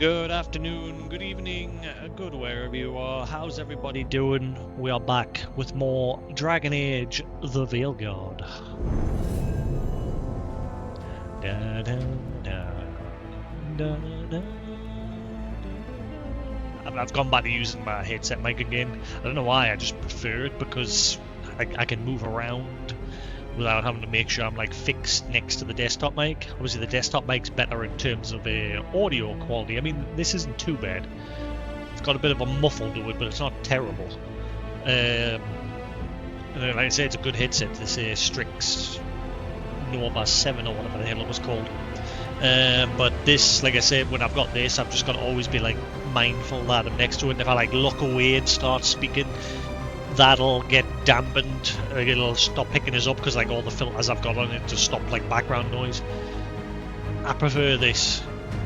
Good afternoon, good evening, good wherever you are. How's everybody doing? We are back with more Dragon Age: The Veilguard. Da, da, da, da, da. I've gone back to using my headset mic again. I don't know why, I just prefer it because I can move around without having to make sure I'm like fixed next to the desktop mic. Obviously the desktop mic's better in terms of audio quality. I mean, this isn't too bad. It's got a bit of a muffle to it, but it's not terrible. And like I say, it's a good headset. This Strix Nova 7 or whatever the hell it was called. But this, like I said, when I've got this, I've just got to always be like mindful that I'm next to it, and if I like look away and start speaking, that'll get dampened. It'll stop picking us up because like all the filters I've got on it to stop like background noise. I prefer this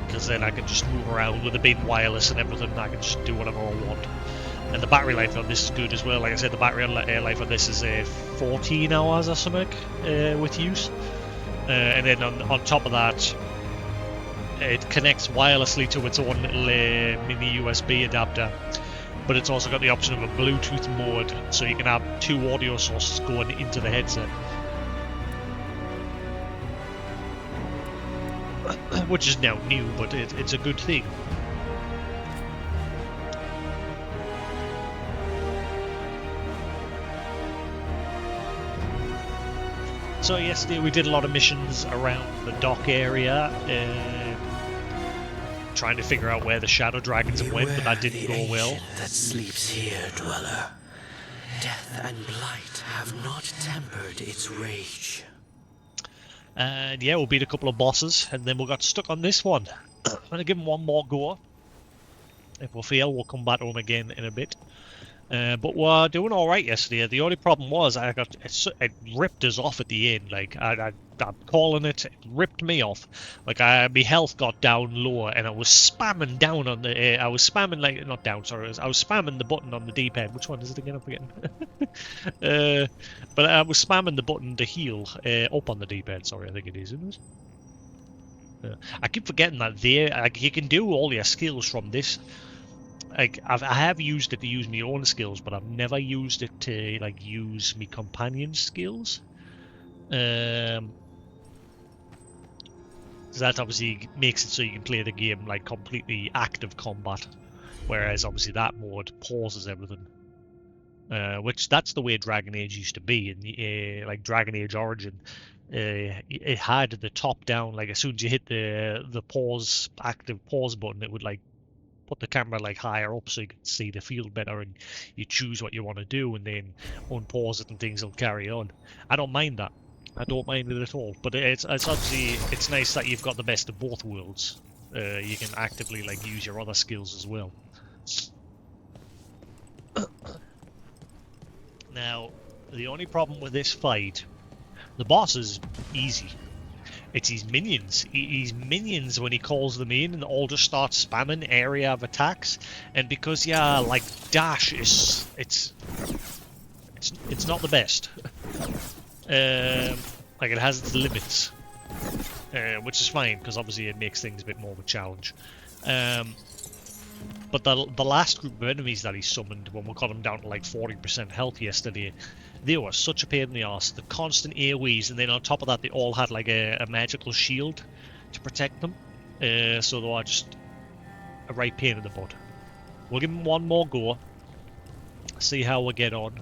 because then I can just move around with it being wireless and everything. I can just do whatever I want. And the battery life on this is good as well. Like I said, the battery life on this is 14 hours or something with use. And then on top of that, it connects wirelessly to its own little mini USB adapter. But it's also got the option of a Bluetooth mode, so you can have two audio sources going into the headset. Which is now new, but it's a good thing. So yesterday we did a lot of missions around the dock area, trying to figure out where the shadow dragons went, but that didn't go well. That sleeps here, dweller. Death and blight have not tempered its rage. And yeah, we'll beat a couple of bosses, and then we got stuck on this one. I'm gonna give him one more go. If we fail, we'll come back home again in a bit. But we're doing all right yesterday. The only problem was it ripped us off at the end. Like I'm calling it, it ripped me off. Like my health got down lower, and I was spamming down on the. I was spamming like not down. Sorry, I was spamming the button on the D-pad. Which one is it again? I'm forgetting. But I was spamming the button to heal up on the D-pad. Sorry, I think it is. Isn't it? I keep forgetting that there. Like you can do all your skills from this. Like I have used it to use my own skills, but I've never used it to like use my companion's skills. So that obviously makes it so you can play the game like completely active combat, whereas obviously that mode pauses everything. Which that's the way Dragon Age used to be in the like Dragon Age Origin. It had the top down, like as soon as you hit the active pause button, it would like put the camera like higher up so you can see the field better, and you choose what you want to do and then unpause it and things will carry on. I don't mind that. I don't mind it at all. But it's obviously it's nice that you've got the best of both worlds. You can actively like use your other skills as well. Now, the only problem with this fight, the boss is easy. It's his minions. His minions, when he calls them in, and all just start spamming area of attacks. And because like dash is it's not the best. Like it has its limits, which is fine because obviously it makes things a bit more of a challenge. But the last group of enemies that he summoned, when we got him down to like 40% health yesterday, they were such a pain in the arse. The constant AoEs, and then on top of that, they all had like a magical shield to protect them. So they were just a right pain in the butt. We'll give them one more go, see how we get on.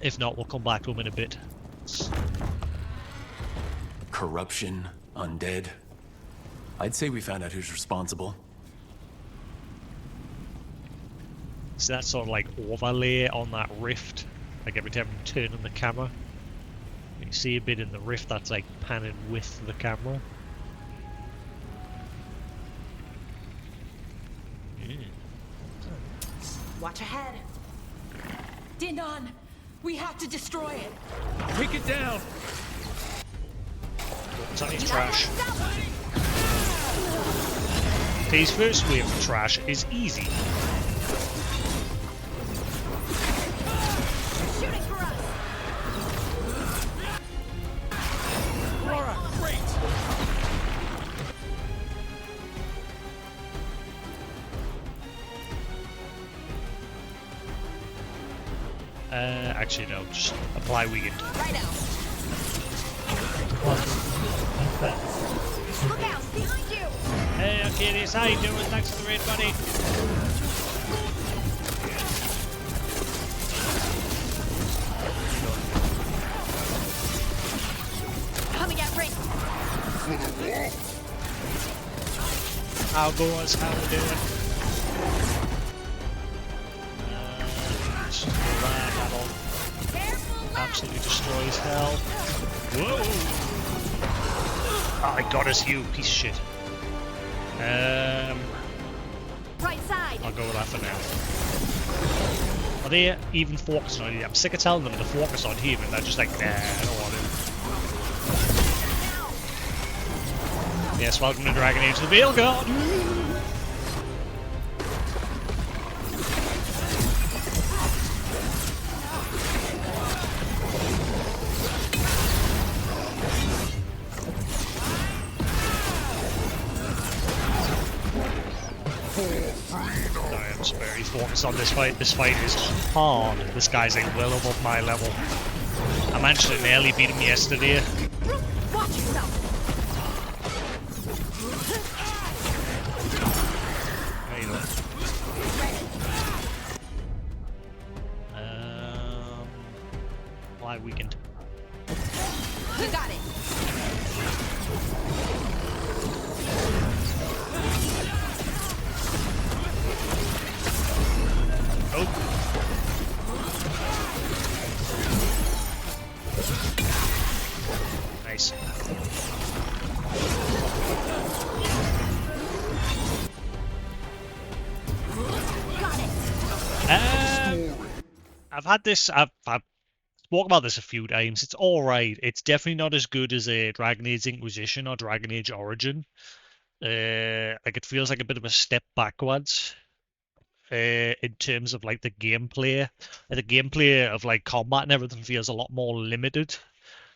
If not, we'll come back to them in a bit. Corruption, undead. I'd say we found out who's responsible. So that sort of like overlay on that rift, like every time you turn on the camera, you can see a bit in the rift that's like panning with the camera. Watch ahead. Dinon, we have to destroy it. Take it down! It's on his trash. His first wave of trash is easy. Shooting for us. Laura, great! Actually no, just apply weekend. Right out. Look out! Behind you! Hey, Achilles, how you doing? Thanks for the raid, buddy. Coming at range. How goes? How we doing? That'll absolutely destroys hell. Whoa! Oh, I got us, you piece of shit. Right side. I'll go with that for now. Are they even focusing on you? I'm sick of telling them to focus on him, and they're just like, nah, I don't want to. Yes, welcome to Dragon Age of the Veilguard. I am very focused on this fight. This fight is hard. This guy's like well above my level. I managed to nearly beat him yesterday. Watch yourself. There you go. Why weekend? You got it. Oh. Nice. Got it. I've had this. I've spoken about this a few times. It's all right. It's definitely not as good as a Dragon Age Inquisition or Dragon Age Origin. Like it feels like a bit of a step backwards. In terms of like the gameplay. The gameplay of like combat and everything feels a lot more limited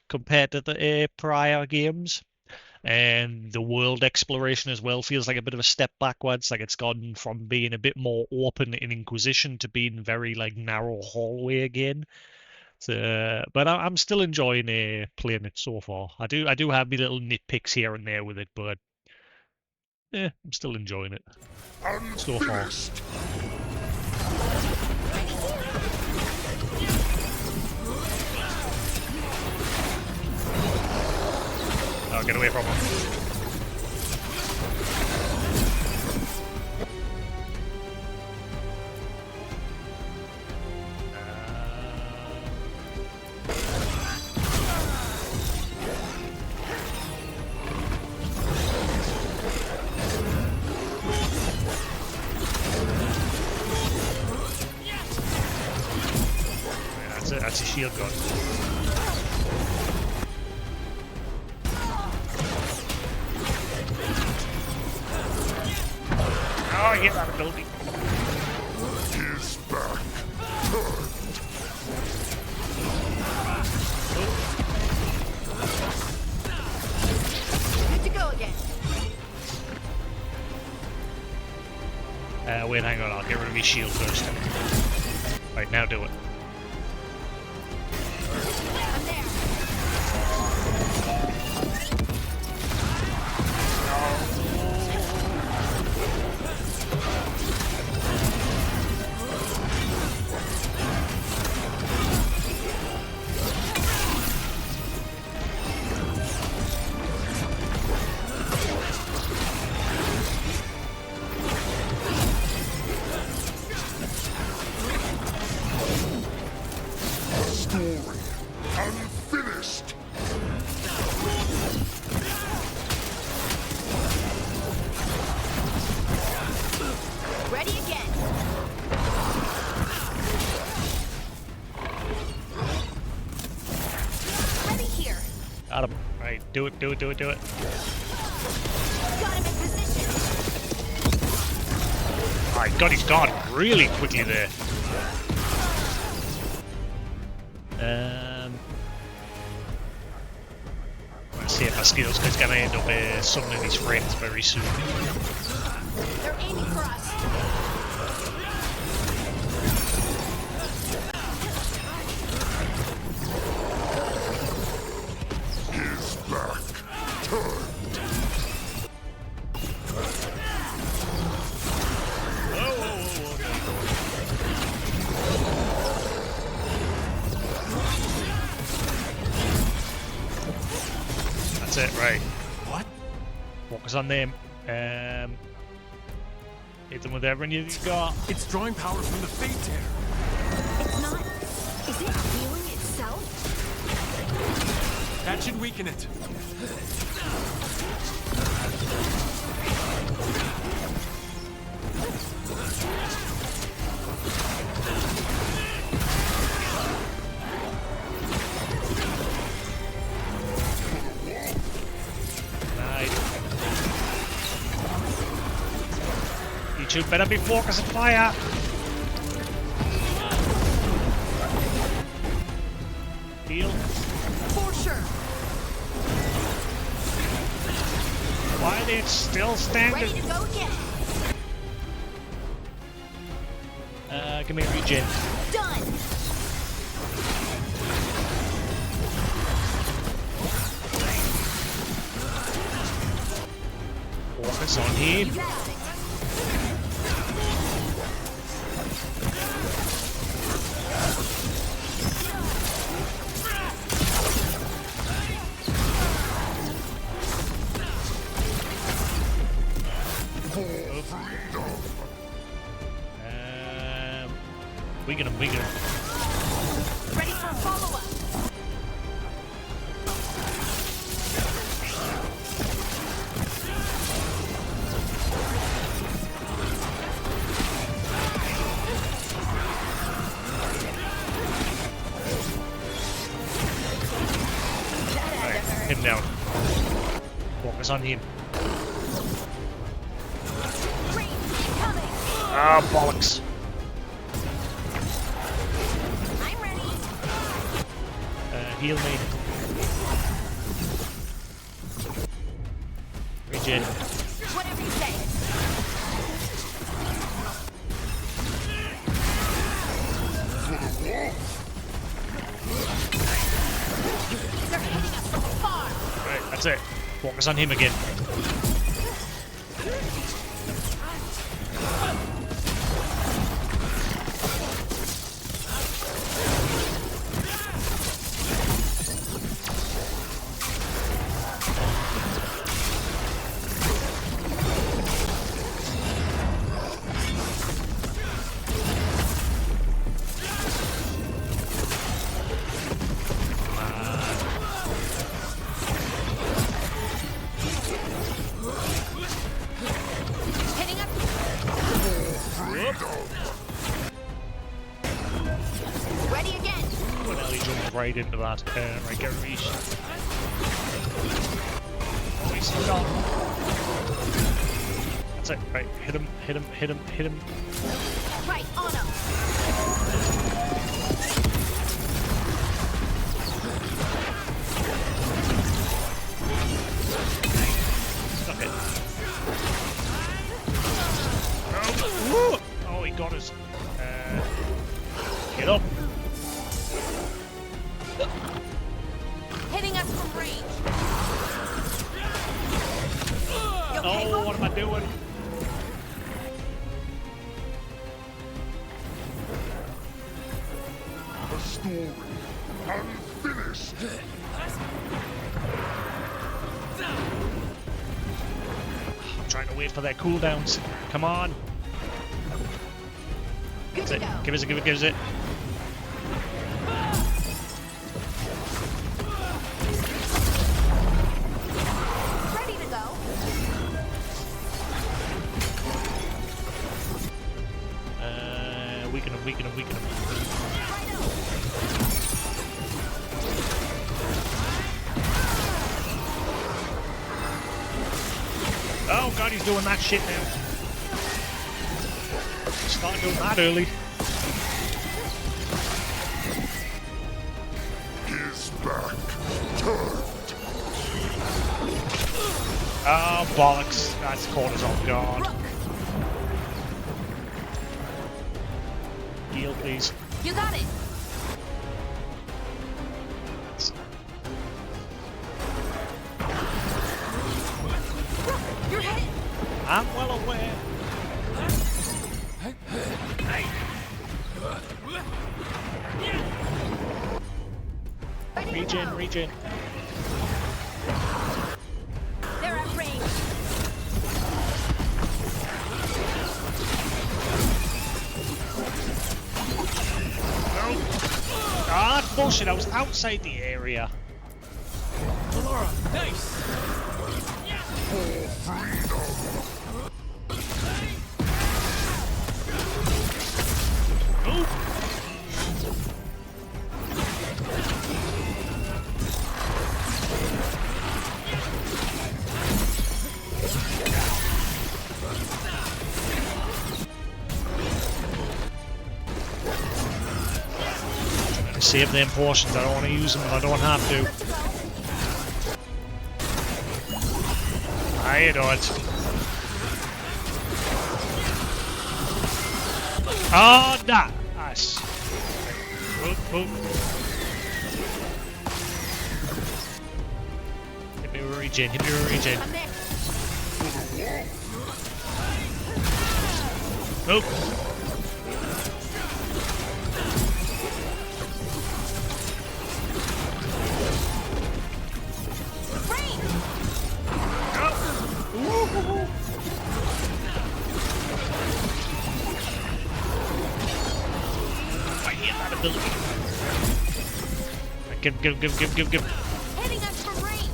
compared to the prior games. And the world exploration as well feels like a bit of a step backwards. Like it's gone from being a bit more open in Inquisition to being very like narrow hallway again. So, but I'm still enjoying playing it so far. I do have my little nitpicks here and there with it, but yeah, I'm still enjoying it so far. Oh, get away from him. That's a shield gun. Oh, yeah, that ability. Is back. Good to go again. Wait, hang on, I'll get rid of my shield first. Right, now do it. I'm there. Story unfinished. Ready again. Ready here. Got him. Right, do it. Got him in position. My god, he's gone really quickly there. Let's see if my skills, because he's going to end up summoning his friends very soon. They're aiming for us. That's it, right. What? Focus on them. Hit them with everything you've got. It's drawing power from the Fate Tear. It's not. Is it healing itself? That should weaken it. You two better be focusing fire. Heal. For sure. Why are they still standing? Ready to go again. Give me a regen. Done. Focus on him. You got it. Weaken him, weaken him. Ready for a follow-up. Right, him down. Focus on him. Range coming. Ah, bollocks. I'm ready. Heal me. Regen. Whatever you say. They're hitting us from afar. Right, that's it. Focus on him again. Hitting up. Ready again. Well, now he jumped right into that. Right, get reach. Oh, he's gone. That's it. Right, hit him, hit him, hit him, hit him. Right on him. Okay. Oh, oh, he got us. Get up. Hitting us from range. You okay, Oh, Hope? what am I doing? The story unfinished. I'm trying to wait for their cooldowns. Come on. Good That's to it. go. Give us it, give us it. Ready to go. Weaken him, weaken him, weaken him. Right on. Oh god, he's doing that shit now. Start doing that early. His back turned. Oh bollocks, that's caught us off guard. Rook, Heal please. you got it. Rook, you're hit. I'm well aware. Ready to Regen, go. regen. that's bullshit. I was outside the area. Laura, nice! Oh. Save them portions. I don't want to use them if I don't have to. I don't. Oh, nah. Nice. Move, move. Hit me with regen. Hit me with regen. Move. Give. Hitting us from range.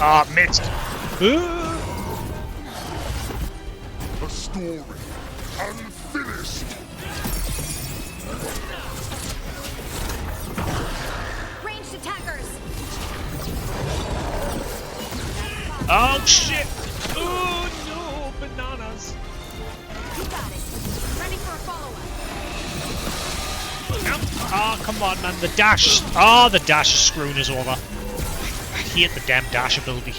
Ah, missed. A story unfinished. Ranged attackers. Oh shit! Oh no, bananas! You got it. Ready for a follow-up. Oh, come on, man. The dash. Oh, the dash is screwing us over. I hate the damn dash ability.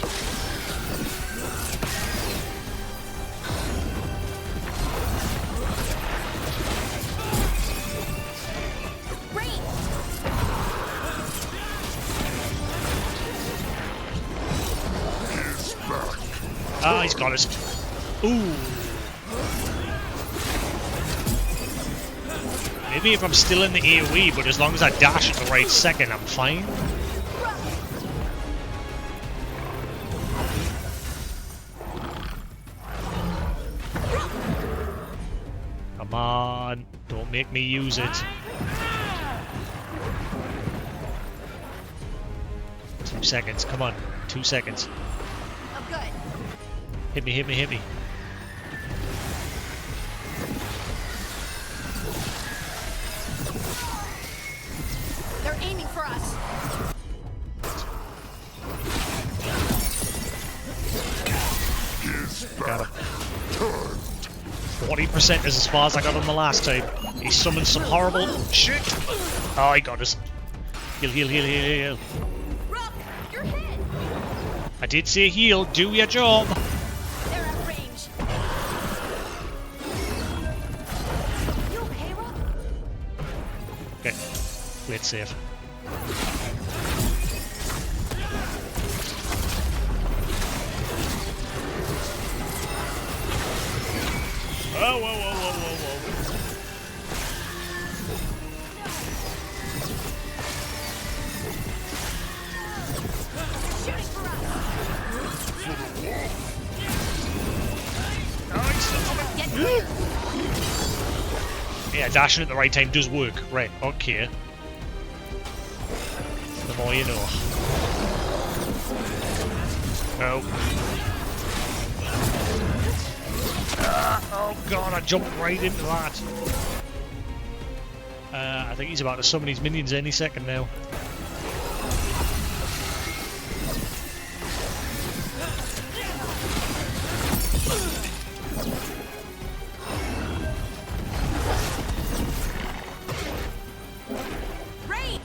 Ah, he's got us. Ooh. Maybe if I'm still in the AoE, but as long as I dash at the right second, I'm fine. Come on, don't make me use it. 2 seconds, come on, 2 seconds. I'm good. Hit me, hit me, hit me. They're aiming for us. Got him. 40% is as far as I got on the last time. He summoned some horrible shit. Oh, he got us. Heal, heal, heal, heal, heal. Rook, you're hit. I did say heal, do your job. They're at range. You okay, Rook? Okay, let's save. Whoa, whoa, whoa, whoa, whoa, whoa. Shooting for us. Get clear. Yeah, dashing at the right time does work. Right, okay. The more you know. No. Oh god, I jumped right into that. I think he's about to summon his minions any second now. Rain.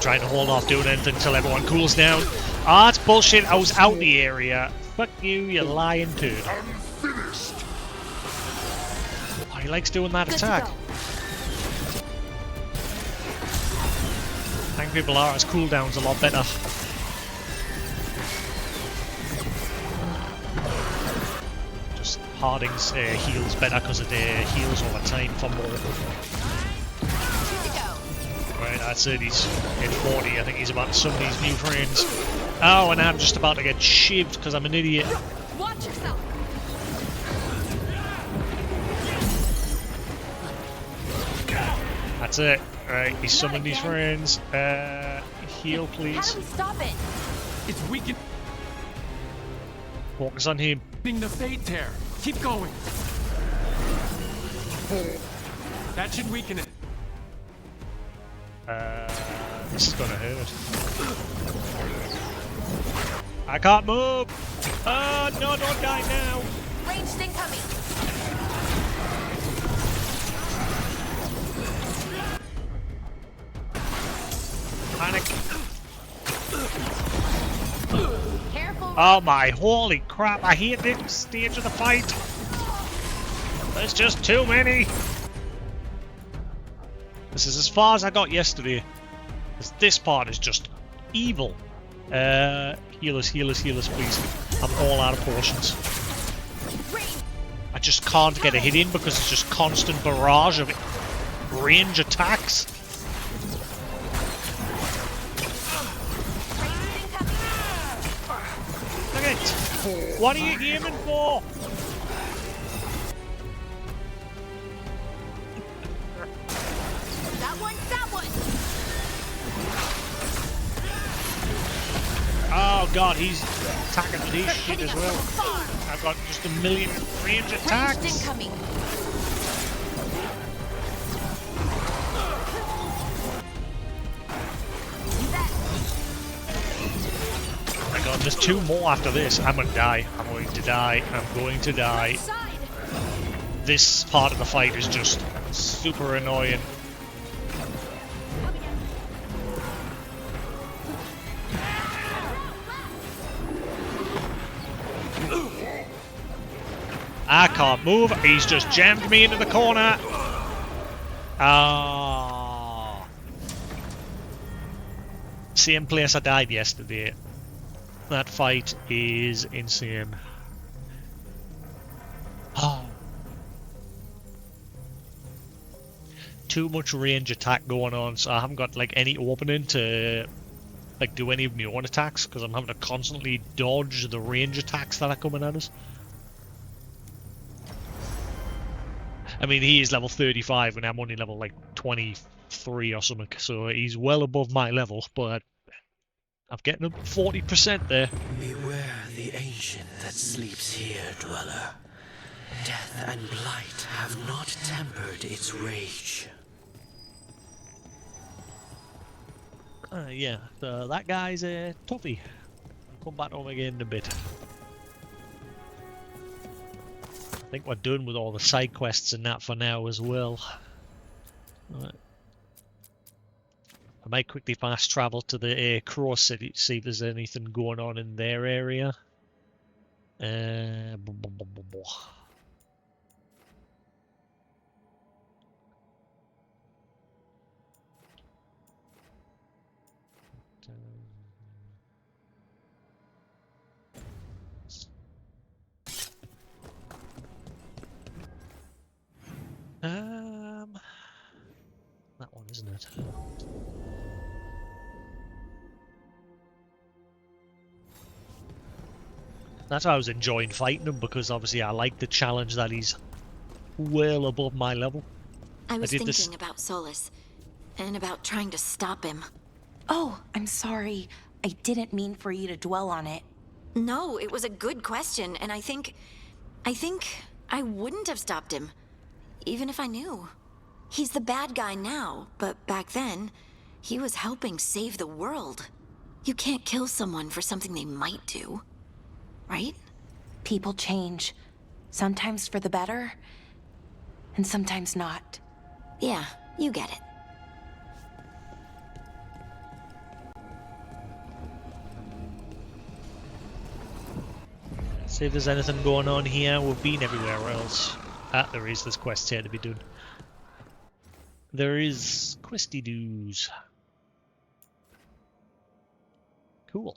Trying to hold off doing anything until everyone cools down. Ah, it's bullshit. I was out the area. Fuck you, you lying turd. Unfinished. Oh, he likes doing that Good to attack. go. Angry Balara's cooldown's a lot better. Just Harding's heals better because it heals over time for more. Good to go. That's it, he's at 40. I think he's about to summon his new friends. Oh, and I'm just about to get shivved because I'm an idiot. Watch yourself. That's it. Alright, he's summoned his friends. Heal, How please. do we stop it? It's weakening Focus on him. the fate tear. Keep going. That should weaken it. This is gonna hurt. I can't move! Oh, no, don't die now! Ranged incoming. Panic. Careful. Oh my, holy crap, I hate this stage of the fight! There's just too many! This is as far as I got yesterday. This part is just evil. Heal us, please. I'm all out of potions. I just can't get a hit in because it's just constant barrage of range attacks. Look at it! What are you aiming for? That one. Oh god, he's attacking with his shit as well. I've got just a million range Ranged attacks. incoming. Oh my god, there's two more after this. I'm gonna die. I'm going to die. I'm going to die. Side. This part of the fight is just super annoying. I can't move. He's just jammed me into the corner. Ah. Same place I died yesterday. That fight is insane. Ah. Too much range attack going on, so I haven't got like any opening to like do any of my own attacks because I'm having to constantly dodge the range attacks that are coming at us. I mean, he is level 35 and I'm only level like 23 or something, so he's well above my level, but I'm getting up 40% there. Beware the ancient that sleeps here, dweller. Death and blight have not tempered its rage. Yeah, so that guy's a toughie. I'll come back to him again in a bit. I think we're done with all the side quests and that for now as well. Right. I might quickly fast travel to the Crow City to see if there's anything going on in their area. That one, isn't it? That's why I was enjoying fighting him, because obviously I like the challenge that he's well above my level. I was did thinking this- about Solus, and about trying to stop him. Oh, I'm sorry. I didn't mean for you to dwell on it. No, it was a good question, and I think I wouldn't have stopped him, even if I knew. He's the bad guy now, but back then, he was helping save the world. You can't kill someone for something they might do, right? People change. Sometimes for the better, and sometimes not. Yeah, you get it. See if there's anything going on here. We've been everywhere else. Ah, there is. There's quests here to be done. There is questy doos. Cool.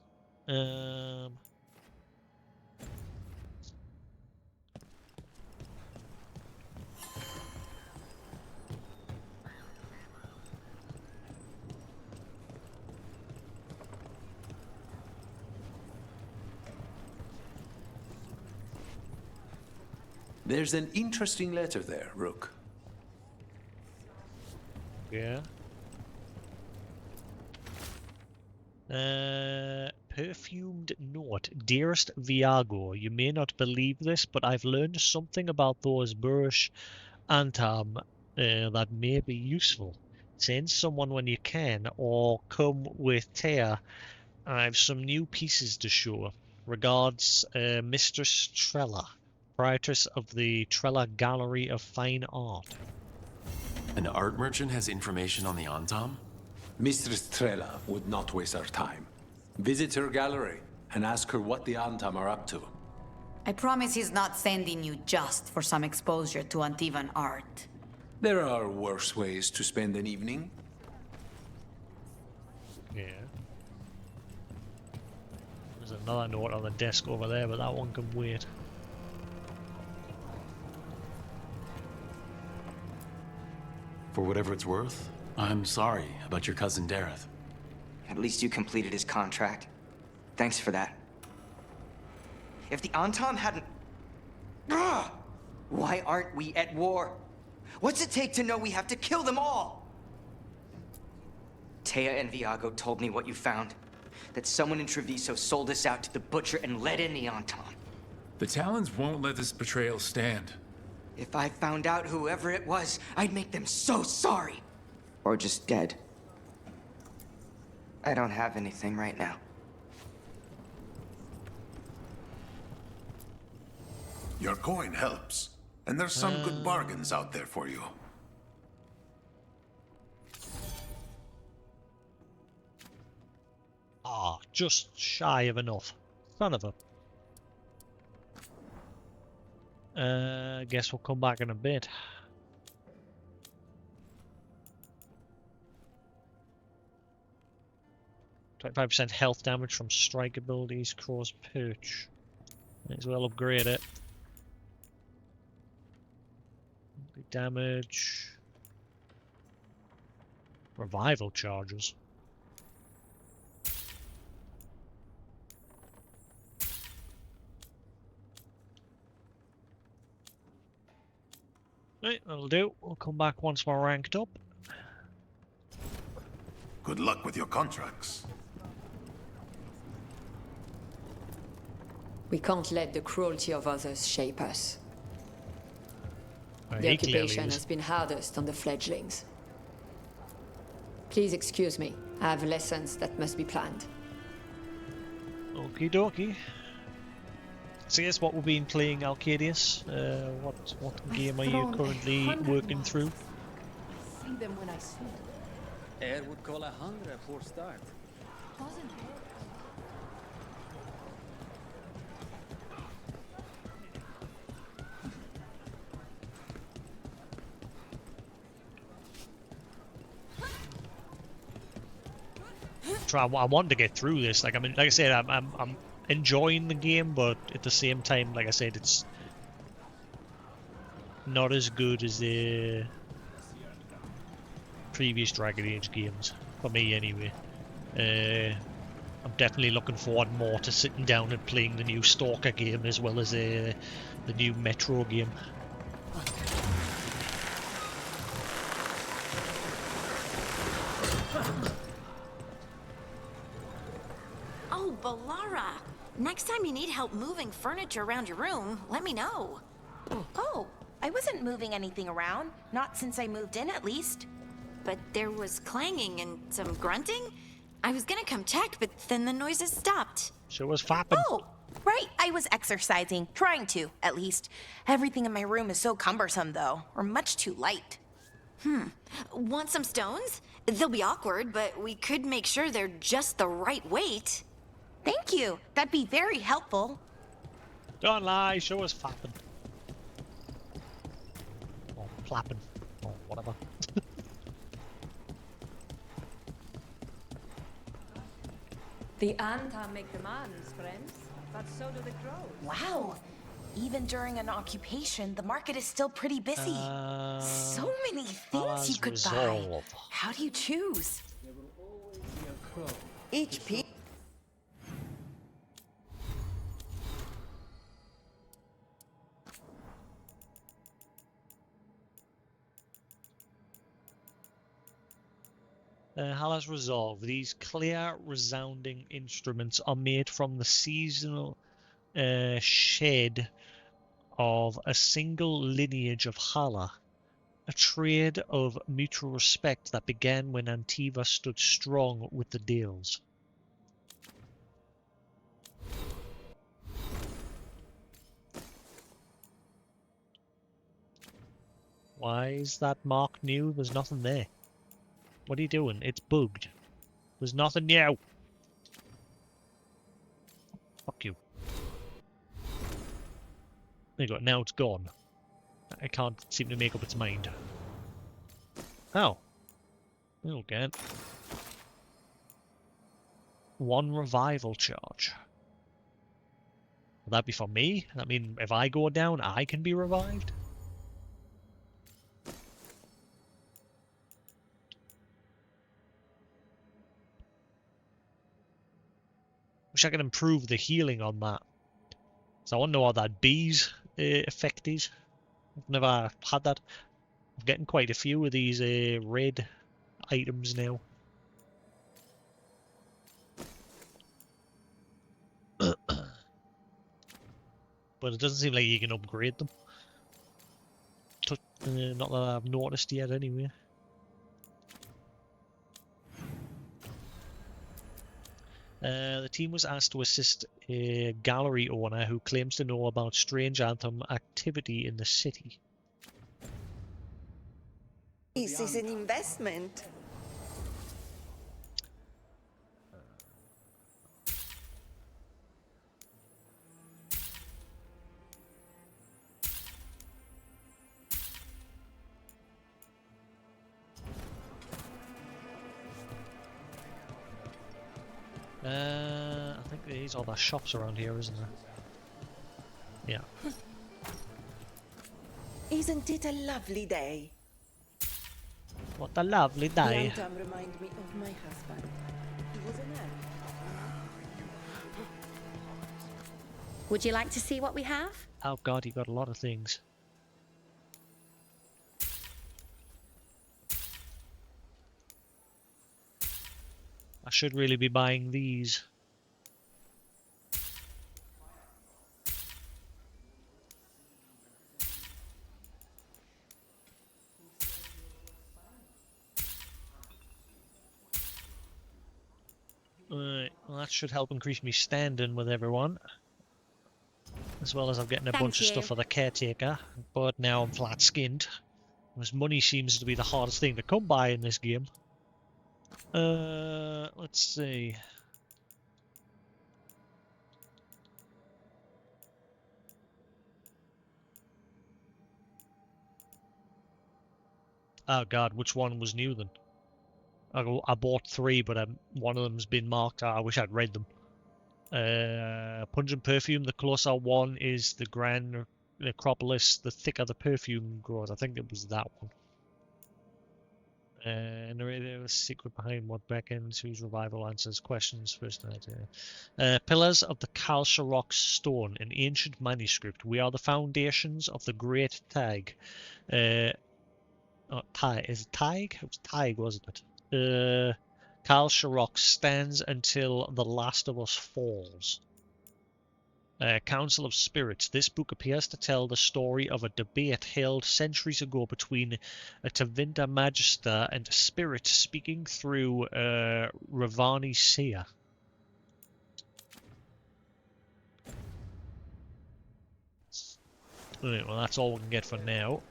There's an interesting letter there, Rook. Yeah. Perfumed note. Dearest Viago, you may not believe this, but I've learned something about those Burrish Antam that may be useful. Send someone when you can, or come with Tea. I've some new pieces to show. Regards, Mistress Trella, proprietress of the Trella Gallery of Fine Art. An art merchant has information on the Antam? Mistress Trella would not waste our time. Visit her gallery and ask her what the Antam are up to. I promise he's not sending you just for some exposure to Antivan art. There are worse ways to spend an evening. Yeah. There's another note on the desk over there, but that one can wait. For whatever it's worth, I'm sorry about your cousin Dareth. At least you completed his contract. Thanks for that. If the Antam hadn't... Ugh! Why aren't we at war? What's it take to know we have to kill them all? Tea and Viago told me what you found. That someone in Treviso sold us out to the butcher and let in the Antam. The Talons won't let this betrayal stand. If I found out whoever it was, I'd make them so sorry. Or just dead. I don't have anything right now. Your coin helps, and there's some good bargains out there for you. Ah, just shy of enough. Son of a... guess we'll come back in a bit. 25% health damage from strike abilities, cross perch. Might as well upgrade it. Damage. Revival charges. Right, that'll do. We'll come back once we're ranked up. Good luck with your contracts. We can't let the cruelty of others shape us. Right, The occupation has been hardest on the fledglings. Please excuse me. I have lessons that must be planned. Okie dokie. So yes, what we've been playing, Alcadius. What game are you currently working through? See them when I sleep. Air would call 100 for start. I want to get through this. Like like I said, I'm enjoying the game, but at the same time, like I said, it's not as good as the previous Dragon Age games for me, anyway. I'm definitely looking forward more to sitting down and playing the new Stalker game as well as the new Metro game. Oh, Balara! Next time you need help moving furniture around your room, let me know. Oh, I wasn't moving anything around. Not since I moved in, at least. But there was clanging and some grunting. I was gonna come check, but then the noises stopped. So was fapping. Oh, right. I was exercising. Trying to, at least. Everything in my room is so cumbersome, though. Or much too light. Want some stones? They'll be awkward, but we could make sure they're just the right weight. Thank you. That'd be very helpful. Don't lie, show us fapping. Or flapping. Or whatever. The Anta make demands, friends, but so do the crows. Wow. Even during an occupation, the market is still pretty busy. So many things you could buy. How do you choose? Each piece. Hala's resolve. These clear, resounding instruments are made from the seasonal shed of a single lineage of Hala, a trade of mutual respect that began when Antiva stood strong with the Dales. Why is that mark new? There's nothing there. What are you doing? It's bugged. There's nothing new. Fuck you. There you go. Now it's gone. I can't seem to make up its mind. Oh. Okay. 1 revival charge. Will that be for me? I mean, if I go down, I can be revived? Wish I could improve the healing on that. So I want to know what that bees effect is. I've never had that. I'm getting quite a few of these red items now. But it doesn't seem like you can upgrade them. Not that I've noticed yet anyway. The team was asked to assist a gallery owner who claims to know about strange Anthem activity in the city. This is an investment. I think these are the shops around here, isn't there? Yeah. Isn't it a lovely day? What a lovely day. The Anthem reminds me of my husband. He was an elf. Would you like to see what we have? Oh god, you got a lot of things. I should really be buying these. Well, that should help increase me standing with everyone. As well as I'm getting a bunch of stuff for the caretaker. But now I'm flat-skinned. Because money seems to be the hardest thing to come by in this game. Let's see. Oh god, which one was new then? I bought 3, but one of them's been marked. I wish I'd read them. Pungent perfume. The closer one is the Grand Necropolis. The thicker the perfume grows. I think it was that one. Narrator, secret behind what beckons, whose revival answers questions first. Pillars of the Kalsharok Stone, an ancient manuscript. We are the foundations of the Great Tag. Is it Tag? It was Tag, wasn't it? Kalsharok stands until the last of us falls. Council of Spirits. This book appears to tell the story of a debate held centuries ago between a Tevinter Magister and a spirit speaking through Ravani Seer. Right, well, that's all we can get for now.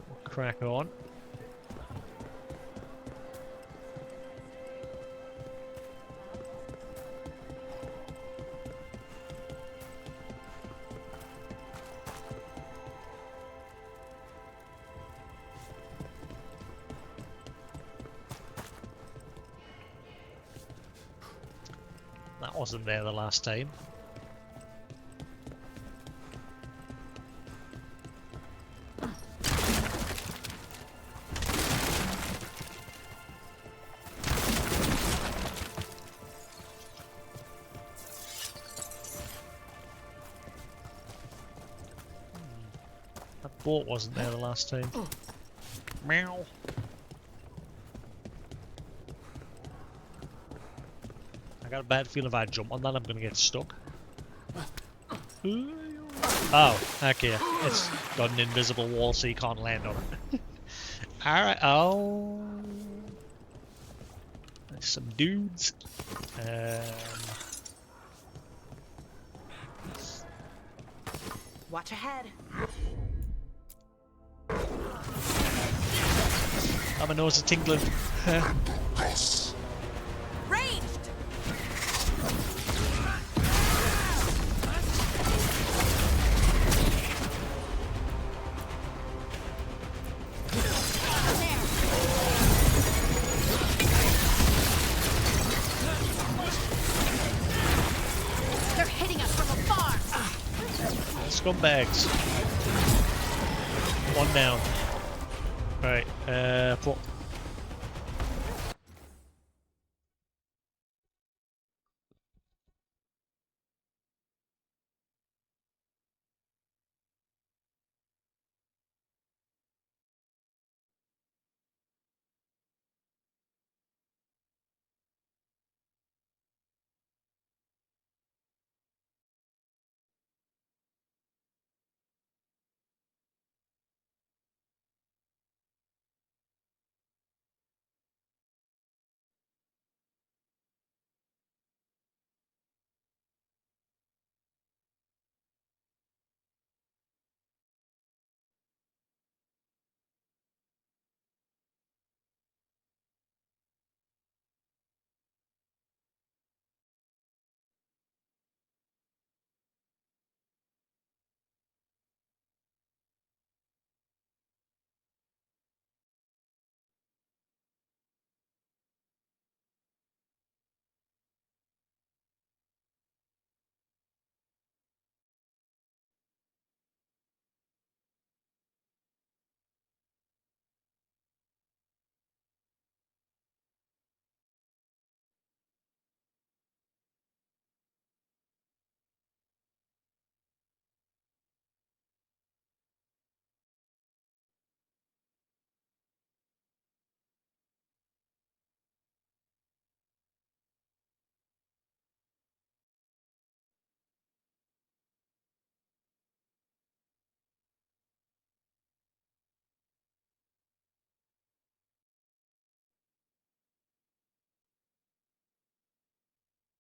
We'll crack on. That wasn't there the last time. That boat wasn't there the last time. Meow. got a bad feeling if I jump on that, I'm gonna get stuck. Oh, okay. It's got an invisible wall, so you can't land on it. Alright, oh. There's some dudes. Watch ahead. Oh, my nose is tingling. Ranged! They're hitting us from afar. Scumbags. One down. Right, put.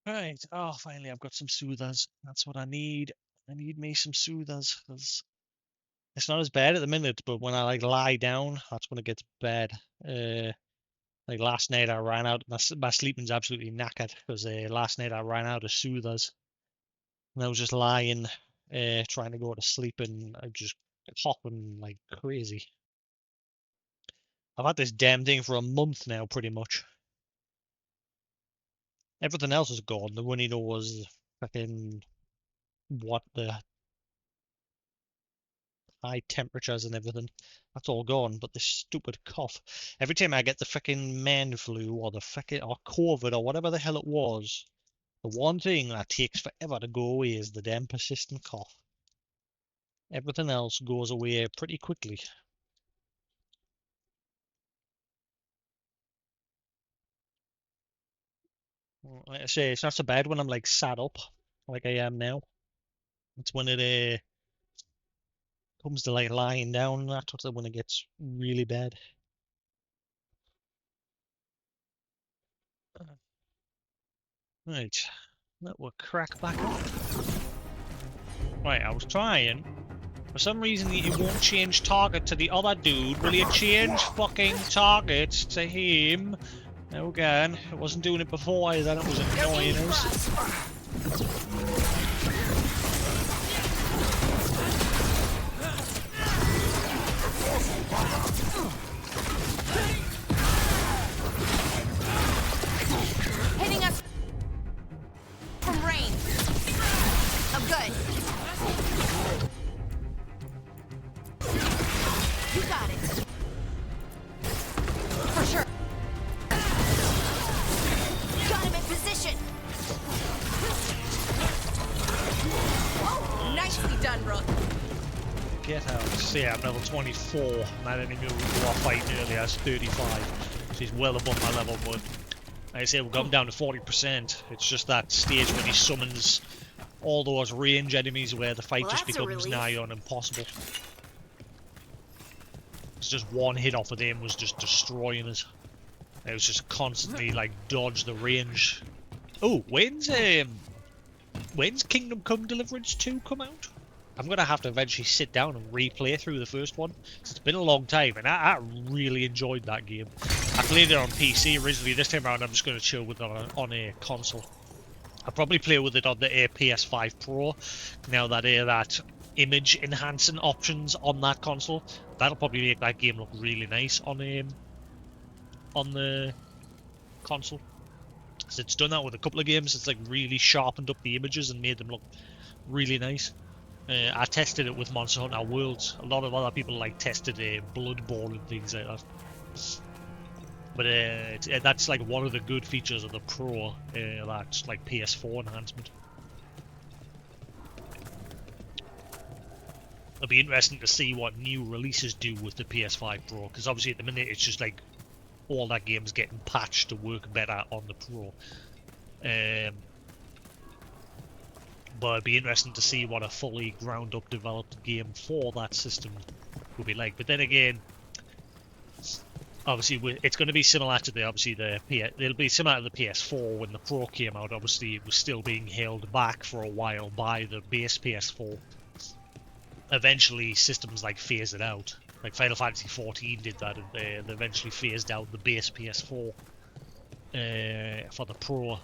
Right, oh, finally I've got some soothers. That's what I need. I need me some soothers, because it's not as bad at the minute, but when I like lie down, that's when it gets bad. Like last night I ran out, my sleeping's absolutely knackered, because last night I ran out of soothers. And I was just lying, trying to go to sleep, and I just hopping like crazy. I've had this damn thing for a month now, pretty much. Everything else is gone. The runny nose, fucking what the high temperatures and everything. That's all gone, but this stupid cough. Every time I get the freaking man flu or the freaking or COVID or whatever the hell it was, the one thing that takes forever to go away is the damn persistent cough. Everything else goes away pretty quickly. Like I say, it's not so bad when I'm like sat up, like I am now. It's when it comes to like lying down, that's when it gets really bad. Right, that will crack back up. Right, I was trying. For some reason it won't change target to the other dude. Will you change fucking target to him? No, again. It wasn't doing it before either. That was annoying us. Hitting us from range. Oh, good. You got it. For sure. Got him in position. Oh, nicely done, Rook. Get out. See, I'm level 24. That enemy who I was fighting earlier is 35. She's well above my level, but Like I say, we've gone down to 40%. It's just that stage when he summons all those range enemies where the fight just becomes nigh on impossible. It's just one hit off of them was just destroying us. It was just constantly like dodge the range. Oh, when's Kingdom Come Deliverance 2 come out? I'm gonna have to eventually sit down and replay through the first one. It's been a long time, and I really enjoyed that game. I played it on PC originally. This time around, I'm just gonna chill with it on a console. I'll probably play with it on the PS5 Pro. Now that that image enhancing options on that console, that'll probably make that game look really nice on the console. So it's done that with a couple of games. It's like really sharpened up the images and made them look really nice. I tested it with Monster Hunter Worlds. A lot of other people like tested Bloodborne and things like that. But that's like one of the good features of the Pro. That's like PS4 enhancement. It'll be interesting to see what new releases do with the PS5 Pro, because obviously at the minute it's just like all that game's getting patched to work better on the Pro. But it'd be interesting to see what a fully ground-up developed game for that system would be like. But then again, obviously it's going to be similar to it'll be similar to the PS4 when the Pro came out. Obviously it was still being held back for a while by the base PS4. Eventually systems like phased it out. Like Final Fantasy XIV did that, and they eventually phased out the base PS4 for the Pro.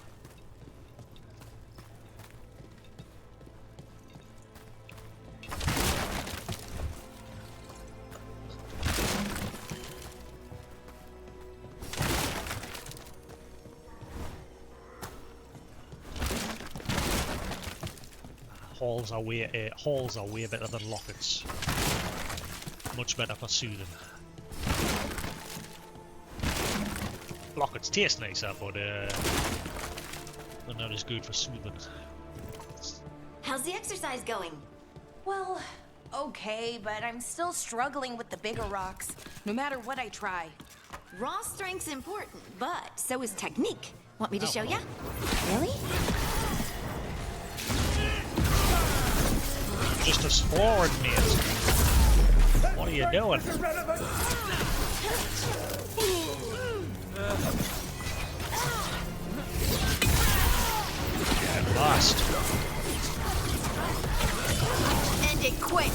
Halls are way better than lockets. Much better for soothing. Lockets taste nicer, but they're not as good for soothing. How's the exercise going? Well, okay, but I'm still struggling with the bigger rocks, no matter what I try. Raw strength's important, but so is technique. Want me to show ya? Really? Just a sword, mate. What are you doing? Get lost. End it quick.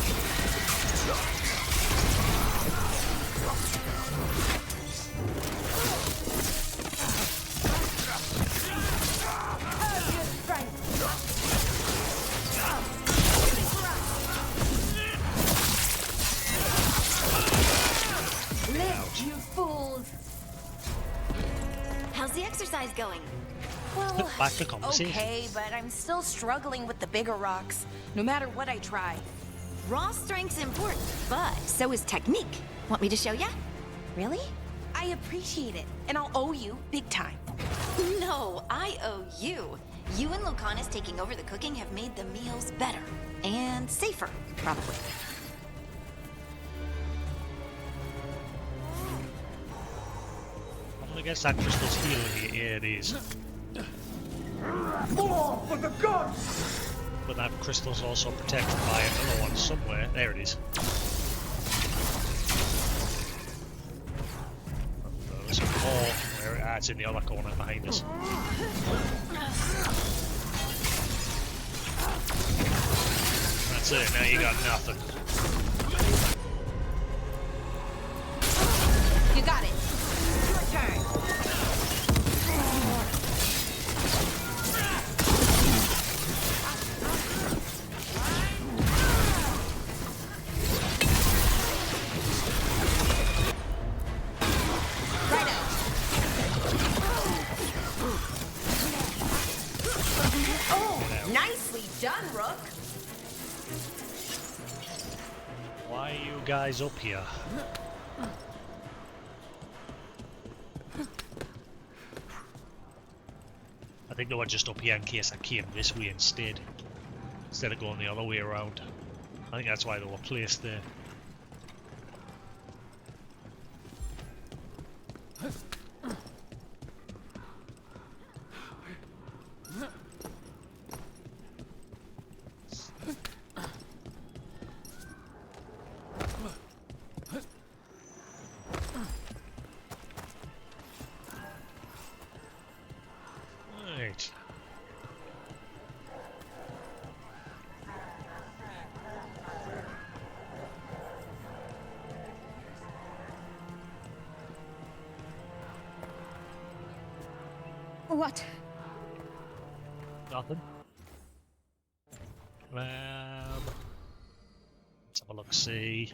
You fools! How's the exercise going? Well, back to conversation. Okay, but I'm still struggling with the bigger rocks, no matter what I try. Raw strength's important, but so is technique. Want me to show ya? Really? I appreciate it, and I'll owe you big time. No, I owe you. You and Lucanus taking over the cooking have made the meals better. And safer, probably. I guess that crystal's healing you. Yeah, it is. More for the gods! But that crystal's also protected by another one somewhere. There it is. There's more. It's in the other corner behind us. That's it. Now you got nothing. You got it. Your turn. Nicely done, Rook. Why are you guys up here? I think they were just up here in case I came this way instead of going the other way around. I think that's why they were placed there. Right. What? Nothing. Let's have a look. See.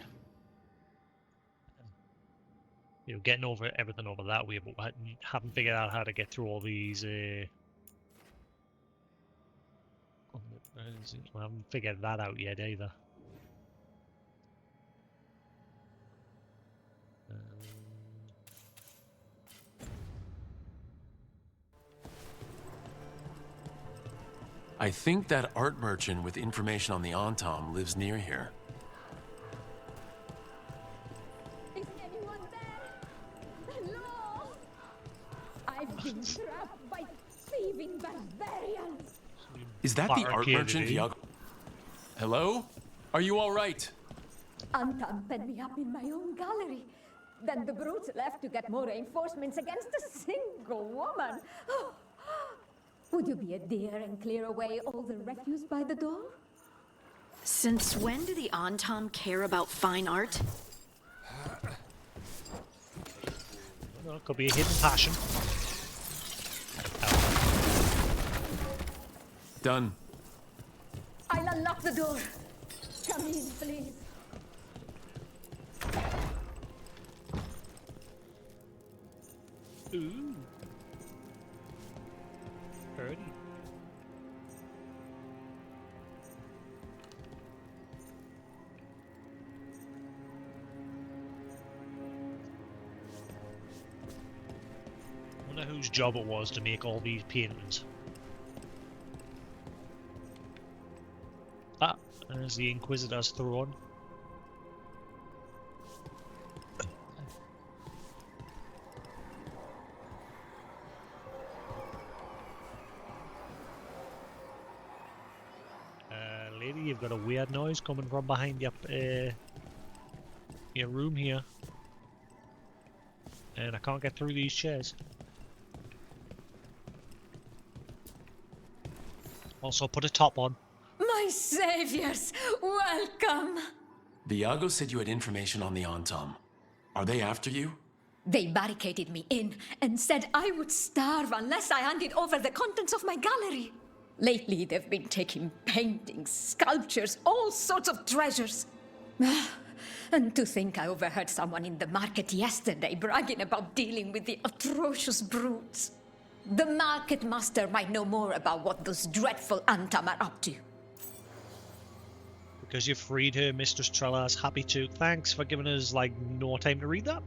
You know, getting over everything over that way, but we haven't figured out how to get through all these. We haven't figured that out yet either. I think that art merchant with information on the Antom lives near here. Is anyone there? Hello? I've been trapped by thieving barbarians. Is that the art merchant, Veilguard? Hello? Are you all right? Anton penned me up in my own gallery. Then the brutes left to get more reinforcements against a single woman. Oh. Would you be a dear and clear away all the refuse by the door? Since when do the Antom care about fine art? Well, it could be a hidden passion. Done. I'll unlock the door. Come in, please. Ooh. Pretty. I wonder whose job it was to make all these paintings. Ah, there's the Inquisitor's throne. Lady, you've got a weird noise coming from behind your room here. And I can't get through these chairs. Also, put a top on. My saviors, welcome! Viago said you had information on the Antom. Are they after you? They barricaded me in and said I would starve unless I handed over the contents of my gallery. Lately, they've been taking paintings, sculptures, all sorts of treasures. And to think I overheard someone in the market yesterday bragging about dealing with the atrocious brutes. The market master might know more about what those dreadful Antom are up to. Because you freed her, Mistress Trella's happy to. Thanks for giving us, like, no time to read that.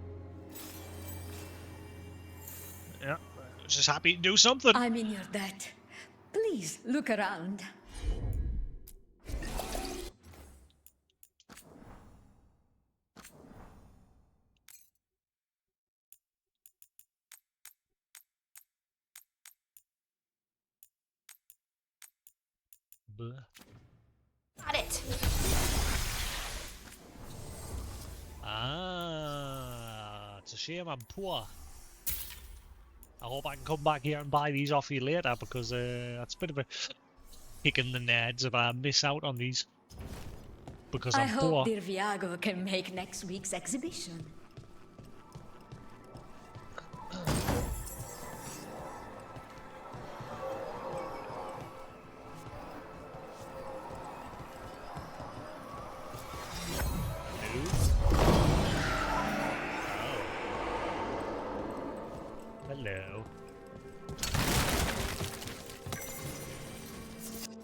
Yeah, just happy to do something. I'm in your debt. Please, look around. Got it! Ah, it's a shame I'm poor. I hope I can come back here and buy these off you later, because that's a bit of a kick in the nads if I miss out on these. Because I'm poor. I hope dear Viago can make next week's exhibition. Hello.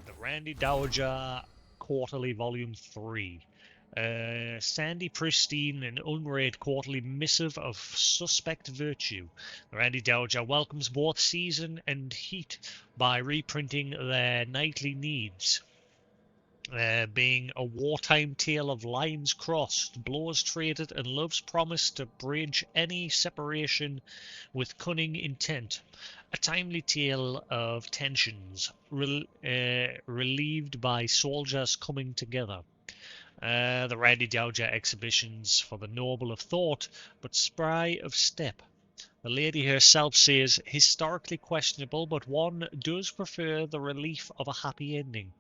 The Randy Dowager Quarterly Volume 3. Sandy Pristine and Unread Quarterly Missive of Suspect Virtue. The Randy Dowager welcomes both season and heat by reprinting their nightly needs. Being a wartime tale of lines crossed, blows traded, and love's promise to bridge any separation with cunning intent. A timely tale of tensions, relieved by soldiers coming together. The Randy Dowager exhibitions for the noble of thought, but spry of step. The lady herself says, historically questionable, but one does prefer the relief of a happy ending.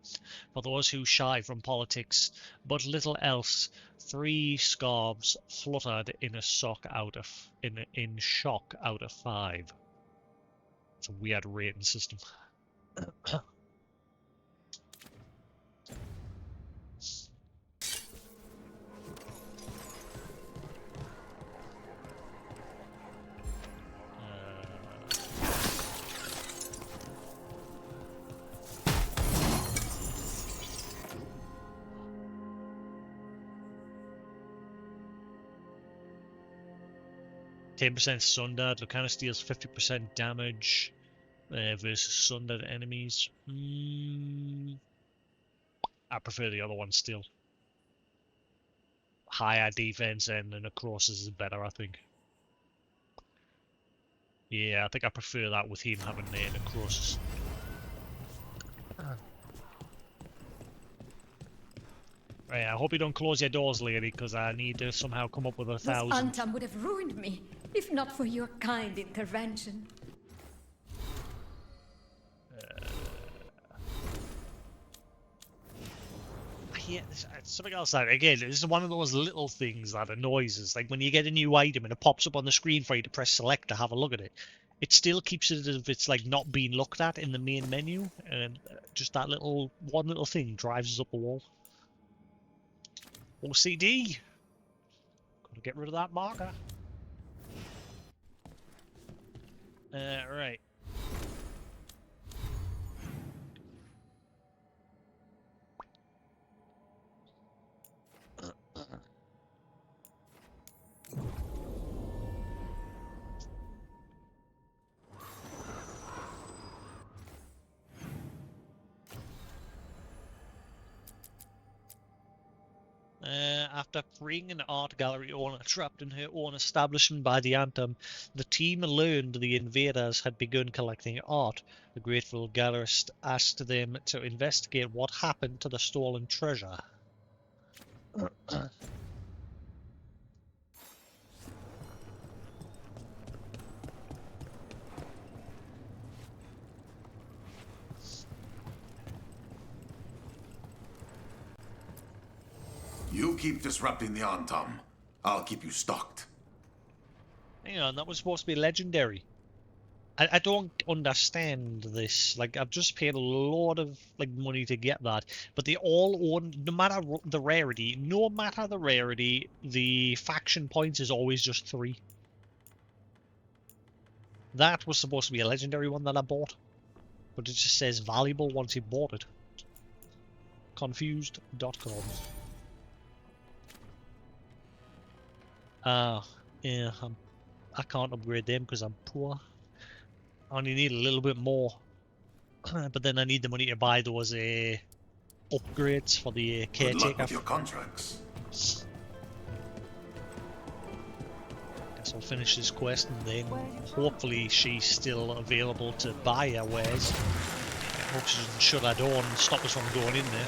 For those who shy from politics, but little else, 3 scarves fluttered in a shock out of 5. It's a weird rating system. %, Sundered. Lucana deals 50% damage versus Sundered enemies. I prefer the other one still. Higher defense and the Necrosis is better, I think. Yeah, I think I prefer that with him having the Necrosis. Right, I hope you don't close your doors, lady, because I need to somehow come up with 1,000. This Antam would have ruined me, if not for your kind intervention. Yeah, something else that, again, this is one of those little things that annoys us. Like when you get a new item and it pops up on the screen for you to press select to have a look at it. It still keeps it as if it's like not being looked at in the main menu, and just that one little thing drives us up the wall. OCD! Gotta get rid of that marker. Right. After freeing an art gallery owner trapped in her own establishment by the Anthem, the team learned the invaders had begun collecting art. The grateful gallerist asked them to investigate what happened to the stolen treasure. You keep disrupting the Antam. I'll keep you stocked. Hang on, that was supposed to be legendary. I don't understand this. Like, I've just paid a lot of money to get that, but they all own, no matter the rarity, the faction points is always just 3. That was supposed to be a legendary one that I bought, but it just says valuable once you bought it. Confused.com. Yeah, I can't upgrade them because I'm poor. I only need a little bit more, but then I need the money to buy those upgrades for the caretaker. Good luck with your contracts. Guess I'll finish this quest and then hopefully she's still available to buy her wares. Hope she doesn't shut her door and stop us from going in there.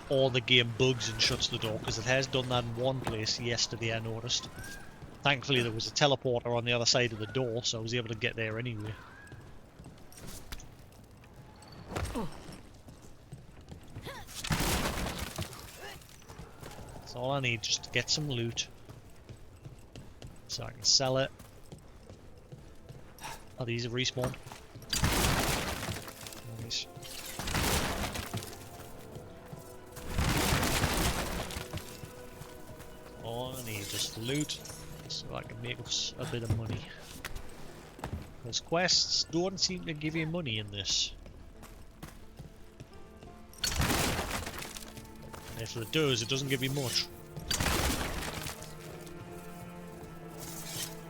Or the game bugs and shuts the door, because it has done that in one place yesterday, I noticed. Thankfully there was a teleporter on the other side of the door, so I was able to get there anyway. That's all I need, just to get some loot. So I can sell it. Oh, these have respawned. Nice. All I need is just loot, so I can make us a bit of money. Because quests don't seem to give you money in this. And if it does, it doesn't give you much.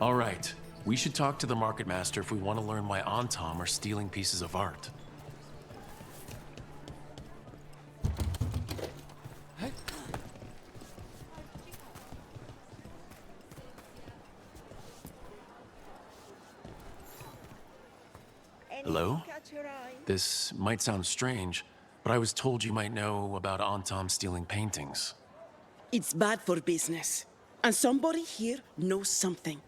Alright, we should talk to the Market Master if we want to learn why Antam are stealing pieces of art. Hello? This might sound strange, but I was told you might know about Antam stealing paintings. It's bad for business. And somebody here knows something.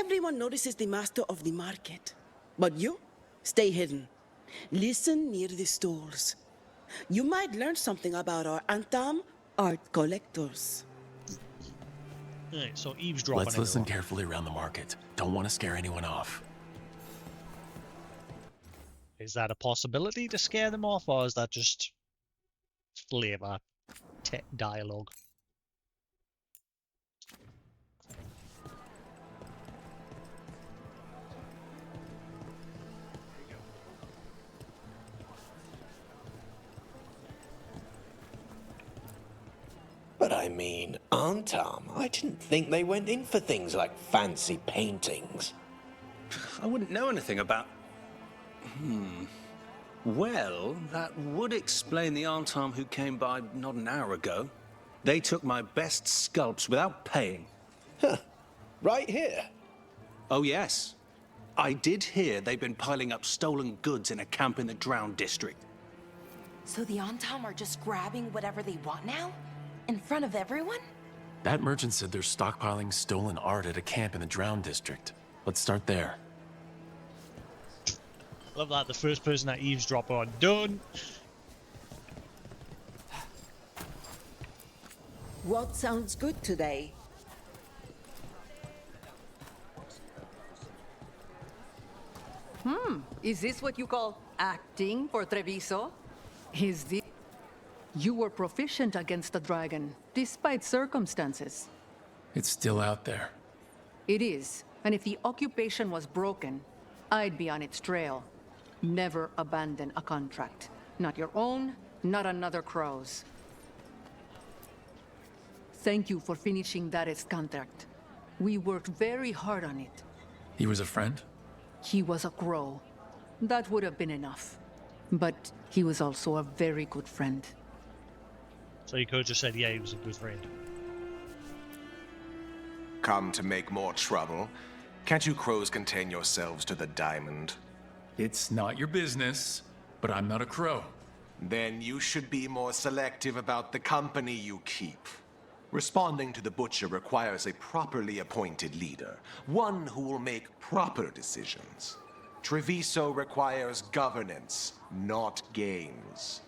Everyone notices the master of the market. But you, stay hidden. Listen near the stores. You might learn something about our Antam art collectors. Alright, so eavesdropping. Let's listen carefully around the market. Don't want to scare anyone off. Is that a possibility to scare them off, or is that just flavor dialogue? But I mean, Antam, I didn't think they went in for things like fancy paintings. I wouldn't know anything about... Well, that would explain the Antam who came by not an hour ago. They took my best sculpts without paying. Huh. Right here? Oh, yes. I did hear they've been piling up stolen goods in a camp in the Drowned district. So the Antam are just grabbing whatever they want now? In front of everyone? That merchant said they're stockpiling stolen art at a camp in the Drowned district. Let's start there. Love that, the first person that eavesdrop on. Done! What sounds good today? Is this what you call acting for Treviso? Is this... You were proficient against the dragon, despite circumstances. It's still out there. It is, and if the occupation was broken, I'd be on its trail. Never abandon a contract. Not your own, not another crow's. Thank you for finishing that contract. We worked very hard on it. He was a friend? He was a crow. That would have been enough. But he was also a very good friend. So you could have just said, yeah, he was a good friend. Come to make more trouble? Can't you crows contain yourselves to the diamond? It's not your business, but I'm not a crow. Then you should be more selective about the company you keep. Responding to the Butcher requires a properly appointed leader, one who will make proper decisions. Treviso requires governance, not games.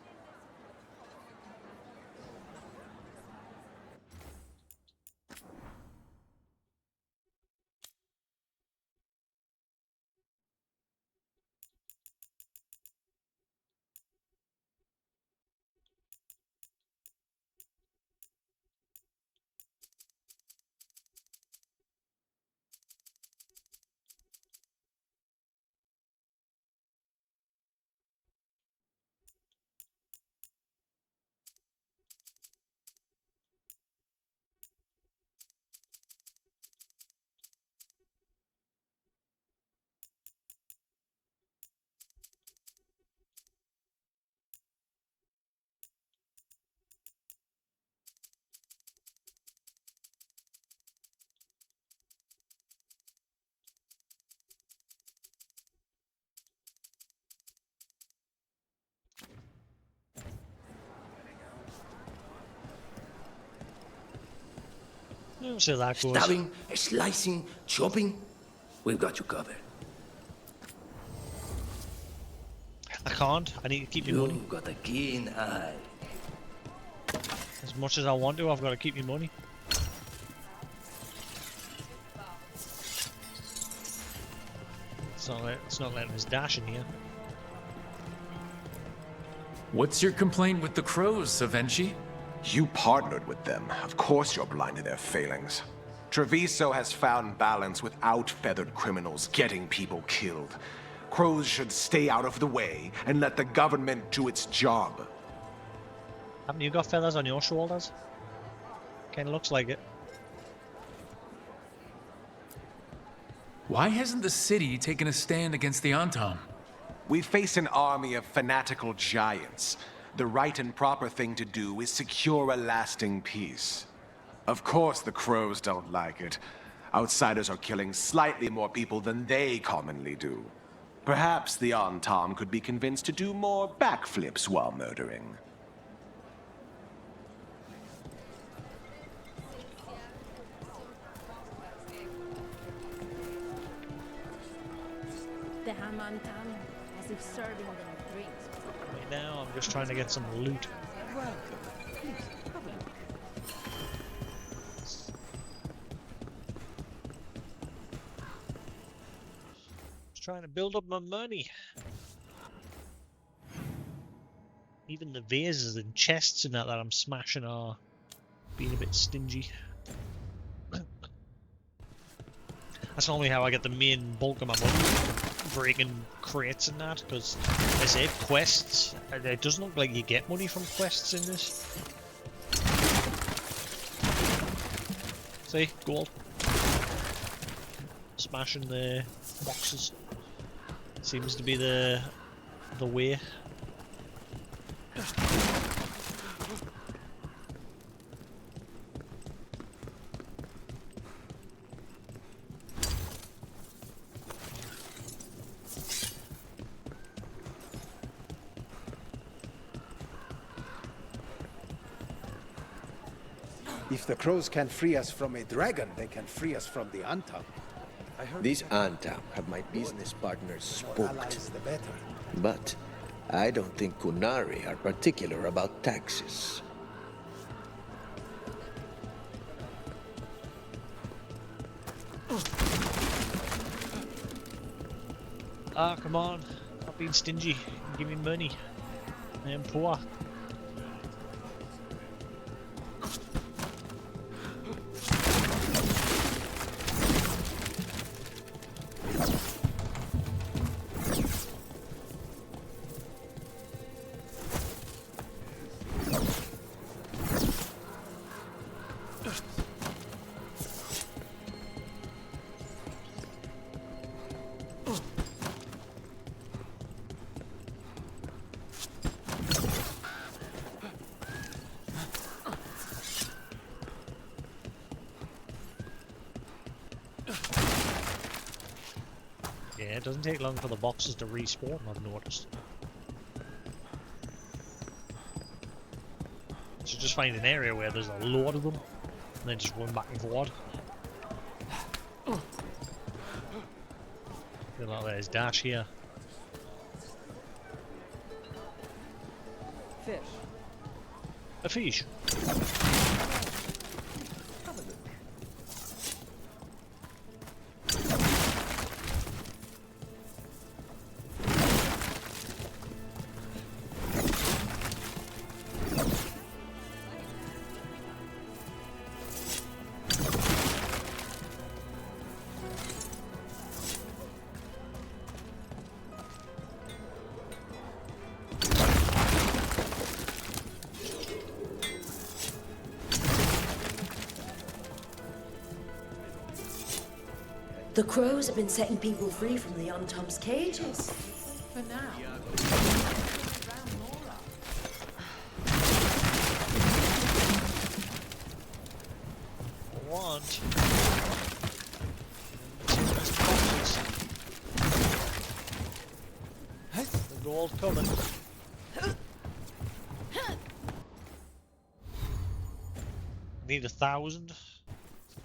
So that goes. Stabbing, slicing, chopping. We've got you covered. I can't. I need to keep my money. You've got a keen eye. As much as I want to, I've got to keep my money. It's not letting us dash in here. What's your complaint with the crows, Savenchi? You partnered with them. Of course you're blind to their failings. Treviso has found balance without feathered criminals getting people killed. Crows should stay out of the way and let the government do its job. Haven't you got feathers on your shoulders? Kinda looks like it. Why hasn't the city taken a stand against the Antam? We face an army of fanatical giants. The right and proper thing to do is secure a lasting peace. Of course the crows don't like it. Outsiders are killing slightly more people than they commonly do. Perhaps the Antam could be convinced to do more backflips while murdering. the Hamantam as if serving them drinks. Right now, I'm just trying to get some loot. Welcome. Please, have a look. Just trying to build up my money. Even the vases and chests and that I'm smashing are being a bit stingy. That's normally how I get the main bulk of my money, breaking crates and that, because I said quests, it doesn't look like you get money from quests in this. See, gold. Smashing the boxes seems to be the way. If the crows can't free us from a dragon, they can free us from the Antam. These Antam have my business partners spooked. Allies, the better. But I don't think Kunari are particular about taxes. Ah, come on. Not being stingy. Give me money. I am poor. Yeah, it doesn't take long for the boxes to respawn, I've noticed. So just find an area where there's a load of them, and then just run back and forward. Feel like there's dash here. Fish. A fish. The crows have been setting people free from the Antom's cages. For now. Want. The gold coming. Need 1,000.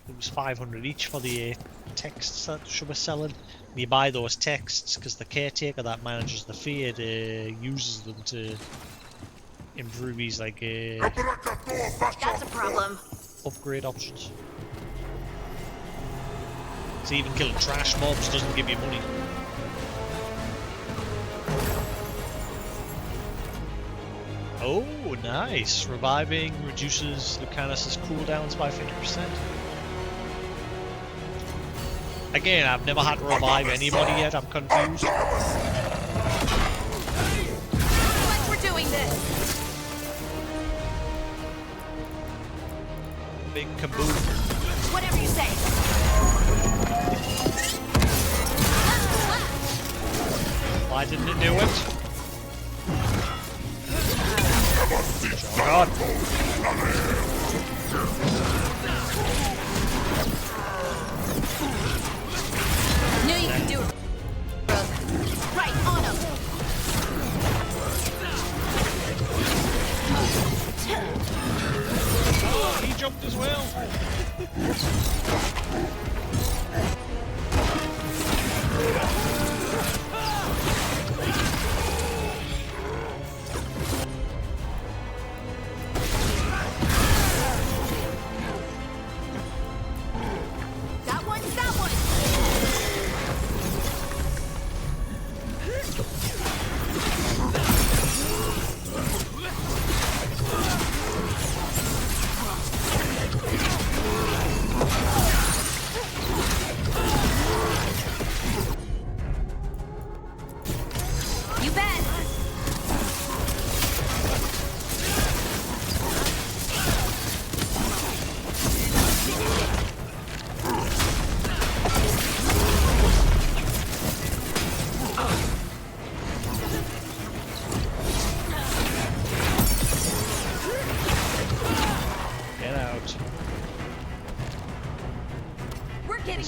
It was 500 each for the texts that should be selling. And you buy those texts because the caretaker that manages the field uses them to improve his like That's a problem. upgrade options. So even killing trash mobs doesn't give you money. Oh, nice! Reviving reduces Lucanus's cooldowns by 50%. Again, I've never had to revive anybody yet, I'm confused. Like we're doing this. Big kaboom. Whatever you say. Why didn't it do it? Oh god. Knew you could do it. Right on him. Oh, he jumped as well.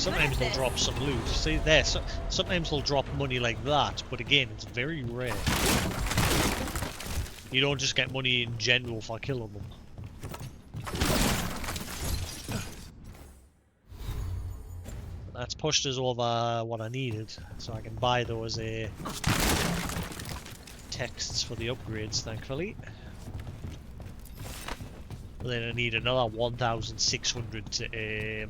sometimes they'll drop some loot. See there, sometimes they'll drop money like that, but again, it's very rare. You don't just get money in general for killing them. But that's pushed us over what I needed, so I can buy those texts for the upgrades, thankfully. And then I need another 1,600 to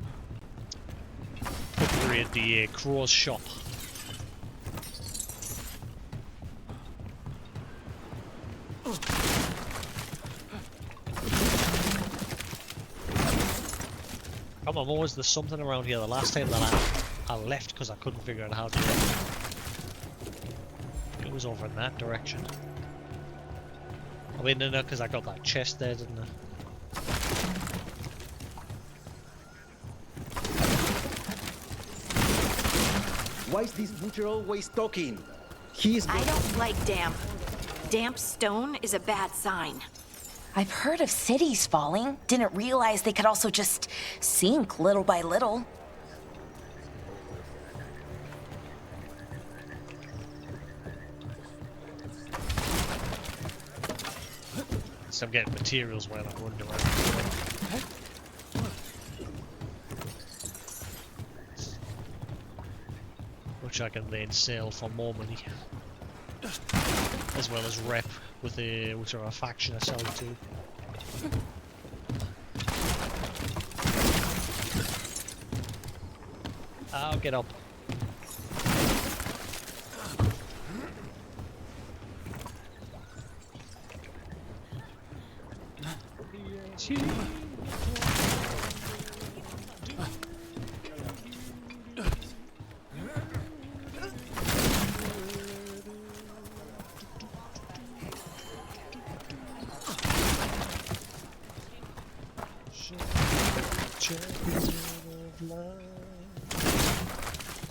upgrade the crow's shop. Come on, always there's something around here. The last time that I left because I couldn't figure out how to do it. It was over in that direction. I mean, no, because I got that chest there, didn't I? Why is this butcher always talking? I don't like damp. Damp stone is a bad sign. I've heard of cities falling. Didn't realize they could also just sink little by little. So I'm getting materials while I'm running around. Which I can then sell for more money. As well as rep with whichever faction I sell it to. I'll get up.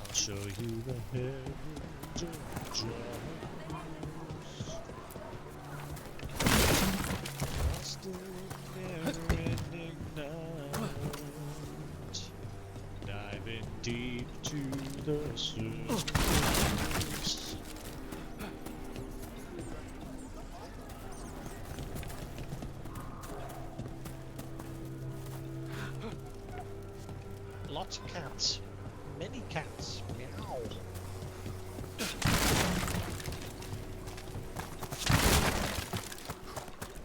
I'll show you the heavens of Jaws. Lost in never-ending night, diving deep to the surface. Lots of cats. Many cats. Meow.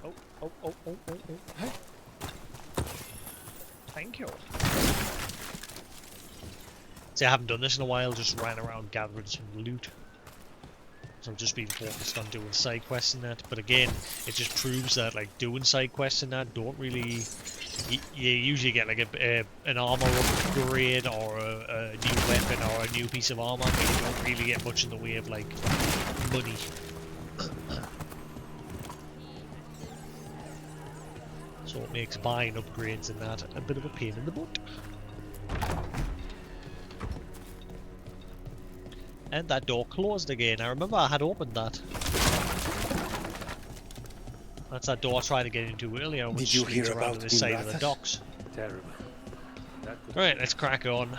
Oh. Thank you. See, I haven't done this in a while, just ran around gathering some loot. So I've just been focused on doing side quests and that. But again, it just proves that like doing side quests and that don't really... You usually get like an armor upgrade or a new weapon or a new piece of armor, but you don't really get much in the way of like money. So it makes buying upgrades and that a bit of a pain in the butt. And that door closed again. I remember I had opened that. That's that door I tried to get into earlier, which Did you hear leads around about to the side of the Mirathas? docks. Terrible. Right, let's crack on.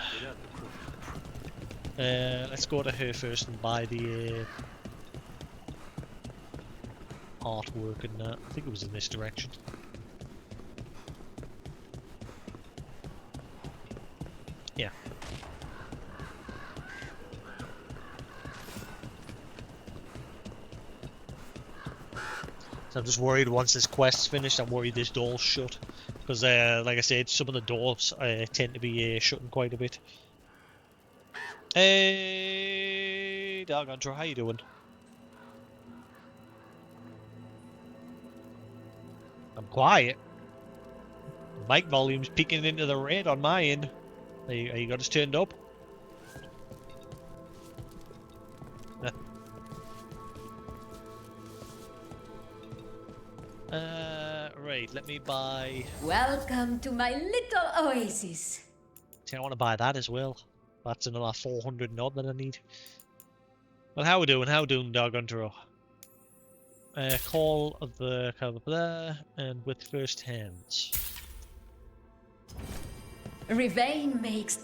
Let's go to her first and buy the artwork and that. I think it was in this direction. Yeah. So I'm just worried once this quest's finished, I'm worried this door's shut. Because, like I said, some of the doors tend to be shutting quite a bit. Hey, doggone, how you doing? I'm quiet. Mic volume's peeking into the red on my end. Are you got us turned up? Right, let me buy... Welcome to my little oasis. See, I want to buy that as well. That's another 400 and odd that I need. Well, how we doing? How we doing, doggone Turo? Call of the cover there, and with first hands. Rivain makes...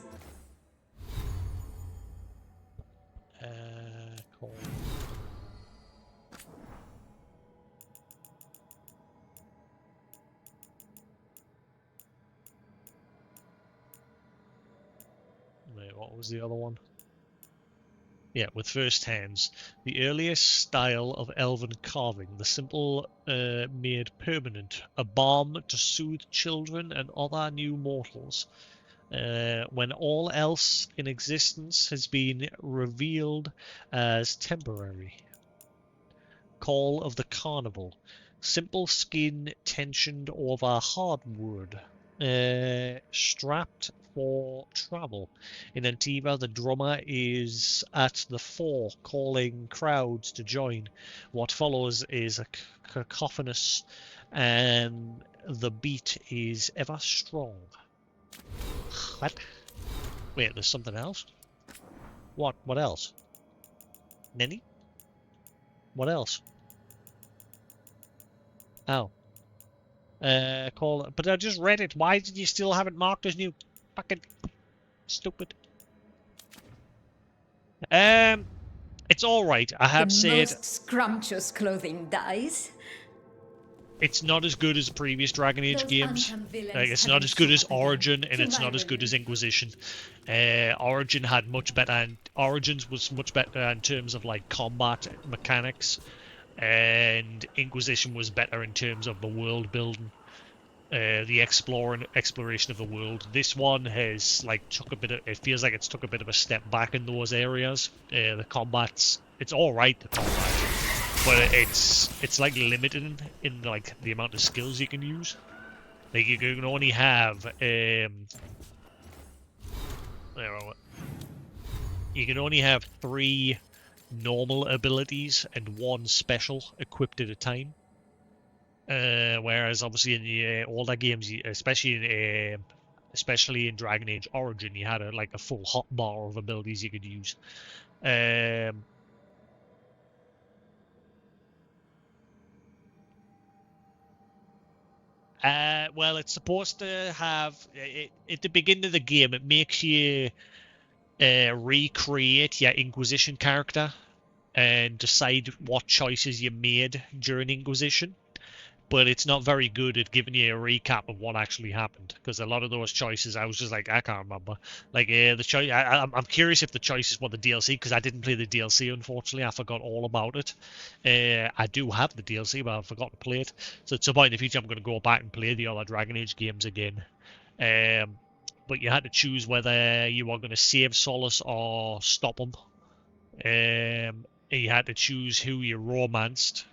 what was the other one? Yeah, with first hands. The earliest style of elven carving, the simple made permanent, a balm to soothe children and other new mortals. When all else in existence has been revealed as temporary. Call of the Carnival. Simple skin tensioned over hardwood. Strapped for travel. In Antiva, the drummer is at the fore, calling crowds to join. What follows is a cacophonous, and the beat is ever strong. What? Wait, there's something else? What? What else? Nenny? What else? Oh. Call it. But I just read it. Why did you still have it marked as new? Fucking stupid. It's alright. I have said... The most scrumptious clothing dyes. It's not as good as previous Dragon Age games. It's not as good as Origin, and it's not as good as Inquisition. Origin had much better, and Origins was much better in terms of like combat mechanics, and Inquisition was better in terms of the world building, the exploration of the world. This one has like took a bit of. It feels like it's took a bit of a step back in those areas. The combat's it's all right. The combat. But it's like limited in like the amount of skills you can use. Like you can only have you can only have 3 normal abilities and 1 special equipped at a time. Whereas obviously in the older games, especially in Dragon Age Origin, you had like a full hotbar of abilities you could use. Well, it's supposed to have... at the beginning of the game, it makes you recreate your Inquisition character and decide what choices you made during Inquisition. But it's not very good at giving you a recap of what actually happened, because a lot of those choices, I was just like, I can't remember. Like the choice, I'm curious if the choices were the DLC, because I didn't play the DLC. Unfortunately, I forgot all about it. I do have the DLC, but I forgot to play it. So at some point in the future, I'm going to go back and play the other Dragon Age games again. But you had to choose whether you were going to save Solus or stop him. You had to choose who you romanced,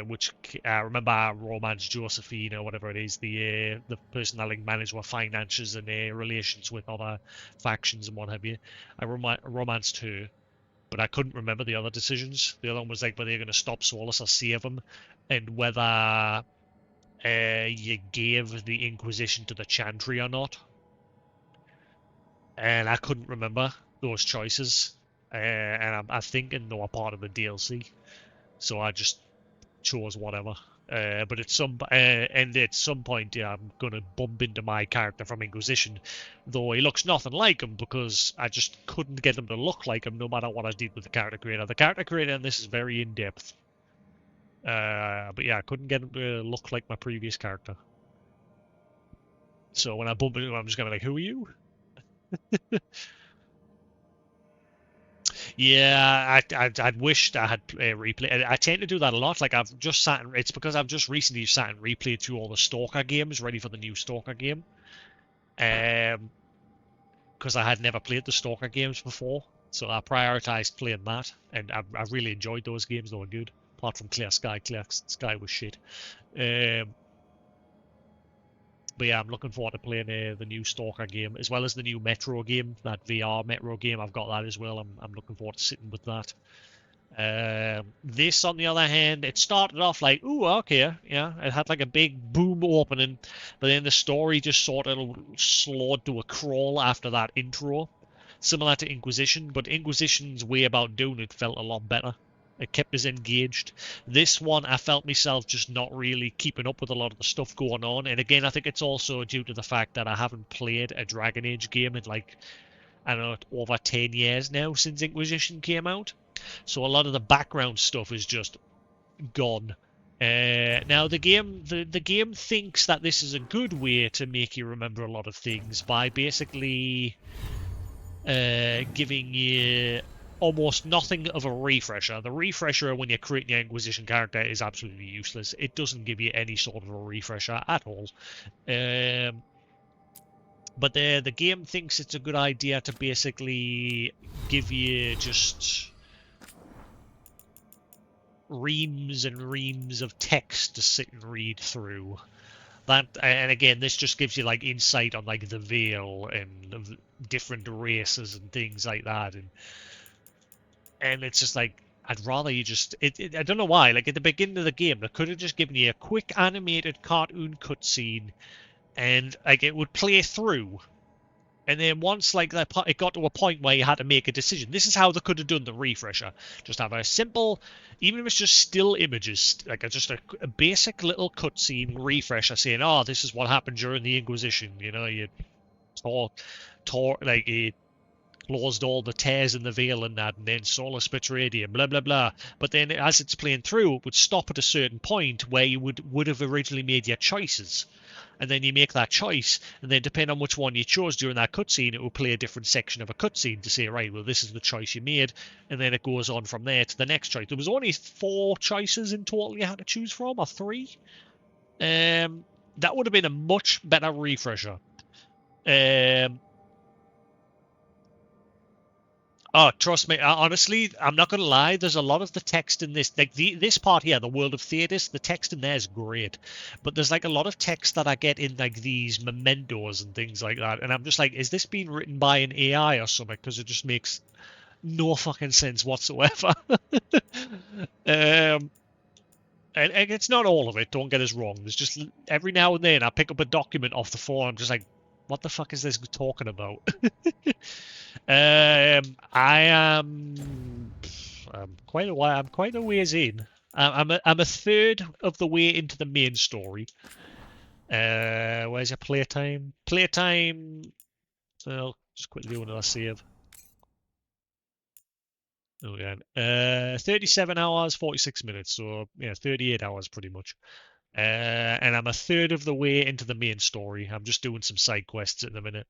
which I remember I romanced Josephine or whatever it is, the person that like managed with finances and relations with other factions and what have you. I romanced her, but I couldn't remember the other decisions. The other one was like whether you're going to stop Solus or save him, and whether you gave the Inquisition to the Chantry or not. And I couldn't remember those choices. And I'm thinking they were part of the DLC, so I just chose whatever. But at some point, yeah, I'm gonna bump into my character from Inquisition, though he looks nothing like him because I just couldn't get him to look like him no matter what I did with the character creator. The character creator in this is very in depth, but yeah, I couldn't get him to look like my previous character. So when I bump into him, I'm just gonna be like, "Who are you?" Yeah, I'd wished I had replayed. I tend to do that a lot. Like I've just sat. It's because I've just recently sat and replayed through all the Stalker games, ready for the new Stalker game. Because I had never played the Stalker games before, so I prioritized playing that, and I really enjoyed those games. They were good, apart from Clear Sky. Clear Sky was shit. But yeah, I'm looking forward to playing the new Stalker game, as well as the new Metro game, that VR Metro game. I've got that as well. I'm looking forward to sitting with that. This, on the other hand, it started off like, ooh, okay, yeah. It had like a big boom opening, but then the story just sort of slowed to a crawl after that intro. Similar to Inquisition, but Inquisition's way about doing it felt a lot better. It kept us engaged. This one, I felt myself just not really keeping up with a lot of the stuff going on. And again, I think it's also due to the fact that I haven't played a Dragon Age game in like, I don't know, over 10 years now since Inquisition came out. So a lot of the background stuff is just gone. Now the game thinks that this is a good way to make you remember a lot of things by basically giving you almost nothing of a refresher. The refresher when you're creating your Inquisition character is absolutely useless. It doesn't give you any sort of a refresher at all. But the game thinks it's a good idea to basically give you just reams and reams of text to sit and read through. That, and again, this just gives you like insight on like the Veil and different races and things like that, and it's just like I'd rather you just I don't know why. Like at the beginning of the game, they could have just given you a quick animated cartoon cutscene, and like it would play through. And then once like it got to a point where you had to make a decision, this is how they could have done the refresher. Just have a simple, even if it's just still images, like just a basic little cutscene refresher saying, "Oh, this is what happened during the Inquisition." You know, you you closed all the tears in the veil and that, and then Solus betrayed you, blah blah blah. But then as it's playing through, it would stop at a certain point where you would have originally made your choices. And then you make that choice, and then depending on which one you chose during that cutscene, it will play a different section of a cutscene to say, right, well, this is the choice you made, and then it goes on from there to the next choice. There was only 4 choices in total you had to choose from, or 3. That would have been a much better refresher. Oh, trust me, honestly, I'm not going to lie, there's a lot of the text in this, like this part here, the World of Thetis, the text in there is great, but there's like a lot of text that I get in like these mementos and things like that, and I'm just like, is this being written by an AI or something, because it just makes no fucking sense whatsoever. And it's not all of it, don't get us wrong, there's just, every now and then I pick up a document off the floor, I'm just like, what the fuck is this talking about? I am. I'm quite a ways in. I'm a third of the way into the main story. Where's your playtime? Playtime. So just quickly do another save. Oh yeah. 37 hours, 46 minutes. So yeah, 38 hours pretty much. And I'm a third of the way into the main story. I'm just doing some side quests at the minute.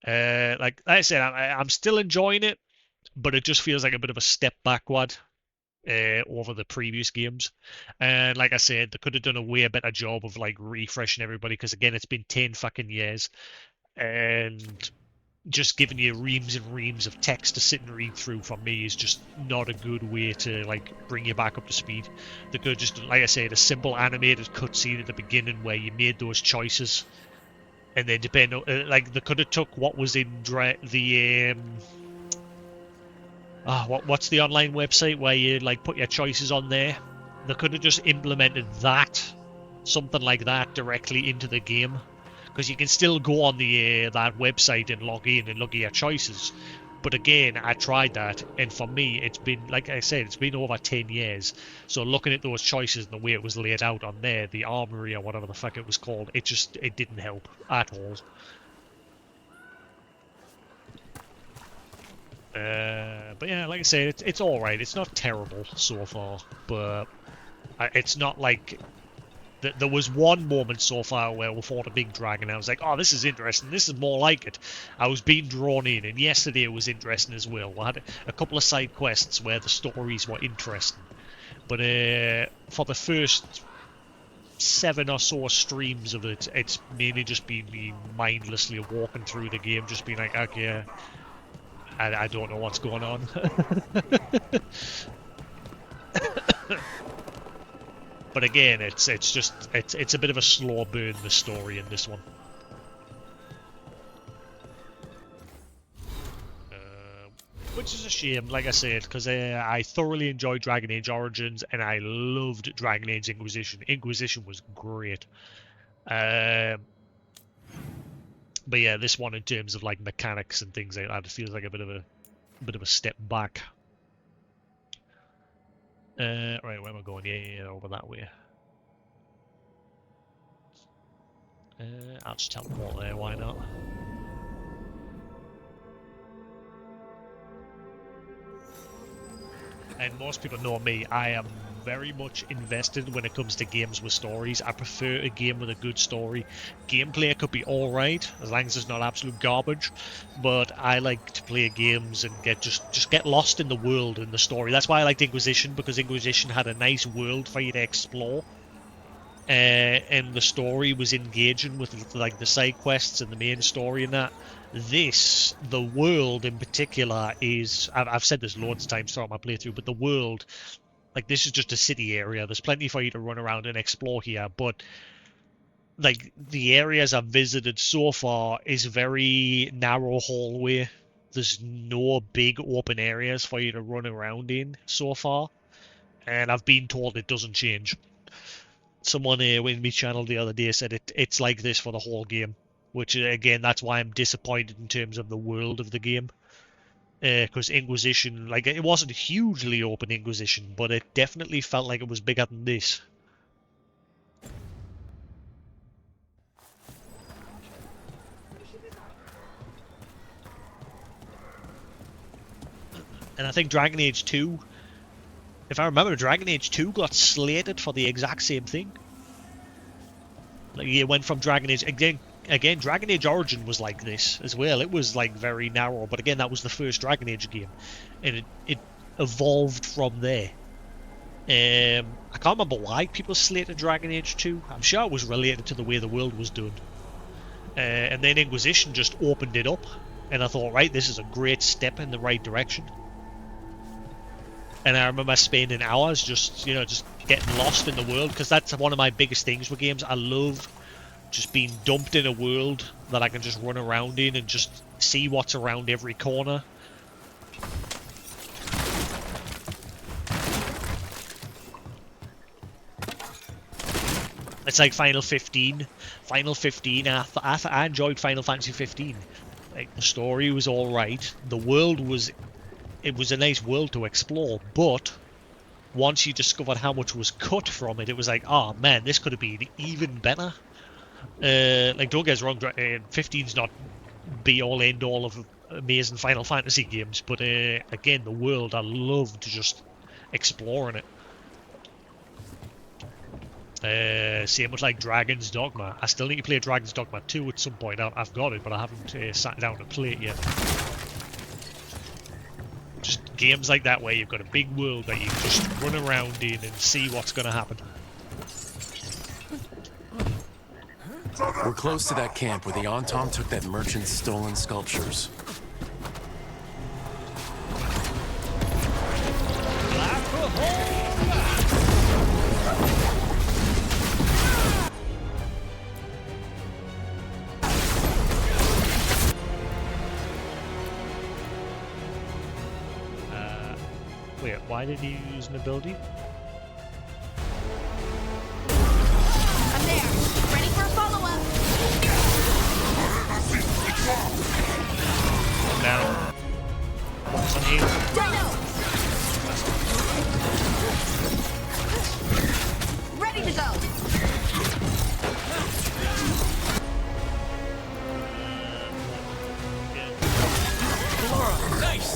Like I said, I'm still enjoying it, but it just feels like a bit of a step backward over the previous games. And like I said, they could have done a way better job of like refreshing everybody, because again, it's been 10 fucking years, and just giving you reams and reams of text to sit and read through for me is just not a good way to like bring you back up to speed. They could have just, like I said, a simple animated cutscene at the beginning where you made those choices, and then depend on, like they could have took what was in the what's the online website where you like put your choices on there? They could have just implemented that, something like that, directly into the game, because you can still go on the that website and log in and look at your choices. But again, I tried that, and for me, it's been, like I said, it's been over 10 years. So looking at those choices and the way it was laid out on there, the armory or whatever the fuck it was called, it didn't help at all. But yeah, like I say, it's all right. It's not terrible so far, but it's not like there was one moment so far where we fought a big dragon. I was like, oh, this is interesting. This is more like it. I was being drawn in, and yesterday was interesting as well. I had a couple of side quests where the stories were interesting, but for the first 7 or so streams of it, it's mainly just been me mindlessly walking through the game, just being like, okay. I don't know what's going on. But again, it's a bit of a slow burn, the story in this one. Which is a shame, like I said, because I thoroughly enjoyed Dragon Age Origins, and I loved Dragon Age Inquisition. Inquisition was great. But yeah, this one in terms of like mechanics and things like that, it feels like a bit of a step back. Right, where am I going? Yeah, over that way. I'll just teleport there, why not? And most people know me, I am very much invested when it comes to games with stories. I prefer a game with a good story. Gameplay could be alright, as long as it's not absolute garbage, but I like to play games and just get lost in the world and the story. That's why I liked Inquisition, because Inquisition had a nice world for you to explore. And the story was engaging with like the side quests and the main story and that. This, the world in particular, is I've said this loads of times throughout my playthrough, but the world, like, this is just a city area. There's plenty for you to run around and explore here, but like the areas I've visited so far is very narrow hallway. There's no big open areas for you to run around in so far, and I've been told it doesn't change. Someone in my channel the other day said it's like this for the whole game, which again, that's why I'm disappointed in terms of the world of the game. Because Inquisition, like, it wasn't hugely open Inquisition, but it definitely felt like it was bigger than this. And I think Dragon Age 2, if I remember, Dragon Age 2 got slated for the exact same thing. Like, it went from Dragon Age again. Dragon Age Origin was like this as well. It was like very narrow, but again, that was the first Dragon Age game, and it evolved from there. I can't remember why people slated Dragon Age 2. I'm sure it was related to the way the world was done. And then Inquisition just opened it up, and I thought, right, this is a great step in the right direction. And I remember spending hours just getting lost in the world, because that's one of my biggest things with games. I love just being dumped in a world that I can just run around in and just see what's around every corner. It's like Final 15. Final 15, I enjoyed Final Fantasy 15. Like, the story was alright. The world was... It was a nice world to explore, but once you discovered how much was cut from it, it was like, oh man, this could have been even better. Like, don't get us wrong, 15's not be-all, end-all of amazing Final Fantasy games, but again, the world, I loved just exploring it. Same with like Dragon's Dogma. I still need to play Dragon's Dogma 2 at some point. I've got it, but I haven't sat down to play it yet. Just games like that where you've got a big world that you can just run around in and see what's going to happen. We're close to that camp where the Antom took that merchant's stolen sculptures. Wait, why did he use an ability? I'm there. Ready for a follow-up. Down. Focus on heal. Ready to go. Nice!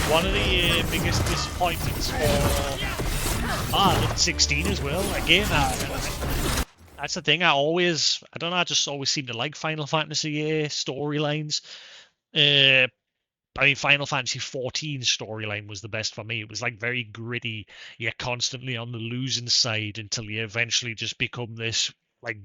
One of the biggest disappointments for 16 as well. Again, that's the thing. I don't know, I just always seem to like Final Fantasy storylines. I mean, Final Fantasy 14 storyline was the best for me. It was like very gritty. You're constantly on the losing side until you eventually just become this, like,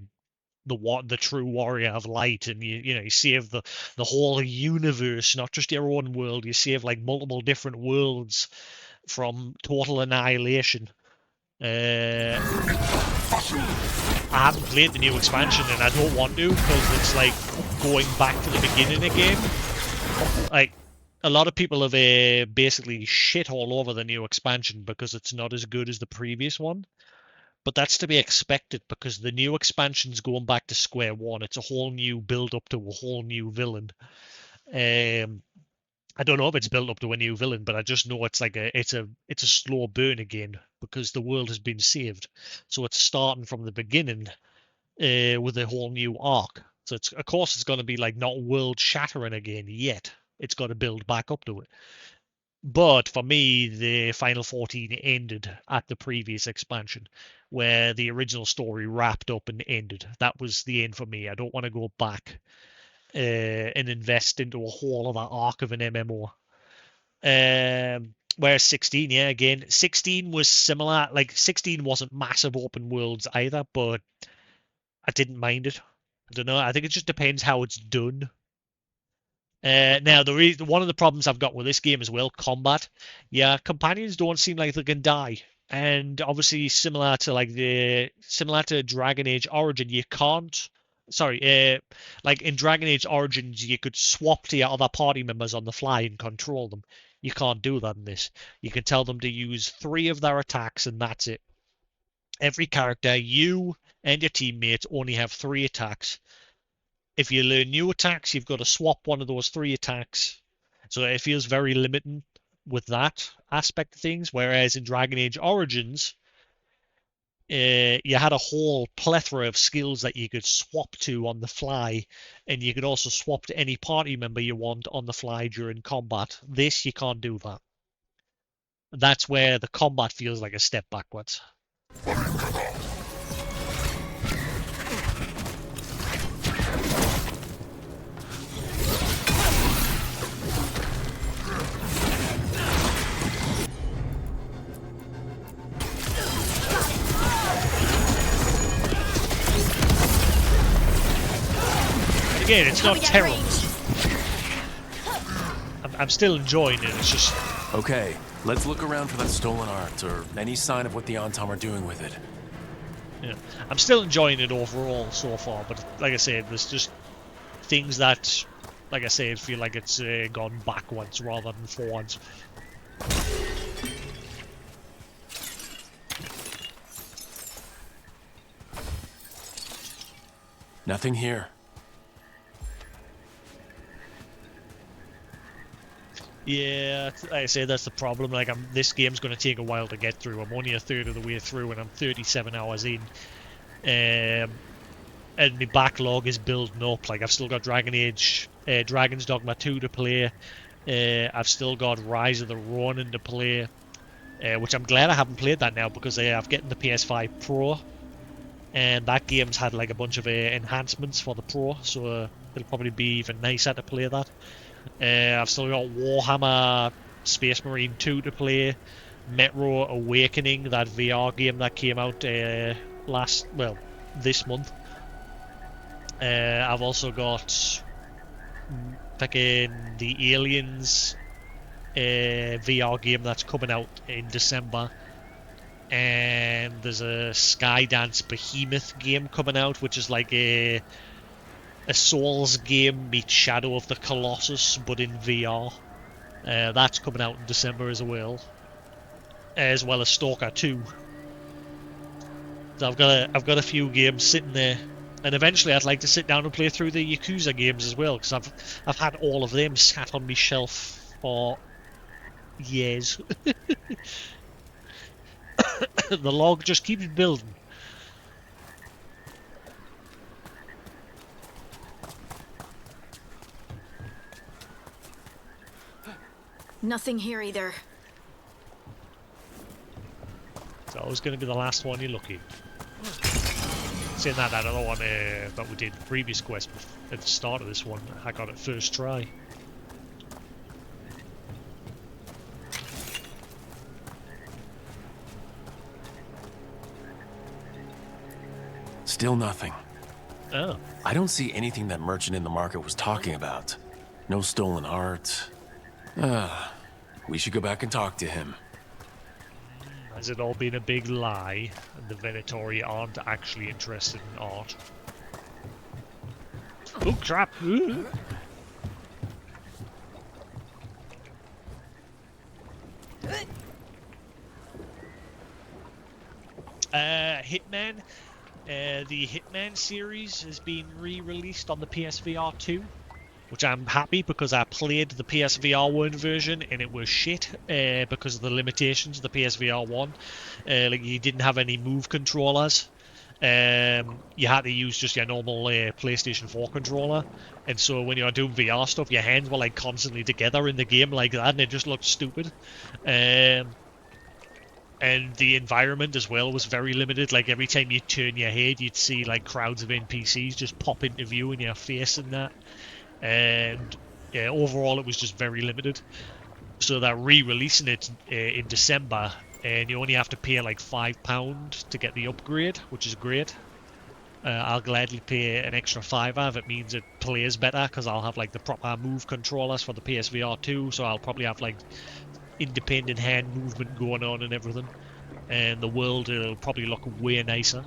the true warrior of light, and you save the whole universe, not just your own world. You save like multiple different worlds from total annihilation. I haven't played the new expansion, and I don't want to, because it's like going back to the beginning again. Like, a lot of people have basically shit all over the new expansion because it's not as good as the previous one. But that's to be expected, because the new expansion's going back to square one. It's a whole new build up to a whole new villain. I don't know if it's built up to a new villain, but I just know it's like it's a slow burn again because the world has been saved. So it's starting from the beginning with a whole new arc. So it's of course it's going to be like not world shattering again yet. It's got to build back up to it. But for me, the Final 14 ended at the previous expansion, where the original story wrapped up and ended. That was the end for me. I don't want to go back and invest into a whole other arc of an MMO. Whereas 16, yeah, again, 16 was similar. Like 16 wasn't massive open worlds either, but I didn't mind it. I don't know. I think it just depends how it's done. Now, one of the problems I've got with this game as well, combat. Yeah, companions don't seem like they can die, and obviously similar to Dragon Age Origin, you can't. Sorry, like in Dragon Age Origins, you could swap to your other party members on the fly and control them. You can't do that in this. You can tell them to use 3 of their attacks, and that's it. Every character, you and your teammates, only have 3 attacks. If you learn new attacks, you've got to swap one of those 3 attacks. So it feels very limiting with that aspect of things. Whereas in Dragon Age Origins, you had a whole plethora of skills that you could swap to on the fly, and you could also swap to any party member you want on the fly during combat. This, you can't do that. That's where the combat feels like a step backwards. Again, it's not terrible. I'm still enjoying it, it's just... Okay, let's look around for that stolen art, or any sign of what the Antom are doing with it. Yeah, I'm still enjoying it overall so far, but like I said, there's just things that, like I said, feel like it's gone backwards rather than forwards. Nothing here. Yeah, like I say, that's the problem. Like, this game's going to take a while to get through. I'm only a third of the way through, and I'm 37 hours in. And my backlog is building up. Like, I've still got Dragon's Dogma 2 to play. I've still got Rise of the Ronin to play, which I'm glad I haven't played that now because I've getting the PS5 Pro, and that game's had like a bunch of enhancements for the Pro, so it'll probably be even nicer to play that. I've still got Warhammer Space Marine 2 to play, Metro Awakening, that VR game that came out this month. I've also got fucking the Aliens VR game that's coming out in December, and there's a Skydance Behemoth game coming out, which is like a Souls game meets Shadow of the Colossus, but in VR. That's coming out in December as well as Stalker 2. So I've got a few games sitting there, and eventually I'd like to sit down and play through the Yakuza games as well, because I've had all of them sat on my shelf for years. The log just keeps building. Nothing here either. It's always going to be the last one you're lucky. Saying that other one that we did the previous quest at the start of this one, I got it first try. Still nothing. Oh. I don't see anything that merchant in the market was talking about. No stolen art. We should go back and talk to him. Has it all been a big lie, and the Venatori aren't actually interested in art? Oh crap! Hitman. The Hitman series has been re-released on the PSVR 2. which I'm happy because I played the PSVR 1 version and it was shit because of the limitations of the PSVR 1. Like you didn't have any move controllers. You had to use just your normal PlayStation 4 controller, and so when you were doing VR stuff, your hands were like constantly together in the game like that, and it just looked stupid. And the environment as well was very limited. Like every time you turn your head, you'd see like crowds of NPCs just pop into view in your face and that. And yeah, overall it was just very limited. So they're re-releasing it in December, and you only have to pay like £5 to get the upgrade, which is great. I'll gladly pay an extra £5 if it means it plays better, because I'll have like the proper move controllers for the PSVR 2, so I'll probably have like independent hand movement going on and everything, and the world will probably look way nicer.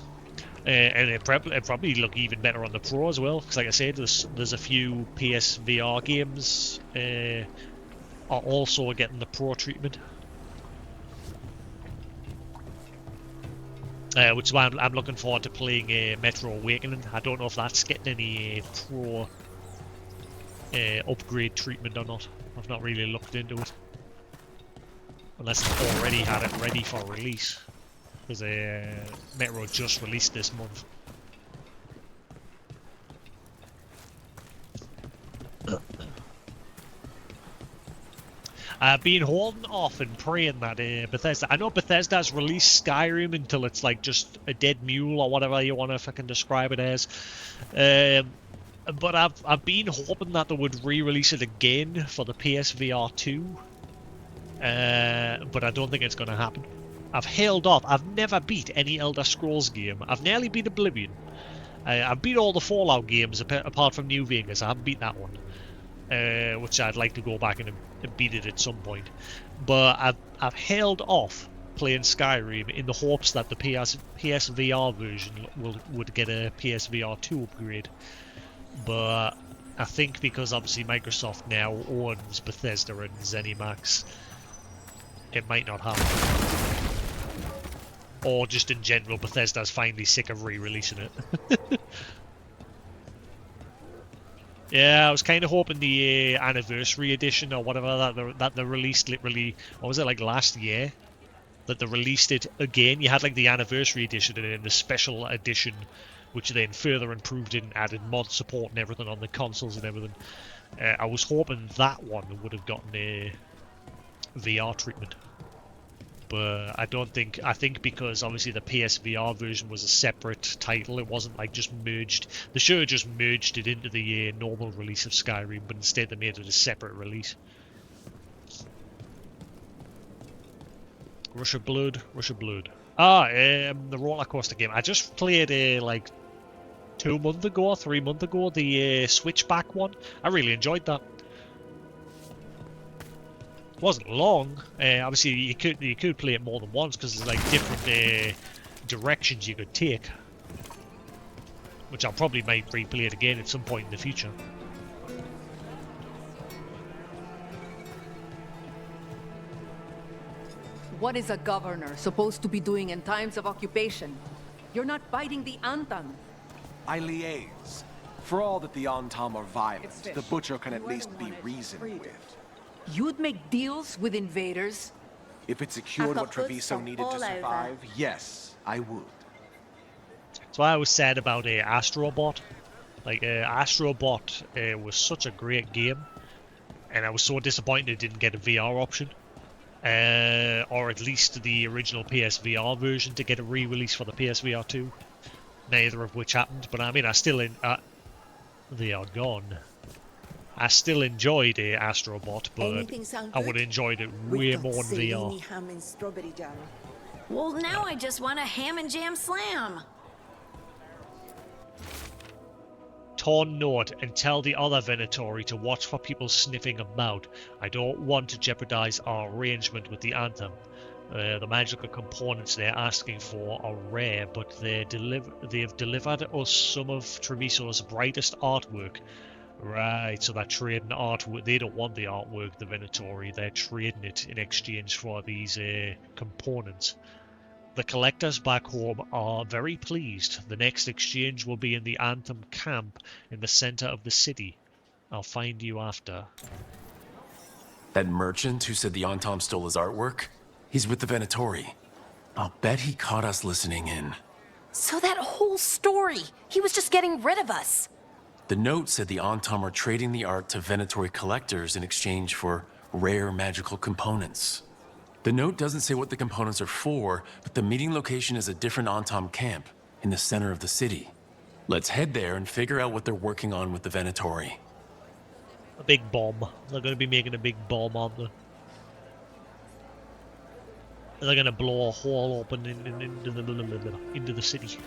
And it probably look even better on the Pro as well, because like I said, there's a few PSVR games are also getting the Pro treatment. Which is why I'm looking forward to playing Metro Awakening. I don't know if that's getting any Pro upgrade treatment or not. I've not really looked into it. Unless it's already had it ready for release. Because Metro just released this month. I've been holding off and praying that Bethesda... I know Bethesda's released Skyrim until it's like just a dead mule or whatever you want to fucking describe it as. But I've been hoping that they would re-release it again for the PSVR 2. But I don't think it's going to happen. I've held off. I've never beat any Elder Scrolls game. I've nearly beat Oblivion. I've beat all the Fallout games apart from New Vegas. I haven't beat that one. Which I'd like to go back and beat it at some point. But I've held off playing Skyrim in the hopes that the PSVR version would get a PSVR 2 upgrade. But I think because obviously Microsoft now owns Bethesda and ZeniMax, it might not happen. Or just in general, Bethesda's finally sick of re-releasing it. Yeah, I was kind of hoping the anniversary edition or whatever that they released literally, what was it, like last year? That they released it again. You had like the anniversary edition and then the special edition, which then further improved it and added mod support and everything on the consoles and everything. I was hoping that one would have gotten a VR treatment. But I don't think, I think because obviously the PSVR version was a separate title, it wasn't like just merged. They should have just merged it into the normal release of Skyrim, but instead they made it a separate release. Rush of Blood. Ah, the roller coaster game. I just played like 3 months ago, the Switchback one. I really enjoyed that. It wasn't long. Obviously, you could play it more than once because there's like different directions you could take, which I'll probably might replay it again at some point in the future. What is a governor supposed to be doing in times of occupation? You're not fighting the Antam. I liaise. For all that the Antam are violent, the Butcher can at least be reasoned with. You'd make deals with invaders? If it secured what Treviso needed to survive, yes, I would. That's why I was sad about Astrobot. Like, Astrobot was such a great game, and I was so disappointed it didn't get a VR option. Or at least the original PSVR version to get a re-release for the PSVR 2. Neither of which happened, but I mean, they are gone. I still enjoyed Astrobot, but I would have enjoyed it way more in VR. Ham and strawberry jam. Well, now I just want a ham and jam slam. Torn note, and tell the other Venatori to watch for people sniffing about. I don't want to jeopardize our arrangement with the Anthem. The magical components they're asking for are rare, but they have delivered us some of Treviso's brightest artwork. Right, so they're trading artwork. They don't want the artwork, the Venatori. They're trading it in exchange for these components. The collectors back home are very pleased. The next exchange will be in the Anthem camp in the center of the city. I'll find you after. That merchant who said the Antom stole his artwork? He's with the Venatori. I'll bet he caught us listening in. So that whole story, he was just getting rid of us. The note said the Antom are trading the art to Venatori collectors in exchange for rare magical components. The note doesn't say what the components are for, but the meeting location is a different Antom camp in the center of the city. Let's head there and figure out what they're working on with the Venatori. A big bomb. They're going to be making a big bomb, aren't they? They're going to blow a hole open into the city.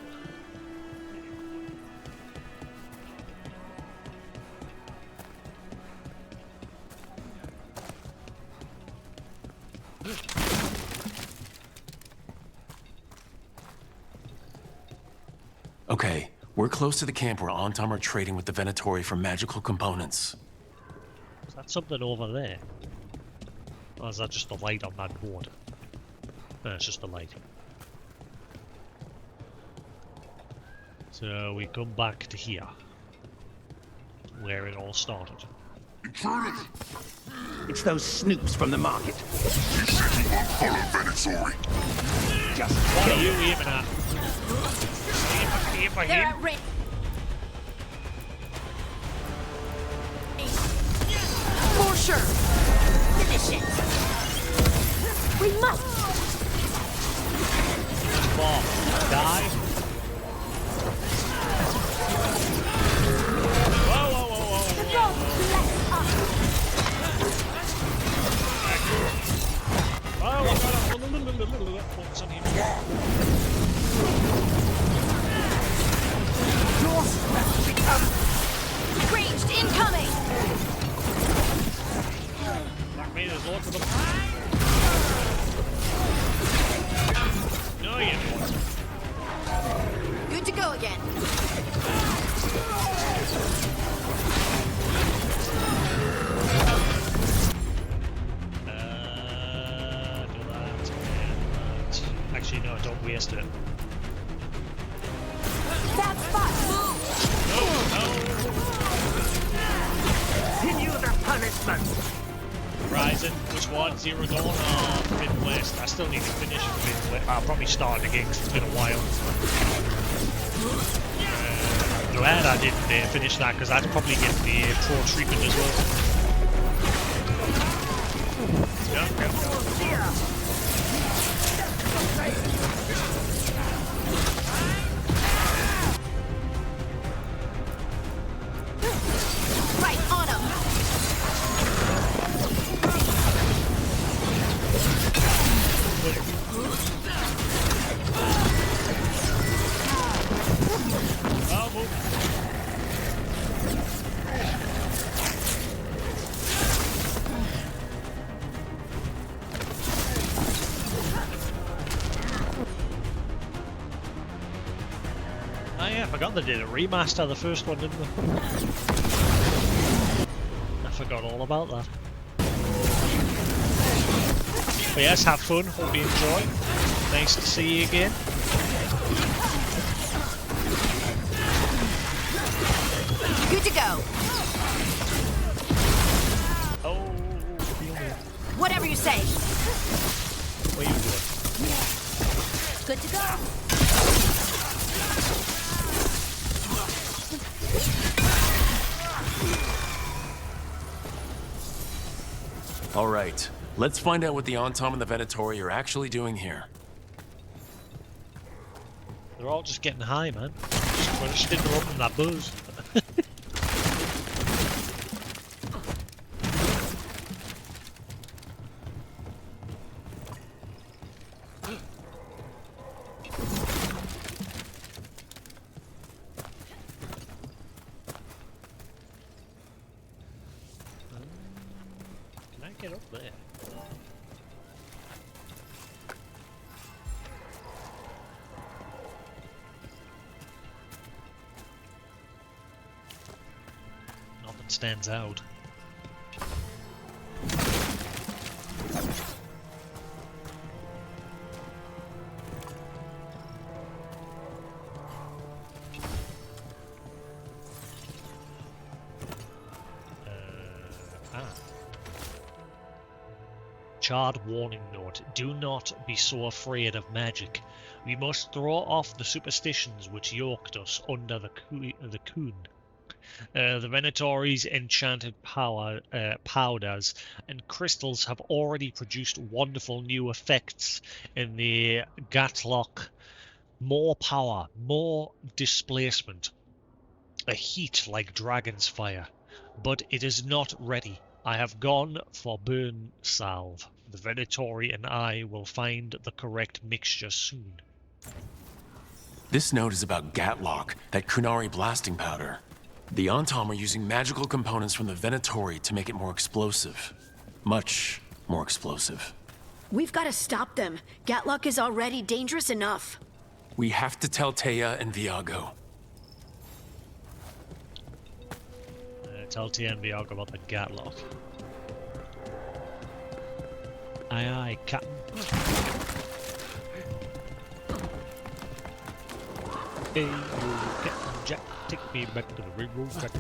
Okay, we're close to the camp where Antom are trading with the Venatori for magical components. Is that something over there? Or is that just a light on that board? No, it's just a light. So we come back to here, where it all started. It's those snoops from the market. Just what are you aiming at? Aim for They're him. at range. For sure. Finish it. We must. Bomb. Die. Whoa, whoa, whoa, whoa. The gods bless us. Oh, I got a points on him. Ranged incoming. Black me, there's lots of them. No, you don't. Good to go again. Do that and that. Actually, no, don't waste it. That spot. Continue the punishment. Horizon, which one? Zero Dawn or Midwest? I still need to finish Midwest. I'll probably start again because it's been a while. Glad I didn't finish that because I'd probably get the pro treatment as well. Right on him. Oh, move. Oh yeah, I forgot they did a remaster of the first one, didn't they? I forgot all about that. But yes, have fun, hope you enjoy. Nice to see you again. Good to go. Oh, whatever you say. what are you doing? Good to go. All right, let's find out what the Antom and the Venatori are actually doing here. They're all just getting high, man. We're just interrupting that buzz. Can I get up there? Nothing stands out. charred warning note. Do not be so afraid of magic. We must throw off the superstitions which yoked us under the coon. The Venatori's enchanted powders and crystals have already produced wonderful new effects in the Gatlock. More power, more displacement, a heat like dragon's fire. But it is not ready. I have gone for burn salve. The Venatori and I will find the correct mixture soon. This note is about Gatlock, that Kunari blasting powder. The Antom are using magical components from the Venatori to make it more explosive. Much more explosive. We've got to stop them. Gatlock is already dangerous enough. We have to tell Taya and Viago. Tell Taya and Viago about the Gatlock. Aye aye, Captain. Hey, you Captain Jack, take me back to the railroad track.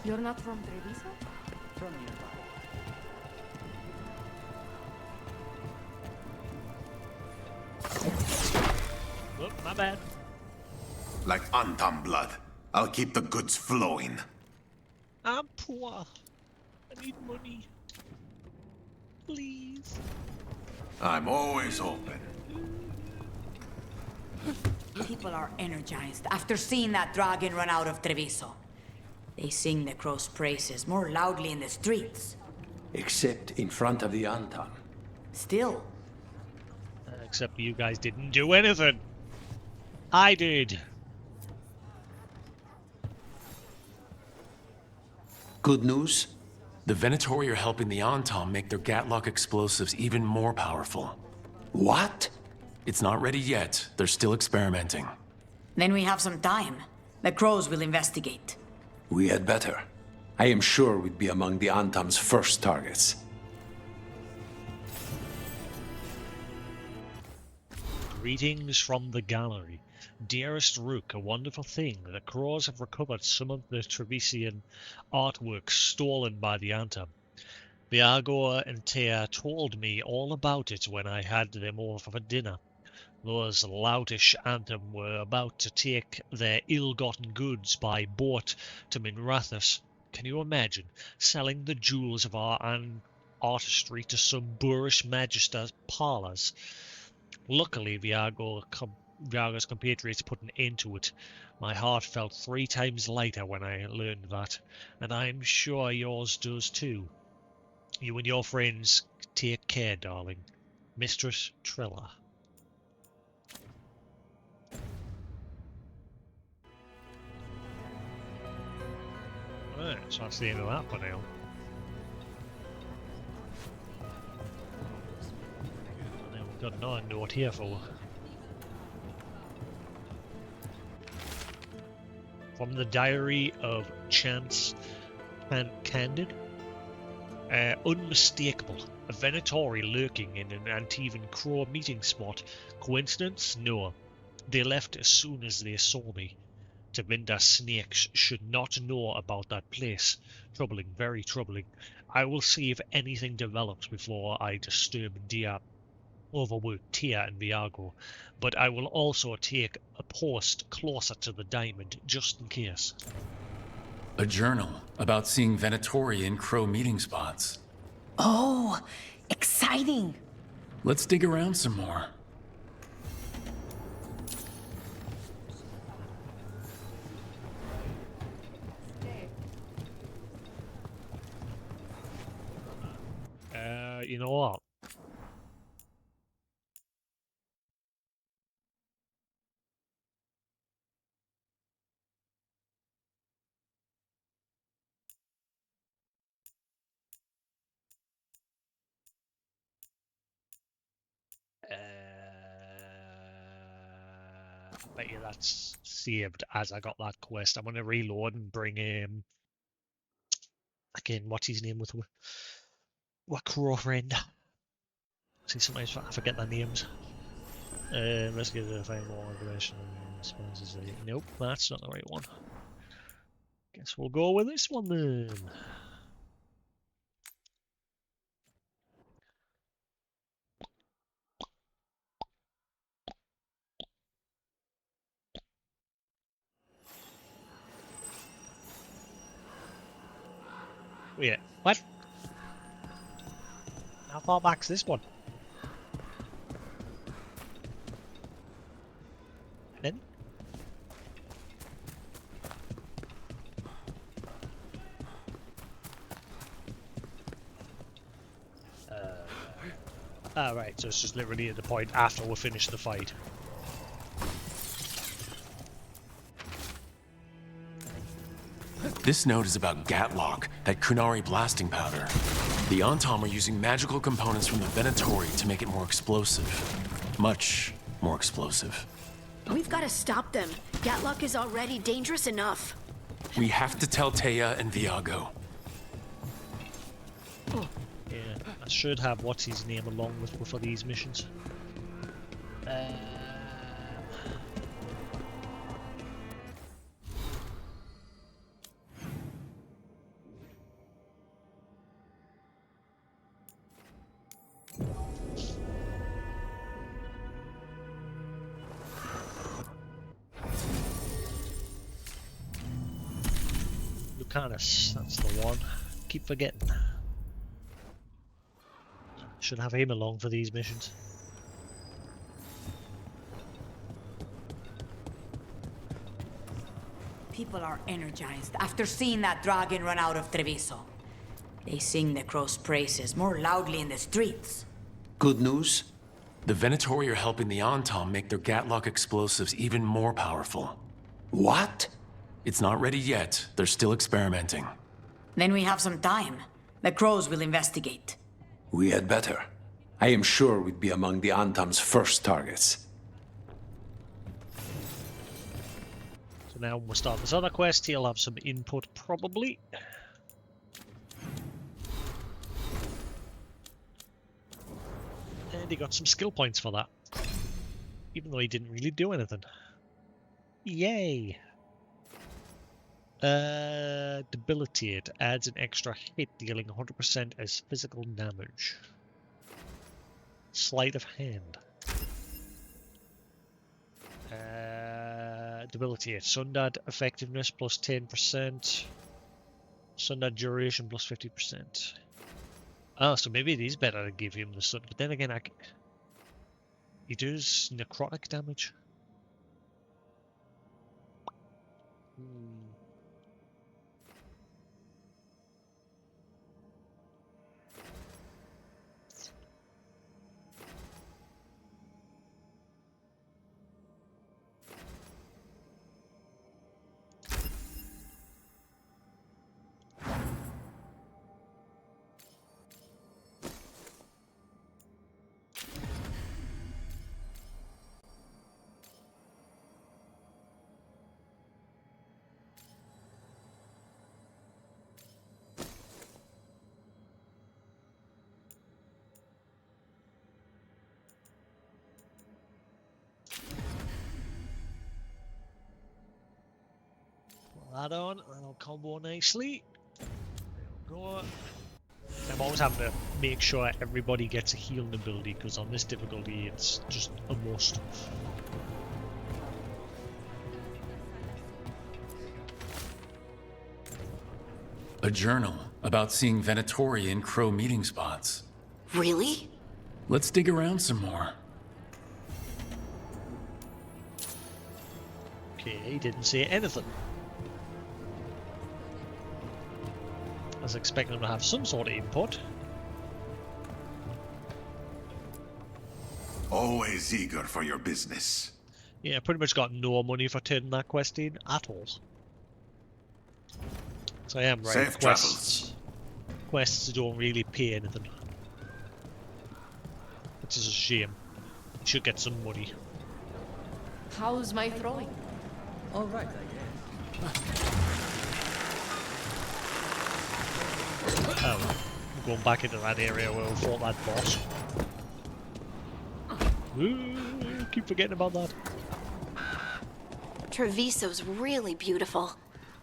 You're not from Treviso? From nearby. Oh, my bad. Like Antam blood. I'll keep the goods flowing. I'm poor. I need money. Please. I'm always open. People are energized after seeing that dragon run out of Treviso. They sing the crow's praises more loudly in the streets. Except in front of the Antam. Still. Except you guys didn't do anything. I did. Good news? The Venatori are helping the Antom make their Gatlock explosives even more powerful. What? It's not ready yet. They're still experimenting. Then we have some time. The crows will investigate. We had better. I am sure we'd be among the Antam's first targets. Greetings from the gallery. Dearest Rook, a wonderful thing. The crows have recovered some of the Trevisian artwork stolen by the Antam. Viago and Tea told me all about it when I had them over for dinner. Those loutish Antam were about to take their ill-gotten goods by boat to Minrathus. Can you imagine selling the jewels of our artistry to some boorish magister's parlours? Luckily, Viago's compatriots put an end to it. My heart felt 3 times lighter when I learned that, and I'm sure yours does too. You and your friends take care, darling. Mistress Trilla. Right, so that's the end of that for now. And then we've got another note here for... From the diary of Chance Candid. Unmistakable. A Venatori lurking in an Antivan Crow meeting spot. Coincidence? No. They left as soon as they saw me. Tevinda snakes should not know about that place. Troubling, very troubling. I will see if anything develops before I disturb dear overworked Tia and Viago, but I will also take a post closer to the diamond, just in case. A journal about seeing Venatori in Crow meeting spots. Oh, exciting! Let's dig around some more. You know what? I bet you that's saved as I got that quest. I'm gonna reload and bring again, what's his name with what crow friend? See, sometimes I forget their names. Investigate the find more information. Nope, that's not the right one. Guess we'll go with this one then. Wait, what? How far back's this one? Then? Right, so it's just literally at the point after we finish the fight. This note is about Gatlock, that Kunari blasting powder. The Antom are using magical components from the Venatori to make it more explosive. Much more explosive. We've got to stop them. Gatlock is already dangerous enough. We have to tell Taya and Viago. Yeah, I should have what's his name along with me for these missions. Lucanus, that's the one. Keep forgetting. Should have him along for these missions. People are energized after seeing that dragon run out of Treviso. They sing the crow's praises more loudly in the streets. Good news? The Venatori are helping the Antom make their Gatlock explosives even more powerful. What? It's not ready yet. They're still experimenting. Then we have some time. The crows will investigate. We had better. I am sure we'd be among the Antom's first targets. So now we'll start this other quest. He'll have some input, probably. And he got some skill points for that. Even though he didn't really do anything. Yay! Debilitate adds an extra hit, dealing 100% as physical damage. Sleight of hand. Debilitate. Sundad effectiveness plus 10%. Sundad duration plus 50%. Oh, so maybe it is better to give him the sun. But then again, he does necrotic damage. That on, that'll combo nicely. There we go. I'm always having to make sure everybody gets a healing ability, because on this difficulty it's just a must. A journal about seeing Venatori in Crow meeting spots. Really? Let's dig around some more. Okay, he didn't say anything. I was expecting him to have some sort of input. Always eager for your business. Yeah, pretty much got no money for turning that quest in at all. So I am right. Safe travels. Quests don't really pay anything. Which is a shame. You should get some money. How's my throwing? All right, I guess. Oh, I'm going back into that area where we fought that boss. Ooh, keep forgetting about that. Treviso's really beautiful.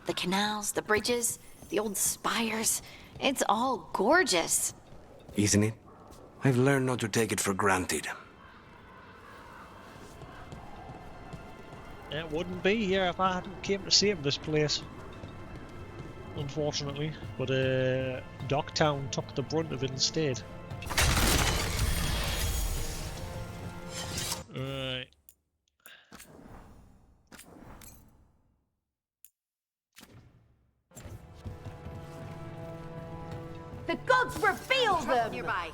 The canals, the bridges, the old spires. It's all gorgeous. Isn't it? I've learned not to take it for granted. It wouldn't be here if I hadn't came to save this place. Unfortunately. But Docktown took the brunt of it instead. Right. The gods reveal them! Nearby.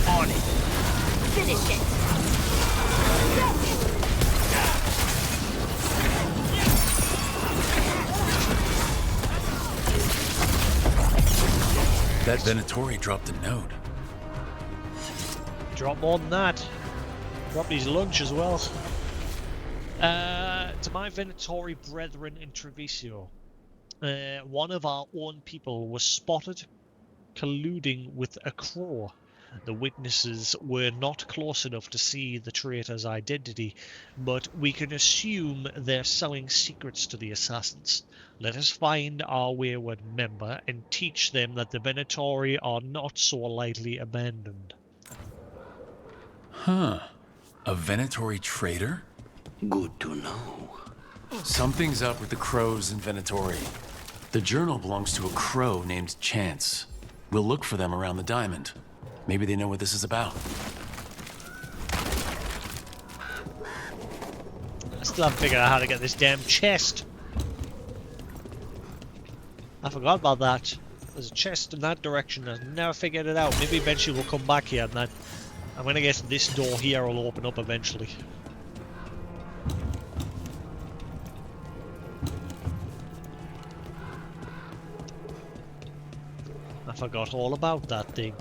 On it. Finish it. That Venatori dropped a note. Drop more than that. Drop his lunch as well. To my Venatori brethren in Treviso, one of our own people was spotted colluding with a crow. The witnesses were not close enough to see the traitor's identity, but we can assume they're selling secrets to the assassins. Let us find our wayward member and teach them that the Venatori are not so lightly abandoned. Huh. A Venatori traitor? Good to know. Something's up with the crows in Venatori. The journal belongs to a crow named Chance. We'll look for them around the diamond. Maybe they know what this is about. I still haven't figured out how to get this damn chest. I forgot about that. There's a chest in that direction. I've never figured it out. Maybe eventually we'll come back here and then I'm gonna guess this door here will open up eventually. I forgot all about that thing.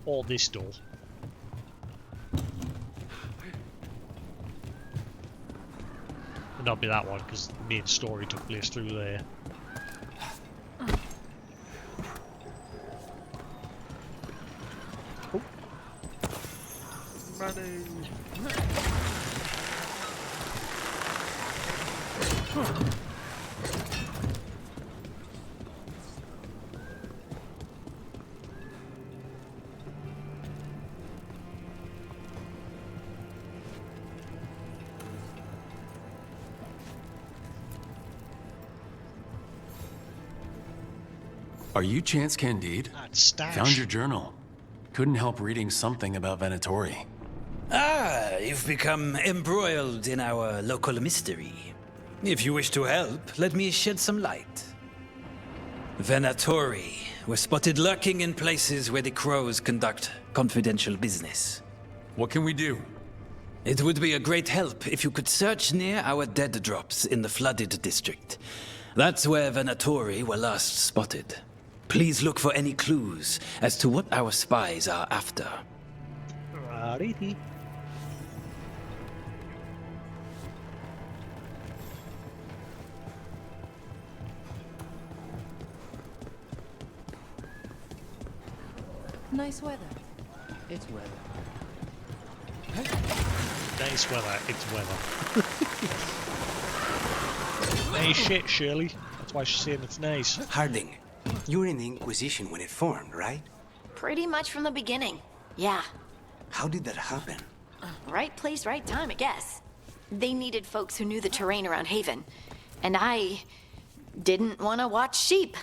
Or this door. Would not be that one because the main story took place through there. Oh. Money. Are you Chance Candide? Found your journal. Couldn't help reading something about Venatori. Ah, you've become embroiled in our local mystery. If you wish to help, let me shed some light. Venatori were spotted lurking in places where the crows conduct confidential business. What can we do? It would be a great help if you could search near our dead drops in the flooded district. That's where Venatori were last spotted. Please look for any clues as to what our spies are after. Alrighty. Nice weather. It's weather. Nice weather, it's weather. Nice shit, Shirley. That's why she's saying it's nice. Harding, you were in the Inquisition when it formed, right? Pretty much from the beginning. Yeah. How did that happen? Right place, right time, I guess. They needed folks who knew the terrain around Haven. And I didn't want to watch sheep.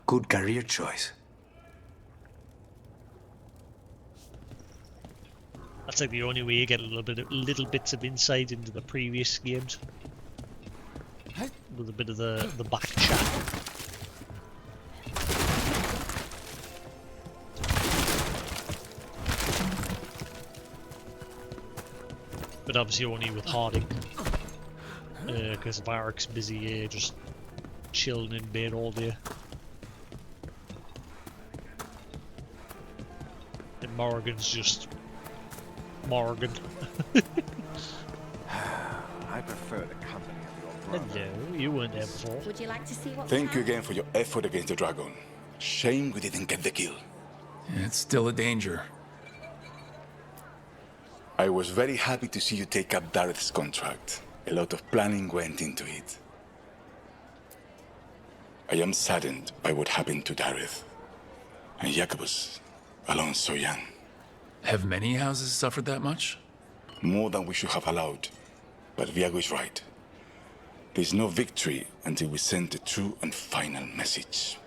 Good career choice. That's like the only way you get little bits of insight into the previous games. With a bit of the back chat. but obviously only with Harding. Because Varric's busy just chilling in bed all day. And Morrigan's just Morrigan. I prefer the company of your brother. Hello, you weren't there before. Would you like to see what Thank you again for your effort against the dragon. Shame we didn't get the kill. It's still a danger. I was very happy to see you take up Dareth's contract. A lot of planning went into it. I am saddened by what happened to Dareth. And Jacobus, alone so young. Have many houses suffered that much? More than we should have allowed. But Viago is right. There's no victory until we send the true and final message.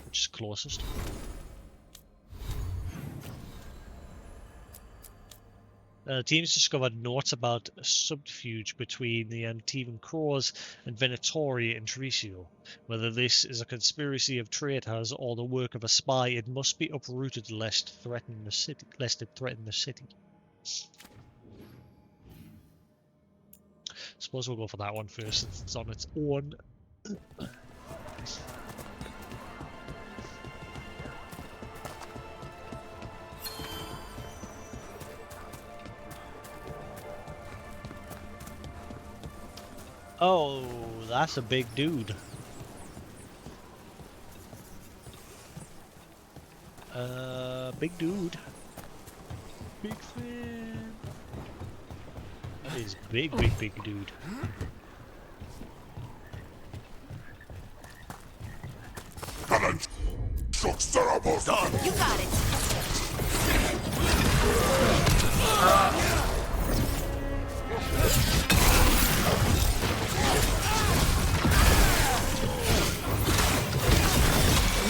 Which is closest? Teams discovered notes about a subterfuge between the Antivan Crows and Venatori and Treviso. Whether this is a conspiracy of traitors or the work of a spy, it must be uprooted lest it threaten the city. Suppose we'll go for that one first since it's on its own. Oh, that's a big dude. Big dude. Big fan. That is big dude. You got it.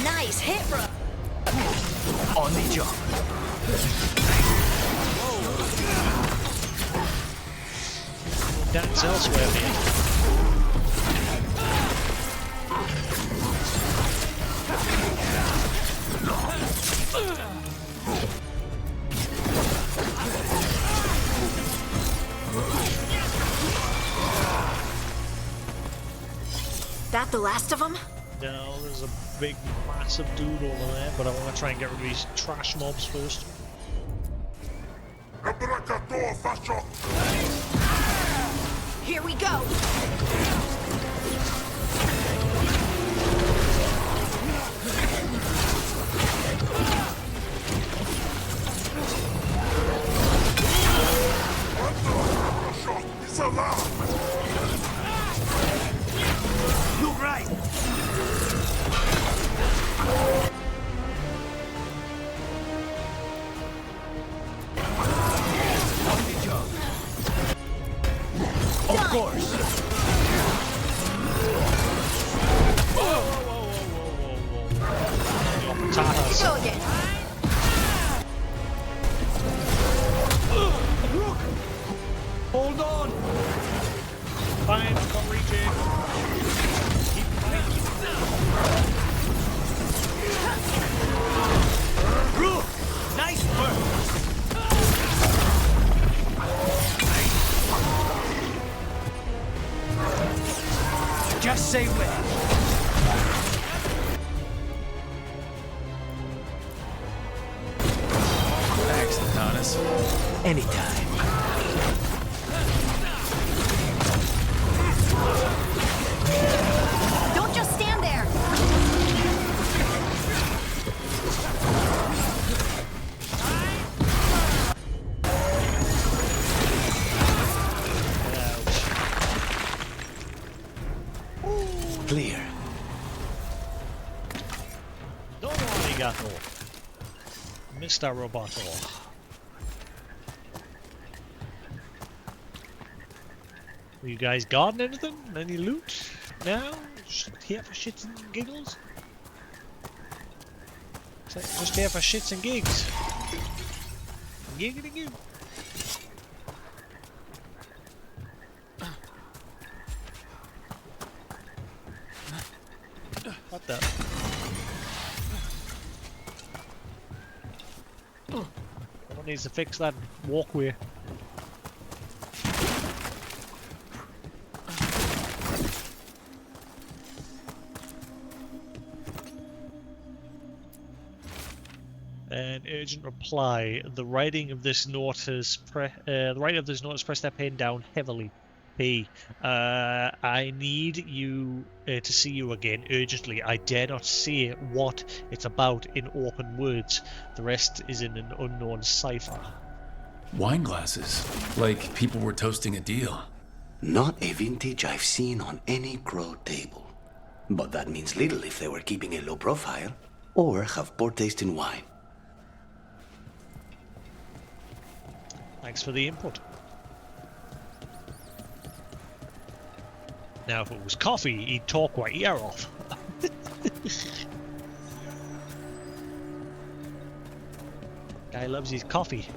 Nice hit, bro. On the job. That's elsewhere, man. That the last of them? No, there's a big, massive dude over there, but I want to try and get rid of these trash mobs first. Here we go. Look right. Of course. Go again. Hold on! Fine, I'm not reaching. Keep fighting. Rook, nice work. Just say when. Thanks, Adonis. Anytime. Don't just stand there. clear. Domo arigato, Mr. Roboto. You guys got anything? Any loot? No? Just here for shits and giggles? Just here for shits and gigs? Giggity goo. What the? Someone needs to fix that walkway. An urgent reply. The writing of this note has pressed that pen down heavily. P. I need you to see you again urgently. I dare not say what it's about in open words. The rest is in an unknown cipher. Wine glasses, like people were toasting a deal. Not a vintage I've seen on any crow table. But that means little if they were keeping a low profile or have poor taste in wine. Thanks for the input. Now, if it was coffee, he'd talk right ear off. Guy loves his coffee.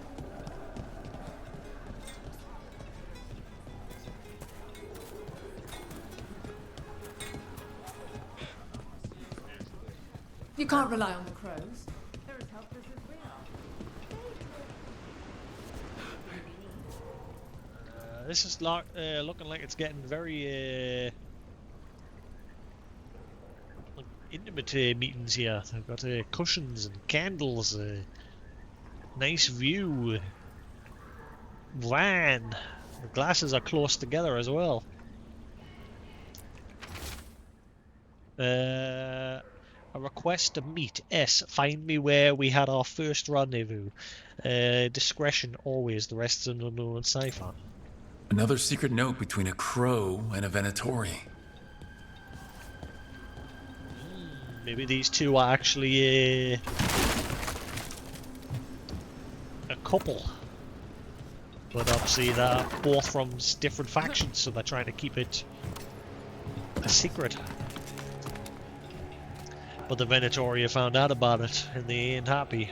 You can't rely on the crows. They're as helpless as we are. This is looking like it's getting very like intimate meetings here. I've got cushions and candles, nice view, wine. The glasses are close together as well. A request to meet. S. Find me where we had our first rendezvous. Discretion always. The rest is an unknown cipher. Another secret note between a crow and a Venatori. Maybe these two are actually a couple. But obviously they're both from different factions, so they're trying to keep it a secret. But the Venatori have found out about it, and they ain't happy.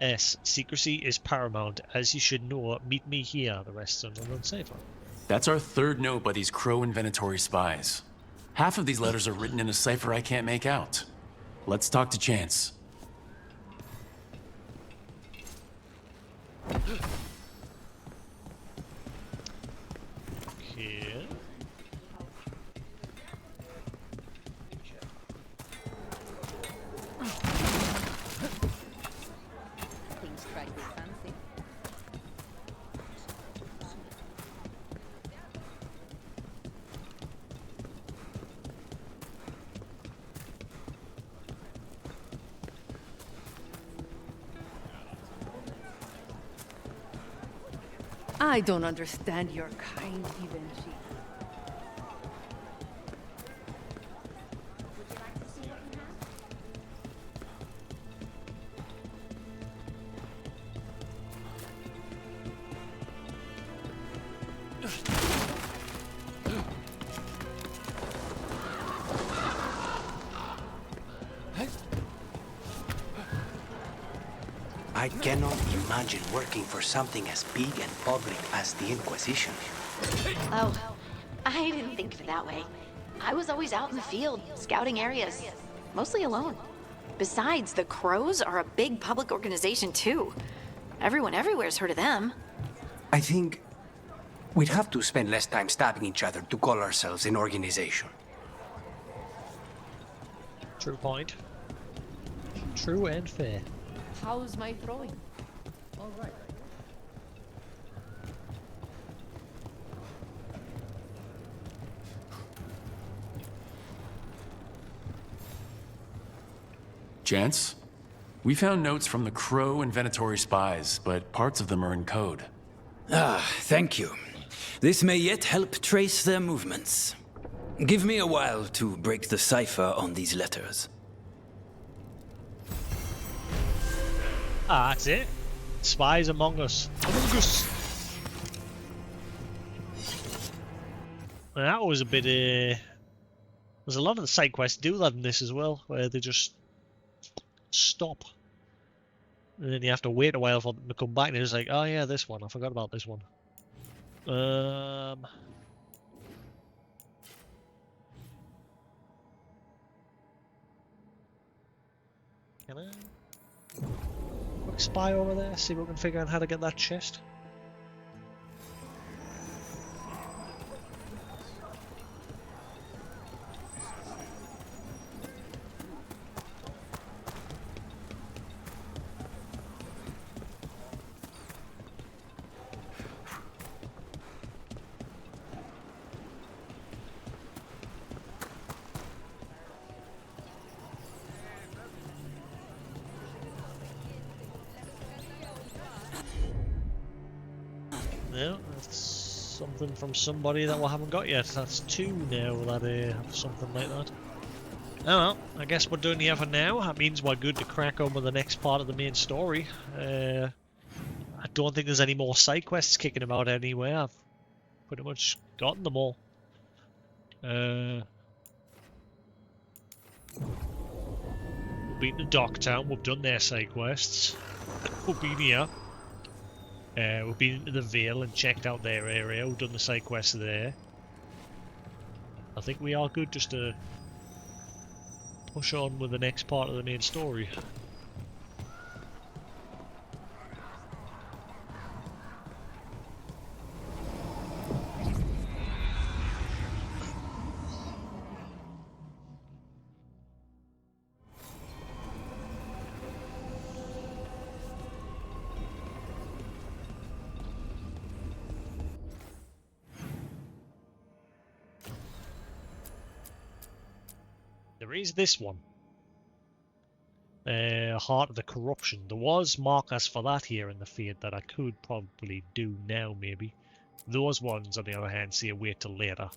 S. Secrecy is paramount. As you should know, meet me here. The rest are unknown cipher. That's our third note by these crow and Venatori spies. Half of these letters are written in a cipher I can't make out. Let's talk to Chance. Okay. I don't understand your kind, Givenchy. I cannot imagine working for something as big and public as the Inquisition. Oh, I didn't think of it that way. I was always out in the field, scouting areas, mostly alone. Besides, the Crows are a big public organization too. Everyone everywhere's heard of them. I think we'd have to spend less time stabbing each other to call ourselves an organization. True point. True and fair. How's my throwing? All right. Chance? We found notes from the Crow and Venatori spies, but parts of them are in code. Ah, thank you. This may yet help trace their movements. Give me a while to break the cipher on these letters. Ah, that's it. Spies among us. Among us. That was a bit. There's a lot of the side quests do that in this as well, where they just stop, and then you have to wait a while for them to come back. And it's like, oh yeah, this one. I forgot about this one. Can I? Quick spy over there. See if we can figure out how to get that chest. No, that's something from somebody that we haven't got yet. That's 2 now that have something like that. Oh well, I guess we're done here for now. That means we're good to crack on with the next part of the main story. I don't think there's any more side quests kicking about anywhere. I've pretty much gotten them all. We've been to Docktown, we've done their side quests. We've been here. We've been into the Veil and checked out their area. We've done the side quests there. I think we are good just to push on with the next part of the main story. There is this one. Heart of the Corruption. There was markers for that here in the feed that I could probably do now, maybe. Those ones, on the other hand, say wait till later.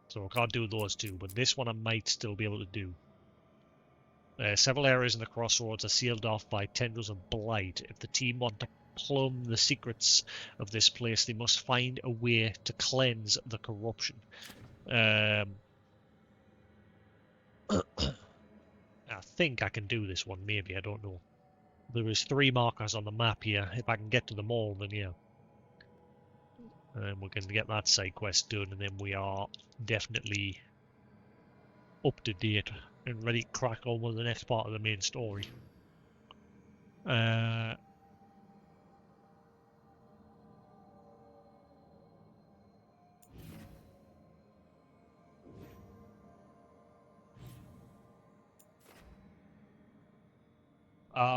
So I can't do those two, but this one I might still be able to do. Several areas in the crossroads are sealed off by tendrils of blight. If the team want to plumb the secrets of this place, they must find a way to cleanse the corruption. I think I can do this one, maybe, I don't know. There is 3 markers on the map here. If I can get to them all, then yeah. And we're going to get that side quest done, and then we are definitely up to date and ready to crack on with the next part of the main story.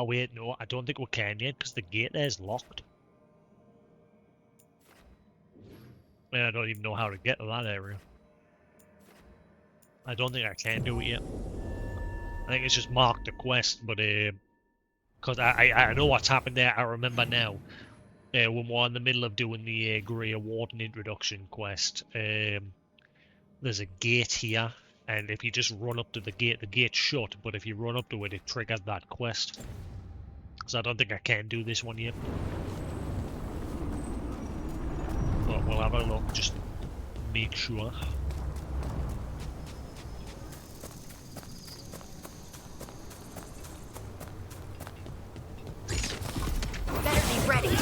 Wait, no, I don't think we can yet, because the gate there is locked. And I don't even know how to get to that area. I don't think I can do it yet. I think it's just marked a quest, but because I know what's happened there. I remember now. When we're in the middle of doing the Grey Warden introduction quest, there's a gate here, and if you just run up to the gate's shut, but if you run up to it, it triggers that quest. So I don't think I can do this one yet. But we'll have a look, just to make sure. Better be ready.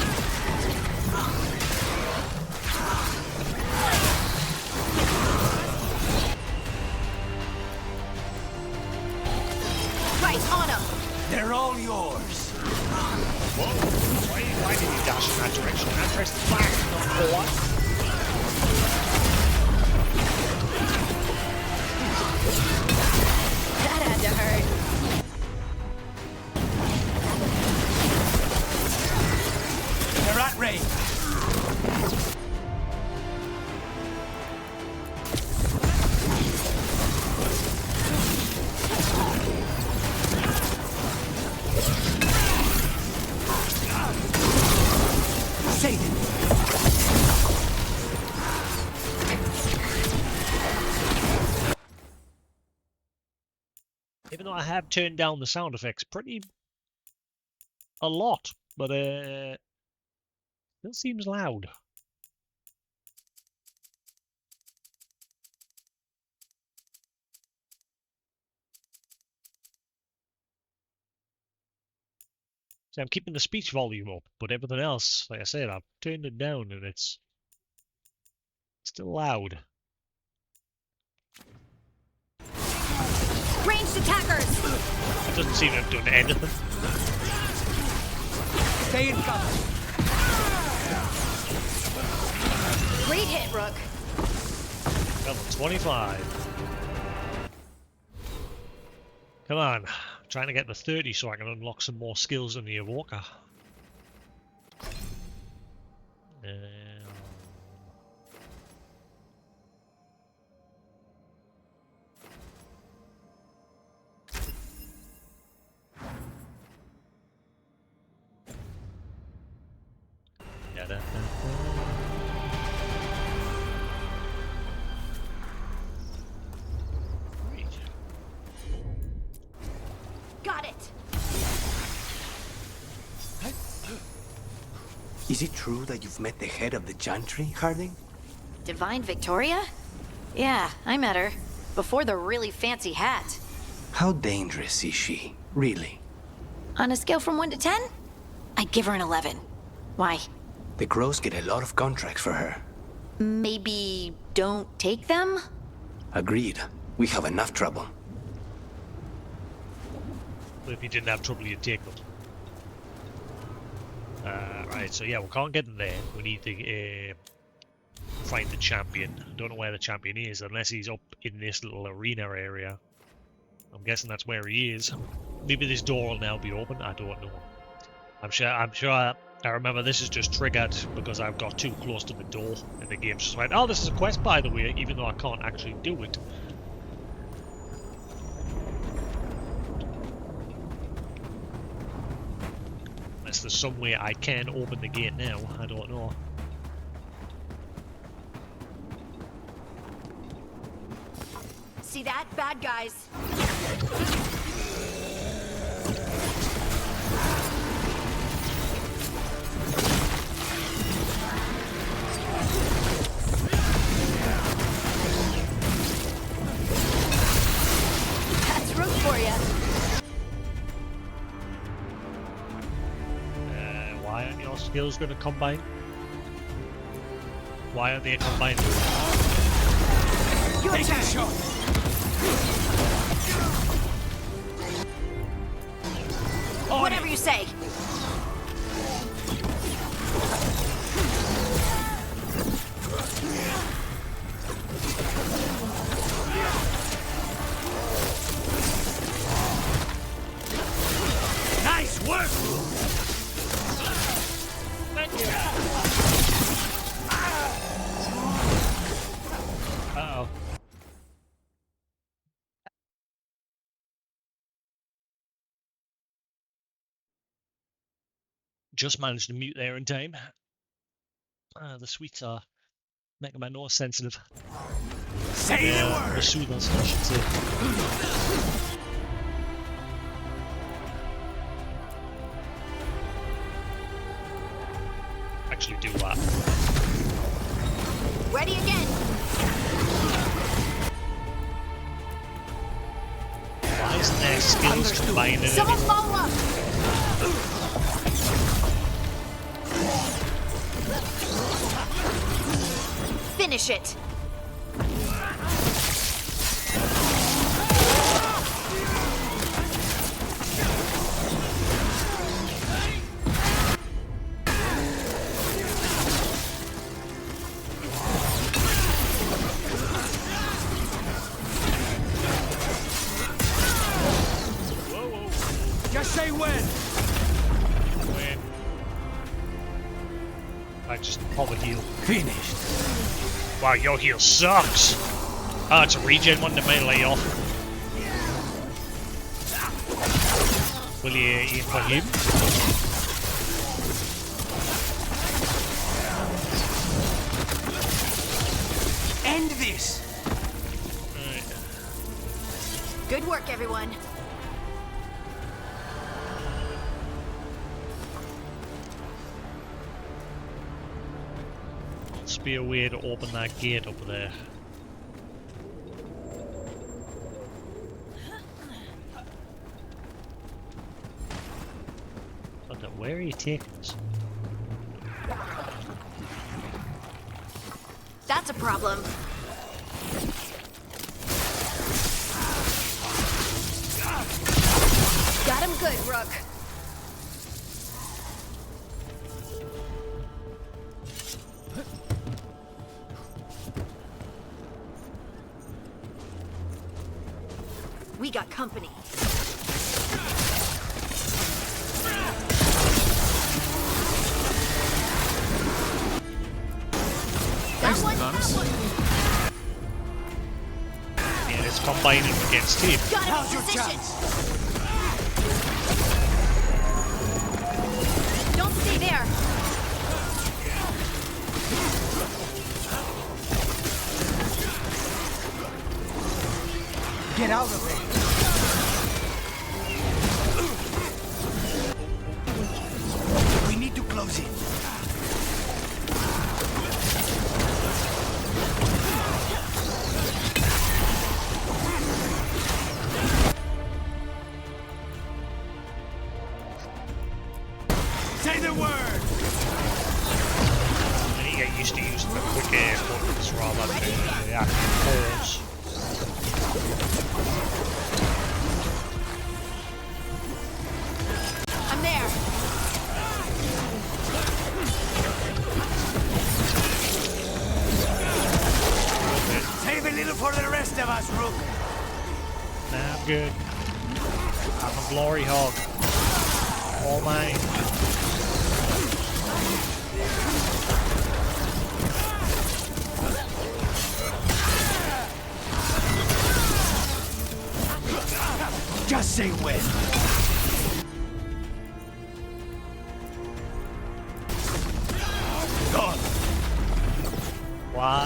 Right, on them. They're all yours. Whoa! Why did he dash in that direction? I pressed back, not forward. That had to hurt. They're at range. Satan! Even though I have turned down the sound effects a lot, but still seems loud. See, I'm keeping the speech volume up, but everything else, like I said, I've turned it down and it's still loud. Ranged attackers! It doesn't seem to have done anything. Stay in cover. Great hit, Rook. Level 25. Come on. I'm trying to get the 30 so I can unlock some more skills in the Evoker. Got it. Is it true that you've met the head of the Chantry, Harding? Divine Victoria? Yeah, I met her. Before the really fancy hat. How dangerous is she, really? On a scale from 1 to 10? I'd give her an 11. Why? The Crows get a lot of contracts for her. Maybe don't take them? Agreed. We have enough trouble. Well, if you didn't have trouble, you'd take them. Right, so yeah, we can't get in there. We need to find the champion. I don't know where the champion is, unless he's up in this little arena area. I'm guessing that's where he is. Maybe this door will now be open. I don't know. I'm sure. I remember this is just triggered because I've got too close to the door, and the game's just like, oh, this is a quest, by the way, even though I can't actually do it. Unless there's some way I can open the gate now, I don't know. See that? Bad guys. That's room for you. Why aren't your skills going to combine? Why aren't they combined? Your turn. Whatever you say. Nice work! Thank you. Uh-oh. Just managed to mute there in time. The sweets are making my nose sensitive. Say the word! The soothers, I should say. Actually do that. Ready again. Why isn't their skills combined in Someone any... follow up. Finish it. Just say when! When? I just pop a heal. Finished. Wow, your heal sucks! Oh, it's a regen one to melee off. Will you aim for him? this. Good work, everyone. Must be a way to open that gate up there. Where are you taking us? That's a problem. Got him good, Rook. We got company. And it's combining against him. How's your chance? Don't stay there. Get out of there. We need to close it. Say the word! I need to get used to using the quick air buttons rather than the active pause. I'm there. Save a little for the rest of us, Rook. Nah, I'm good. I'm a glory hog. All mine. Just say when. Gone. Why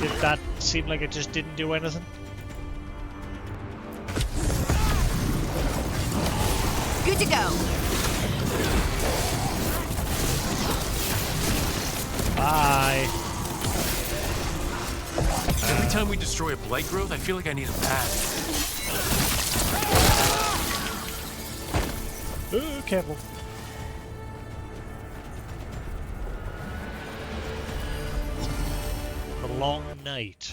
did that seem like it just didn't do anything? Good to go. Bye. Every time we destroy a blight growth, I feel like I need a patch. Ooh, careful. The Long Night.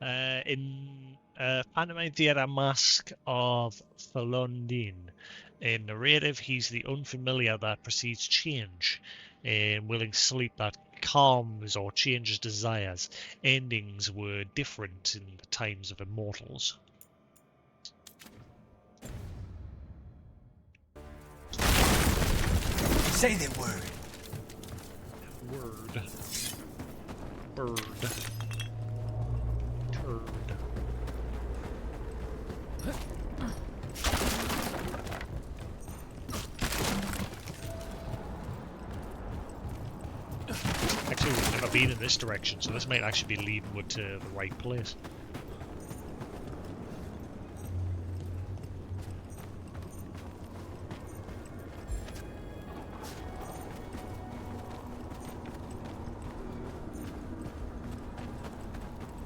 In Pantomime Theatre Mask of Falondin. In narrative, he's the unfamiliar that precedes change. In Willing Sleep, that calms or changes desires. Endings were different in the times of immortals. Say the word. Word. Bird. Turd. Actually, we've never been in this direction, so this might actually be leading us to the right place.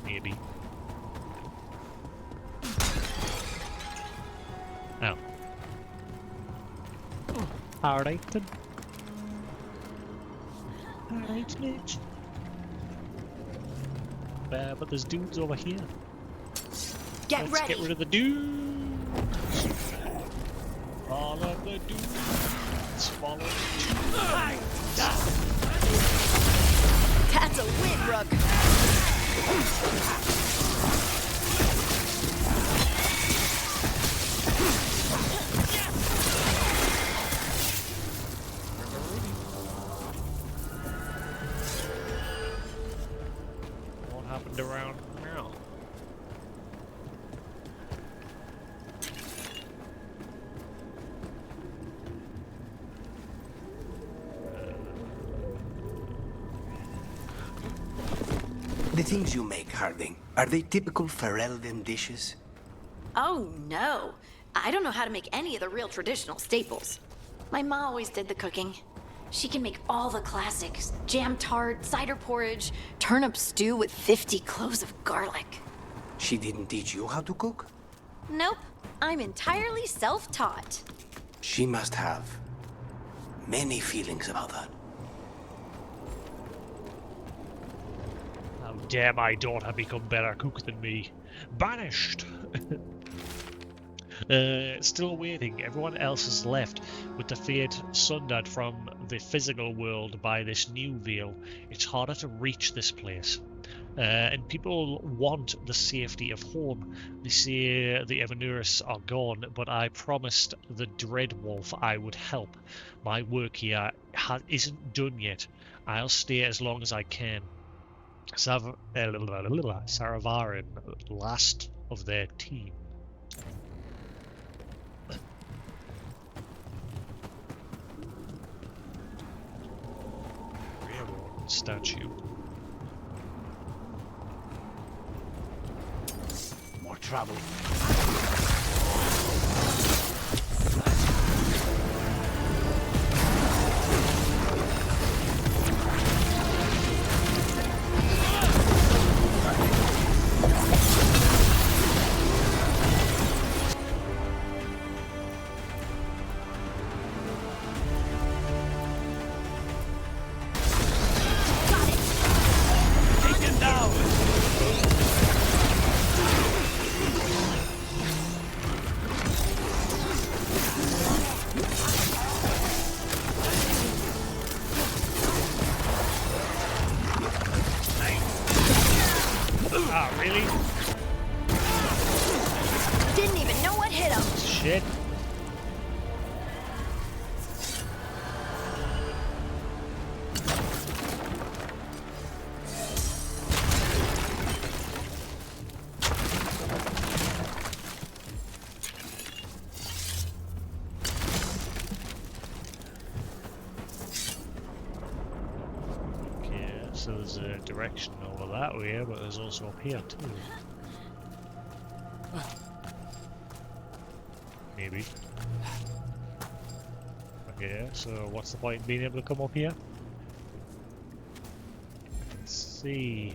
Maybe. Oh. Alright then. Alright, bitch. But there's dudes over here. Let's ready. Get rid of the dudes. All of the dudes. Follow the dudes. That's a win, Rook. What happened around now? The things you make, Harding, are they typical Ferelden dishes? Oh, no. I don't know how to make any of the real traditional staples. My ma always did the cooking. She can make all the classics. Jam tart, cider porridge, turnip stew with 50 cloves of garlic. She didn't teach you how to cook? Nope. I'm entirely self-taught. She must have many feelings about that. How dare my daughter become better cook than me? Banished! Still waiting. Everyone else has left, with the fate sundered from the physical world by this new veil. It's harder to reach this place. And people want the safety of home. They say the Evanurus are gone, but I promised the Dreadwolf I would help. My work here isn't done yet. I'll stay as long as I can. Saravarin, last of their team. Railroad statue. More trouble. Really? Didn't even know what hit him. Shit. So there's a direction over that way, but there's also up here too. Maybe. Okay, so what's the point in being able to come up here? Let's see.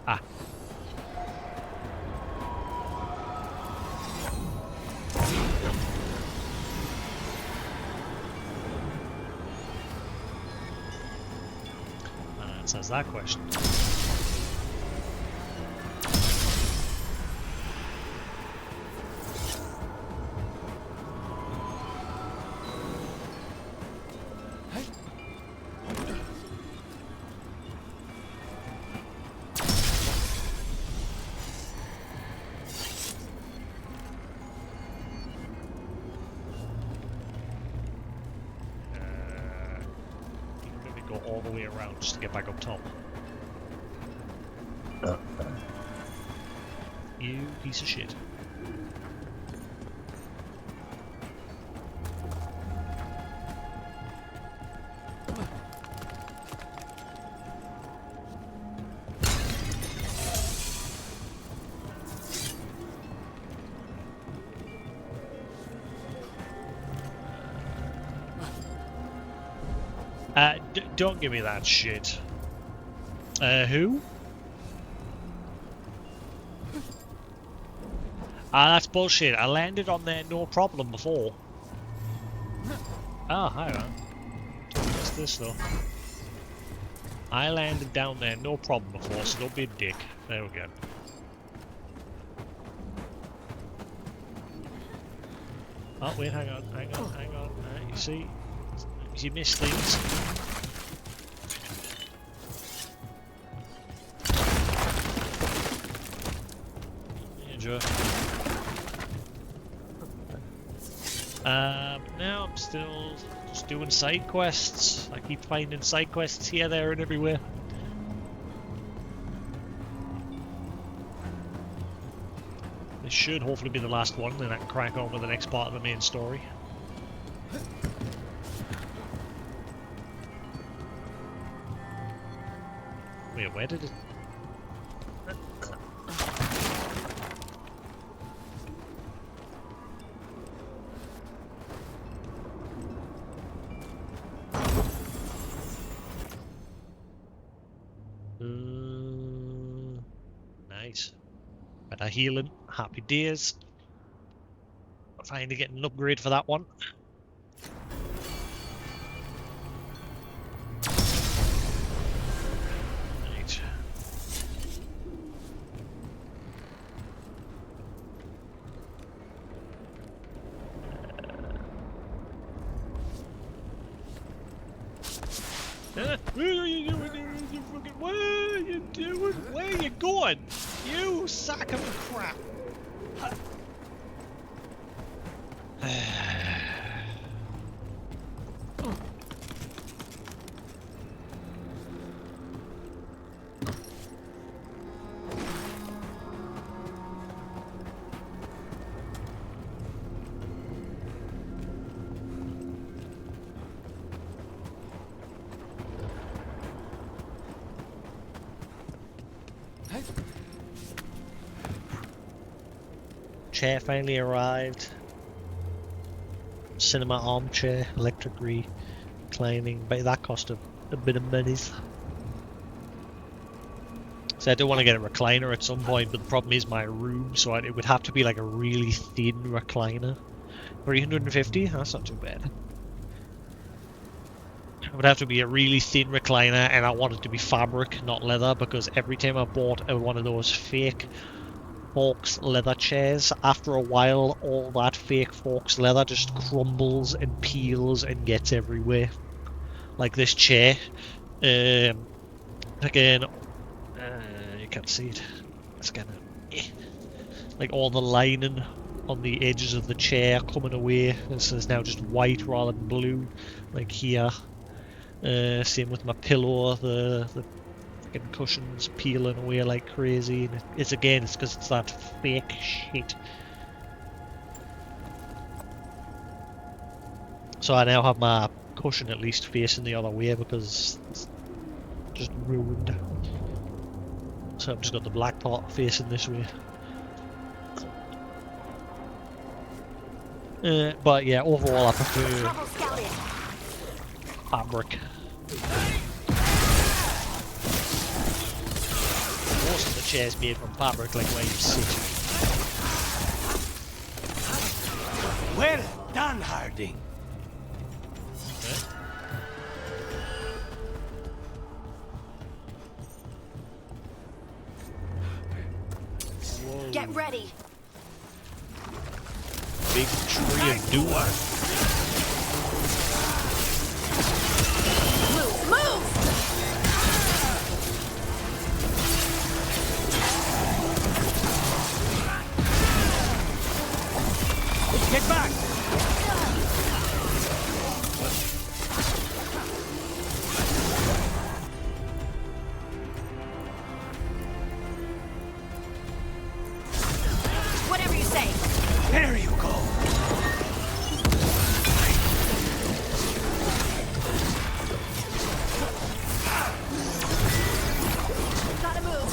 Ah. Answers that question. All the way around just to get back up top. You piece of shit. Don't give me that shit. Who? That's bullshit. I landed on there no problem before. Oh, hang on. What's this though? I landed down there no problem before, so don't be a dick. There we go. Oh, wait, hang on. You see? You miss things. Enjoy. Now I'm still just doing side quests. I keep finding side quests here, there, and everywhere. This should hopefully be the last one, then I can crack on with the next part of the main story. Wait, where did it... Nice. Better healing. Happy days. Finally getting an upgrade for that one. Right. What are you doing? What are you doing? Where are you going? You sack of crap. Chair finally arrived. Cinema armchair, electric reclining, but that cost a bit of money. So I do want to get a recliner at some point, but the problem is my room, so it would have to be like a really thin recliner. 350? That's not too bad. It would have to be a really thin recliner, and I want it to be fabric, not leather, because every time I bought one of those fake Forks leather chairs, after a while all that fake Forks leather just crumbles and peels and gets everywhere. Like this chair. Again, you can't see it. It's kind of like all the lining on the edges of the chair coming away. This is now just white rather than blue, like here. Same with my pillow, the cushions peeling away like crazy. And it's because it's that fake shit. So I now have my cushion at least facing the other way because it's just ruined. So I've just got the black part facing this way. But yeah, overall I prefer fabric. Most of the chairs made from fabric, like where you sit. Well done, Harding. Get ready. Big tree of doom. Move! Get back! Whatever you say. There you go. Gotta move.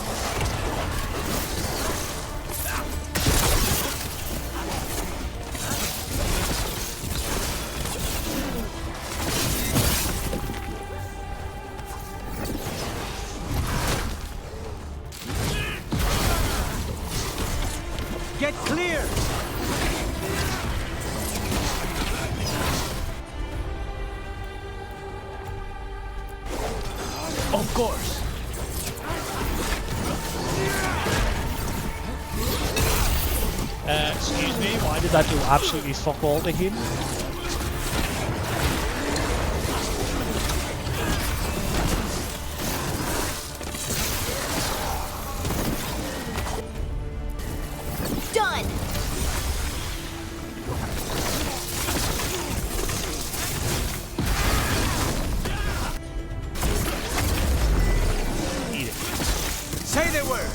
Get clear! Of course. Excuse me, why did that do absolutely fuck all to him? Done. Eat it. Say the word.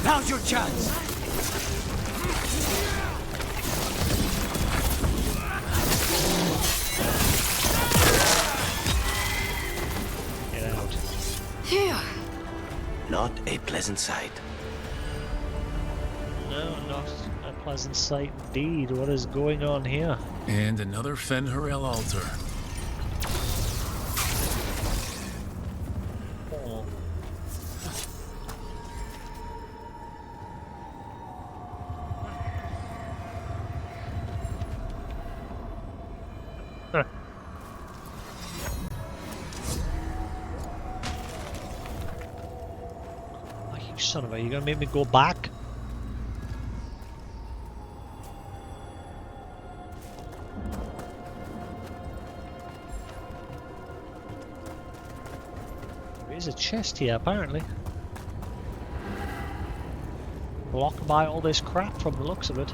Now's your chance. pleasant sight. No, not a pleasant sight indeed. What is going on here? And another Fen'Harel altar. Oh. Huh. Oh, you son of a, you gonna make me go back? There's a chest here, apparently. Blocked by all this crap from the looks of it.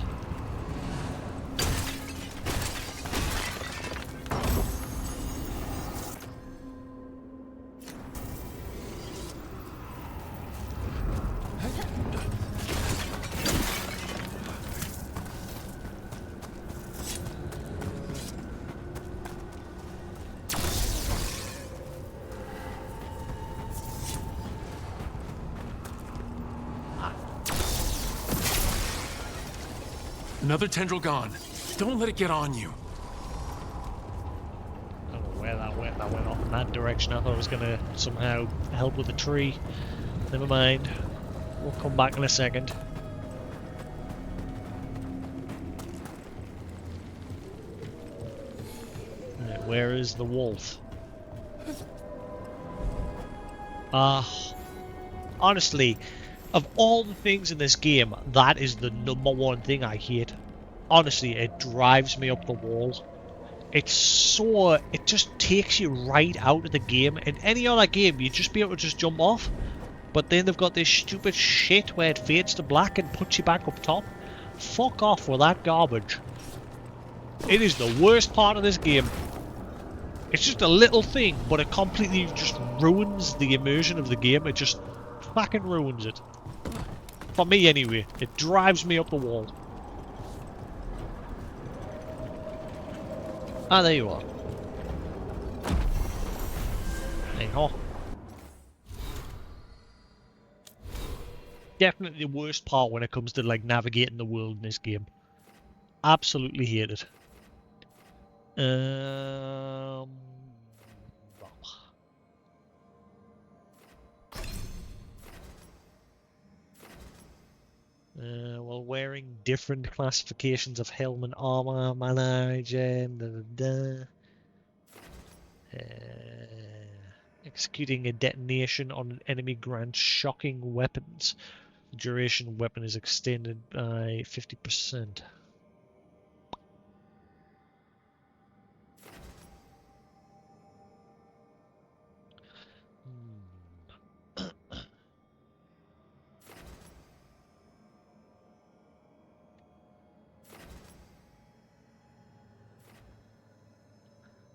Another tendril gone. Don't let it get on you. I don't know where that went. That went off in that direction. I thought it was going to somehow help with the tree. Never mind. We'll come back in a second. Right, where is the wolf? Honestly, of all the things in this game, that is the #1 thing I hate. Honestly, it drives me up the wall. It just takes you right out of the game. In any other game, you'd just be able to just jump off. But then they've got this stupid shit where it fades to black and puts you back up top. Fuck off with that garbage. It is the worst part of this game. It's just a little thing, but it completely just ruins the immersion of the game. It just fucking ruins it. For me, anyway. It drives me up the wall. Ah, there you are. Hang on. Definitely the worst part when it comes to like navigating the world in this game. Absolutely hate it. While wearing different classifications of helmet armor, mana regen, executing a detonation on an enemy grants shocking weapons. The duration of weapon is extended by 50%.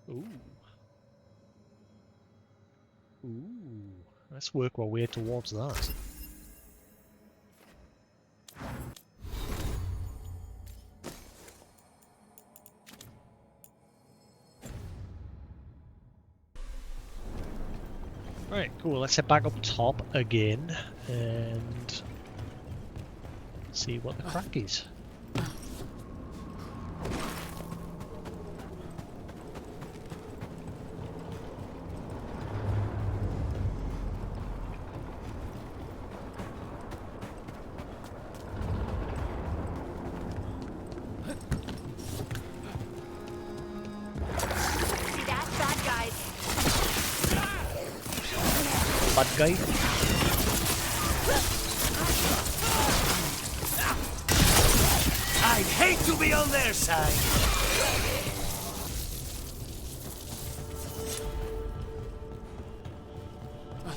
Ooh. Ooh. Let's work our way towards that. Right, cool. Let's head back up top again and see what the crack is. Bad guy. I'd hate to be on their side. I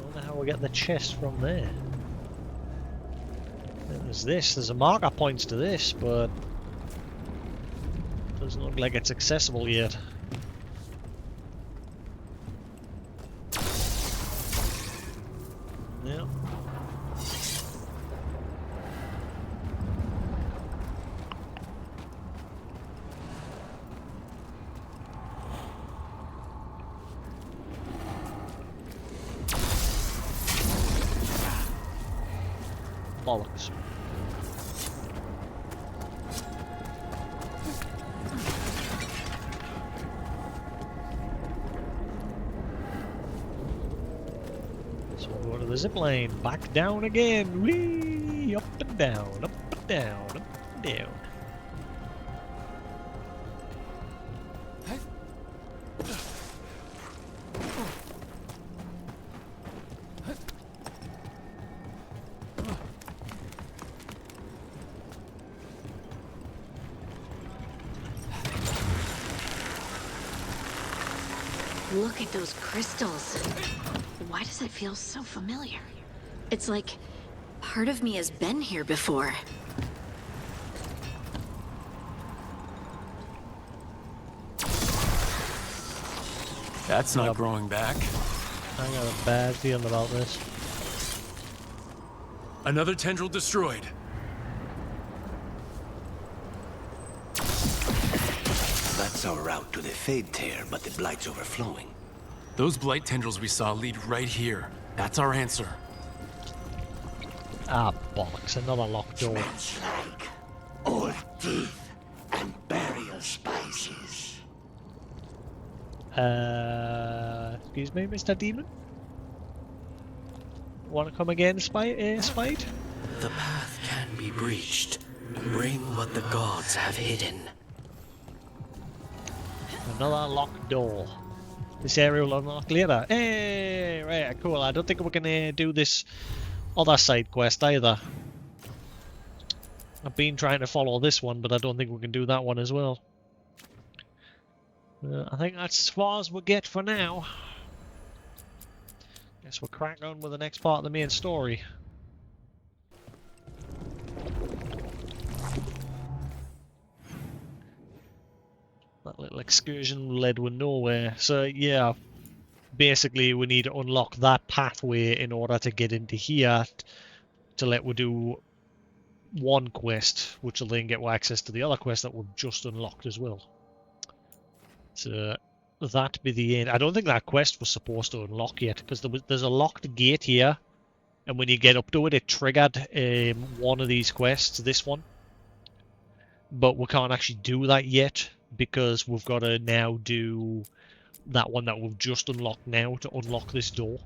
wonder how we get the chest from there. There's this. There's a marker points to this, but doesn't look like it's accessible yet. Yeah. bollocks. So we'll go to the zip line, back down again. Whee! Up and down, up and down, up and down. Look at those crystals. Why does it feel so familiar? It's like part of me has been here before. That's not growing back. I got a bad feeling about this. Another tendril destroyed. That's our route to the Fade Tear, but the Blight's overflowing. Those Blight tendrils we saw lead right here. That's our answer. Ah, bollocks. Another locked door. Smells like old teeth and burial spices. Excuse me, Mr. Demon? Want to come again, Spite? The path can be breached. Bring what the gods have hidden. Another locked door. This area will unlock later. Hey, right, cool. I don't think we can do this other side quest either. I've been trying to follow this one, but I don't think we can do that one as well. I think that's as far as we'll get for now. Guess we'll crack on with the next part of the main story. That little excursion led with nowhere. So yeah, basically we need to unlock that pathway in order to get into here to let we do one quest, which will then get access to the other quest that we've just unlocked as well. So that be the end. I don't think that quest was supposed to unlock yet, because there's a locked gate here, and when you get up to it, it triggered one of these quests, this one. But we can't actually do that yet, because we've got to now do that one that we've just unlocked now to unlock this door.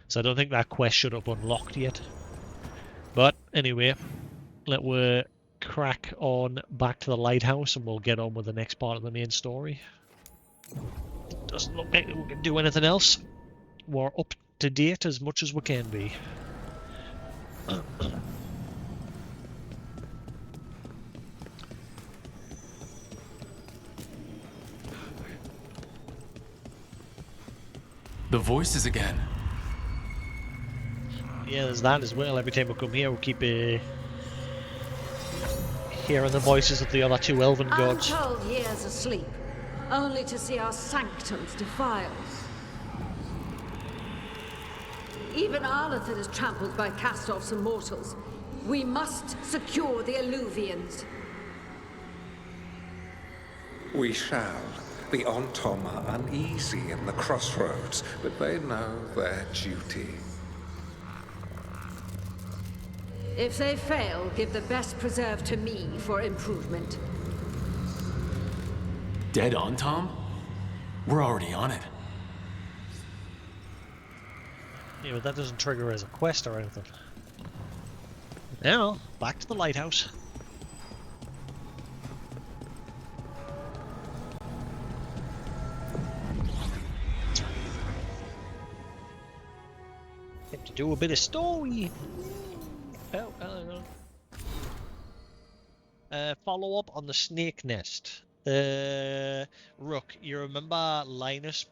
So I don't think that quest should have unlocked yet. But anyway, let's crack on back to the lighthouse and we'll get on with the next part of the main story. Doesn't look like we can do anything else. We're up to date as much as we can be. The voices again. Yeah, there's that as well. Every time we come here, we keep hearing the voices of the other two elven gods. Untold years asleep, only to see our sanctums defiled. Even Arlathan is trampled by cast-offs and mortals. We must secure the Alluvians. We shall. The Ontom are uneasy in the crossroads, but they know their duty. If they fail, give the best preserve to me for improvement. Dead Ontom? We're already on it. Yeah, but that doesn't trigger as a quest or anything. Now, back to the lighthouse. Have to do a bit of story. Oh, hello. Follow up on the snake nest. Rook, you remember Linus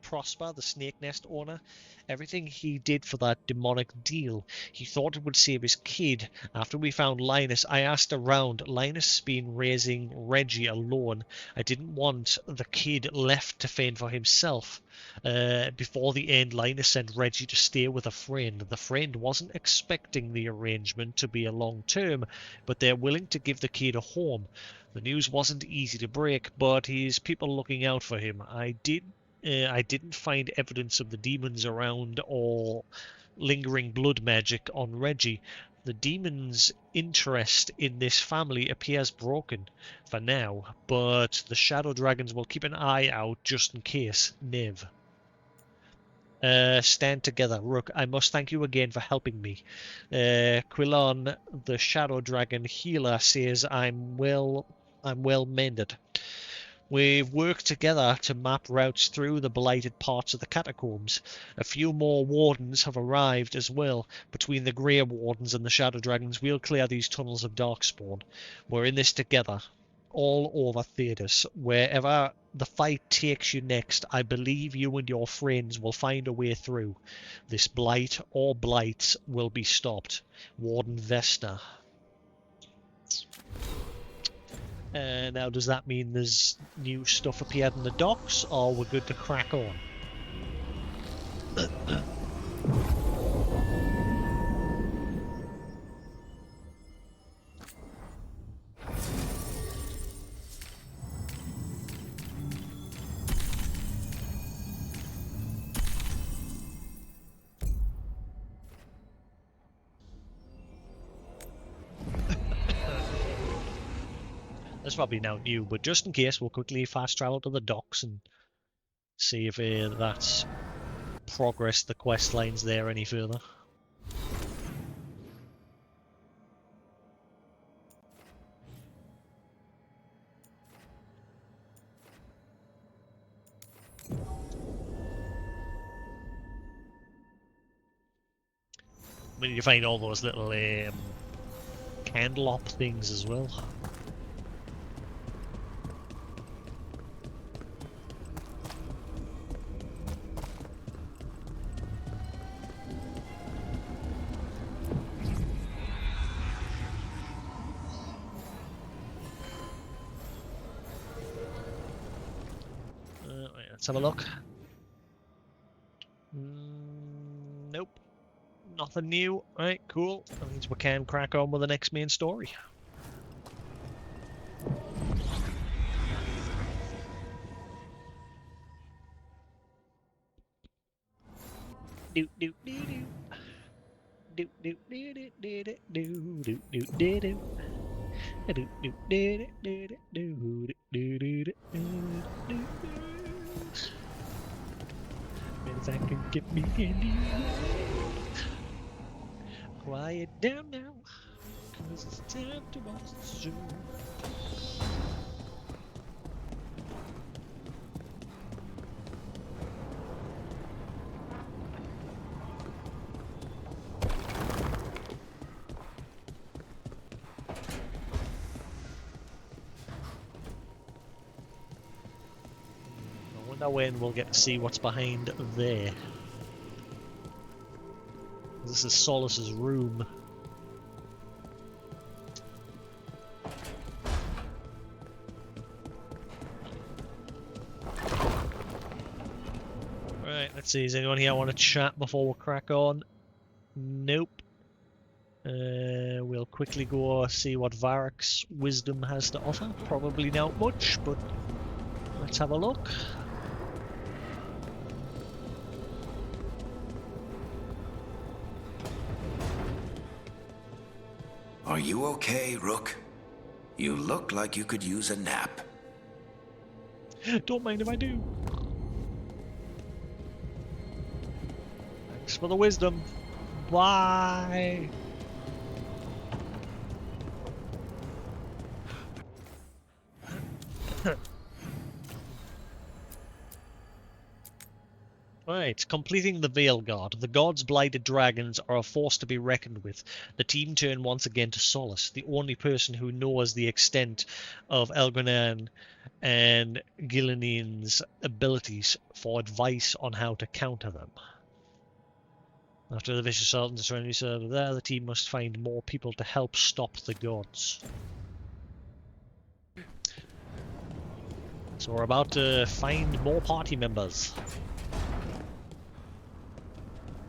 Prosper, the snake nest owner? Everything he did for that demonic deal, he thought it would save his kid. After we found Linus, I asked around. Linus has been raising Reggie alone. I didn't want the kid left to fend for himself. Before the end, Linus sent Reggie to stay with a friend. The friend wasn't expecting the arrangement to be a long term, but they're willing to give the kid a home. The news wasn't easy to break, but his people looking out for him. I didn't find evidence of the demons around or lingering blood magic on Reggie. The demon's interest in this family appears broken for now, but the shadow dragons will keep an eye out just in case. Niv. Stand together. Rook, I must thank you again for helping me. Quilon, the shadow dragon healer, says I'm well mended. We've worked together to map routes through the blighted parts of the catacombs. A few more wardens have arrived as well. Between the Grey Wardens and the Shadow Dragons, we'll clear these tunnels of Darkspawn. We're in this together. All over Thedas. Wherever the fight takes you next, I believe you and your friends will find a way through. This blight or blights will be stopped. Warden Vesta. Now, does that mean there's new stuff appeared in the docks, or we're good to crack on? That's probably now new, but just in case, we'll quickly fast travel to the docks and see if that's progressed the quest lines there any further. I mean, you find all those little candle-op things as well. Let's have a look. Nope. Nothing new. Alright, cool. That means we can crack on with the next main story. Do do do do. Do do do do do do do do do do. Do do do do do do do do do do. If I can get me anywhere. Quiet down now, cause it's time to watch the show. I wonder when we'll get to see what's behind there. This is Solus's room. Right, let's see. Is anyone here want to chat before we crack on? Nope. We'll quickly go see what Varric's wisdom has to offer. Probably not much, but let's have a look. Are you okay, Rook? You look like you could use a nap. Don't mind if I do. Thanks for the wisdom. Bye. Right, completing the Veilguard. The gods' blighted dragons are a force to be reckoned with. The team turn once again to Solus, the only person who knows the extent of Elgonan and Gillian's abilities, for advice on how to counter them. After the vicious assault and the serenity server there, the team must find more people to help stop the gods. So we're about to find more party members.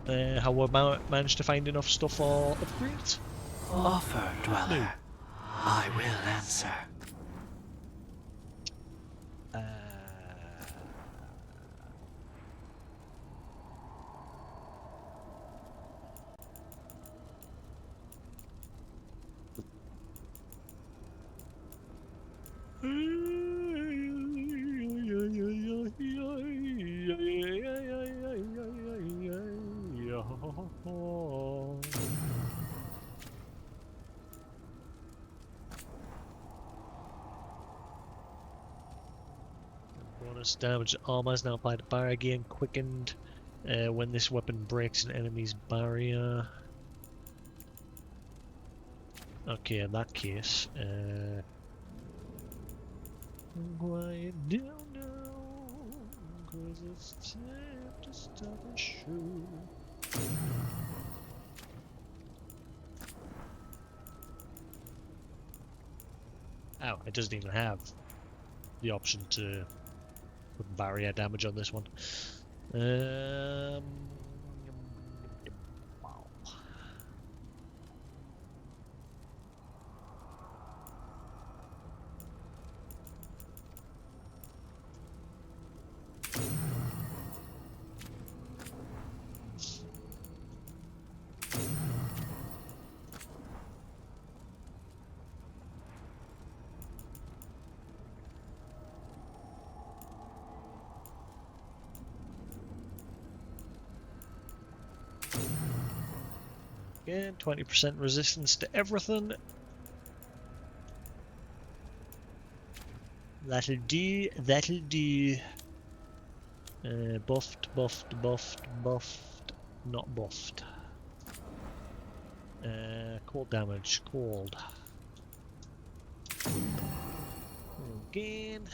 How we managed to find enough stuff for upgrades? Offer, Dweller. No. I will answer. Bonus damage armor is now applied to barrier again, quickened when this weapon breaks an enemy's barrier. Okay, in that case, quiet down now, 'cause it's time to start the show. Oh, it doesn't even have the option to put barrier damage on this one. Wow. Again, 20% resistance to everything. That'll do, that'll do. Buffed, buffed, buffed, buffed, not buffed. Cold damage, cold. Again.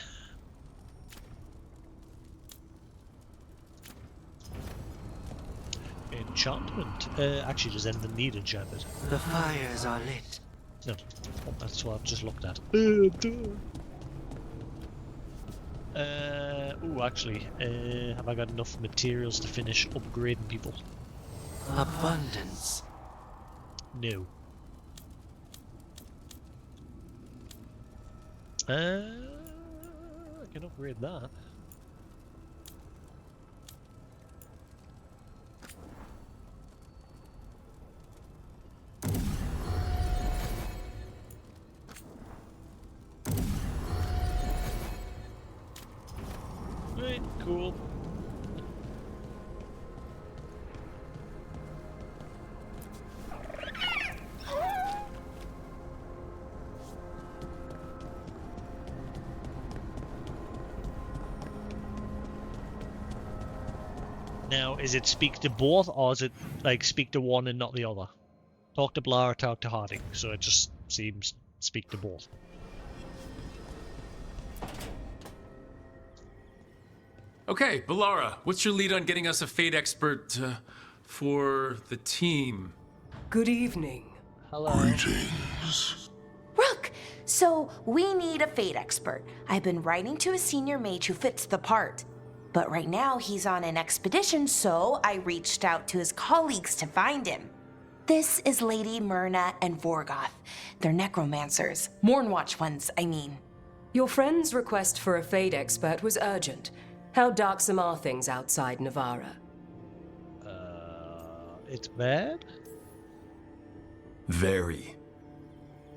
Enchantment. Actually, does anything need enchanted? The fires are lit. No, that's what I've just looked at. Ooh, actually, have I got enough materials to finish upgrading people? Abundance. No. I can upgrade that. Right, cool. Now, is it speak to both, or is it like speak to one and not the other? Talk to Blar or talk to Harding, so it just seems speak to both. Okay, Balara, what's your lead on getting us a Fate expert for the team? Good evening. Hello. Greetings. Rook, so we need a Fate expert. I've been writing to a senior mage who fits the part. But right now he's on an expedition, so I reached out to his colleagues to find him. This is Lady Myrna and Vorgoth. They're necromancers. Mournwatch ones, I mean. Your friend's request for a Fate expert was urgent. How darksome are things outside Navarra? It's bad? Very.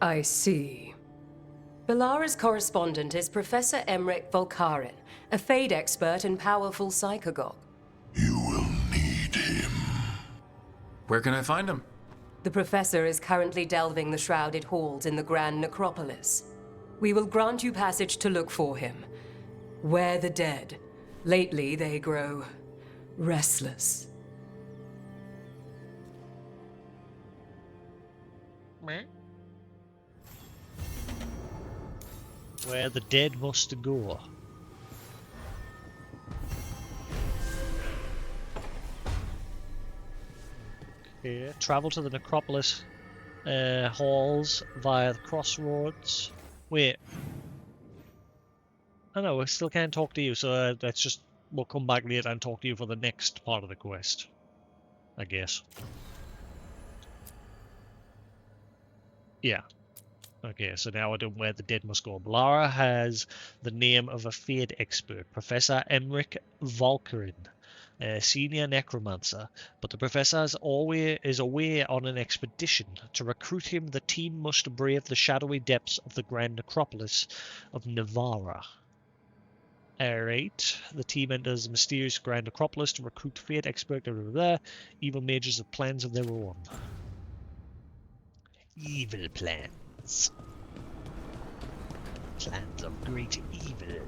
I see. Balara's correspondent is Professor Emmerich Volkaren, a Fate expert and powerful psychagogue. You will need him. Where can I find him? The professor is currently delving the shrouded halls in the Grand Necropolis. We will grant you passage to look for him. Where the dead. Lately, they grow restless. Where the dead must go. Okay, travel to the Necropolis halls via the crossroads. Wait. I know, I still can't talk to you, so let's just, we'll come back later and talk to you for the next part of the quest. I guess. Yeah. Okay, so now I know where the dead must go. Balara has the name of a Fate expert, Professor Emmerich Volkaren. senior necromancer, but the professor is away on an expedition. To recruit him, the team must brave the shadowy depths of the Grand Necropolis of Navarra. Alright, the team enters the mysterious Grand Necropolis to recruit Fate Expert, evil mages have plans of their own. Evil plans. Plans of great evil.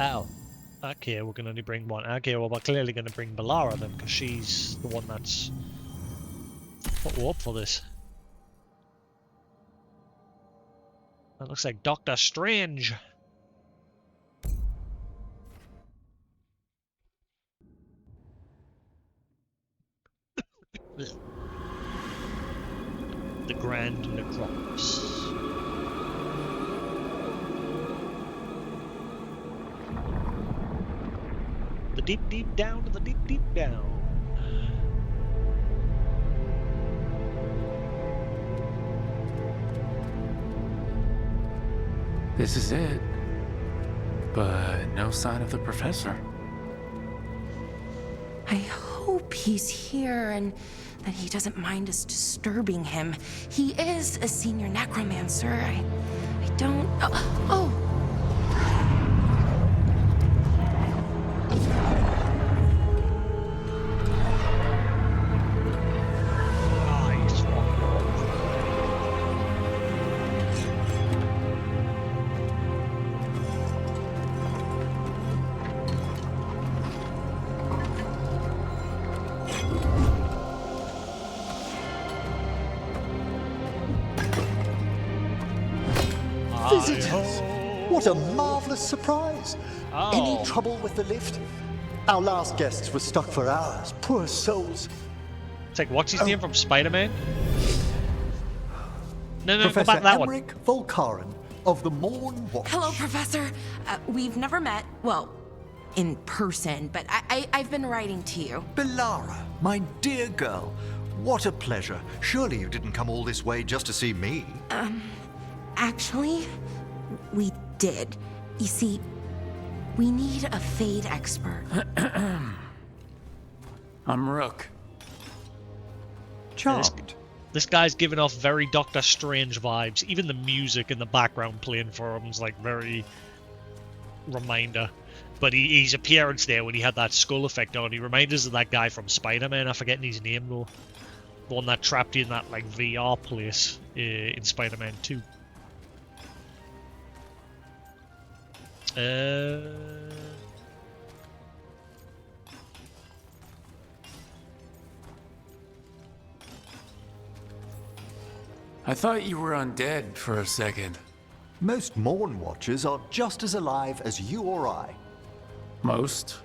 Oh, okay, we're gonna only bring one. Okay, well, we're clearly gonna bring Balara then, because she's the one that's put up for this. That looks like Doctor Strange. The Grand Necropolis. The deep, deep down to the deep, deep down. This is it. But no sign of the professor. I hope he's here and that he doesn't mind us disturbing him. He is a senior necromancer. I don't... Oh! Visitors! What a marvelous surprise! Any trouble with the lift? Our last guests were stuck for hours. Poor souls. It's like, what's his name from Spider-Man? No, Professor go back that one. Emmerich Volkaren of the Morn Watch. Hello, Professor. We've never met, well, in person, but I've been writing to you. Balara, my dear girl, what a pleasure. Surely you didn't come all this way just to see me. Actually, we did. You see, we need a Fate expert. I'm Rook. Charmed. This guy's giving off very Doctor Strange vibes. Even the music in the background playing for him is like very reminder. But his appearance there when he had that skull effect on, he reminds us of that guy from Spider-Man. I'm forgetting his name though. The one that trapped you in that like VR place in Spider-Man 2. I thought you were undead for a second. Most Morn Watchers are just as alive as you or I. Most?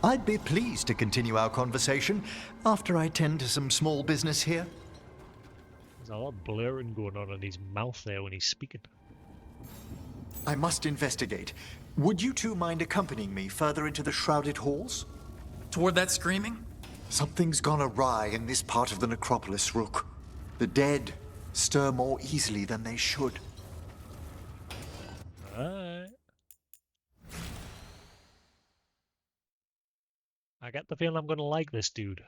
I'd be pleased to continue our conversation after I tend to some small business here. There's a lot of blurring going on in his mouth there when he's speaking. I must investigate. Would you two mind accompanying me further into the shrouded halls? Toward that screaming? Something's gone awry in this part of the necropolis, Rook. The dead stir more easily than they should. Alright. I get the feeling I'm gonna like this dude.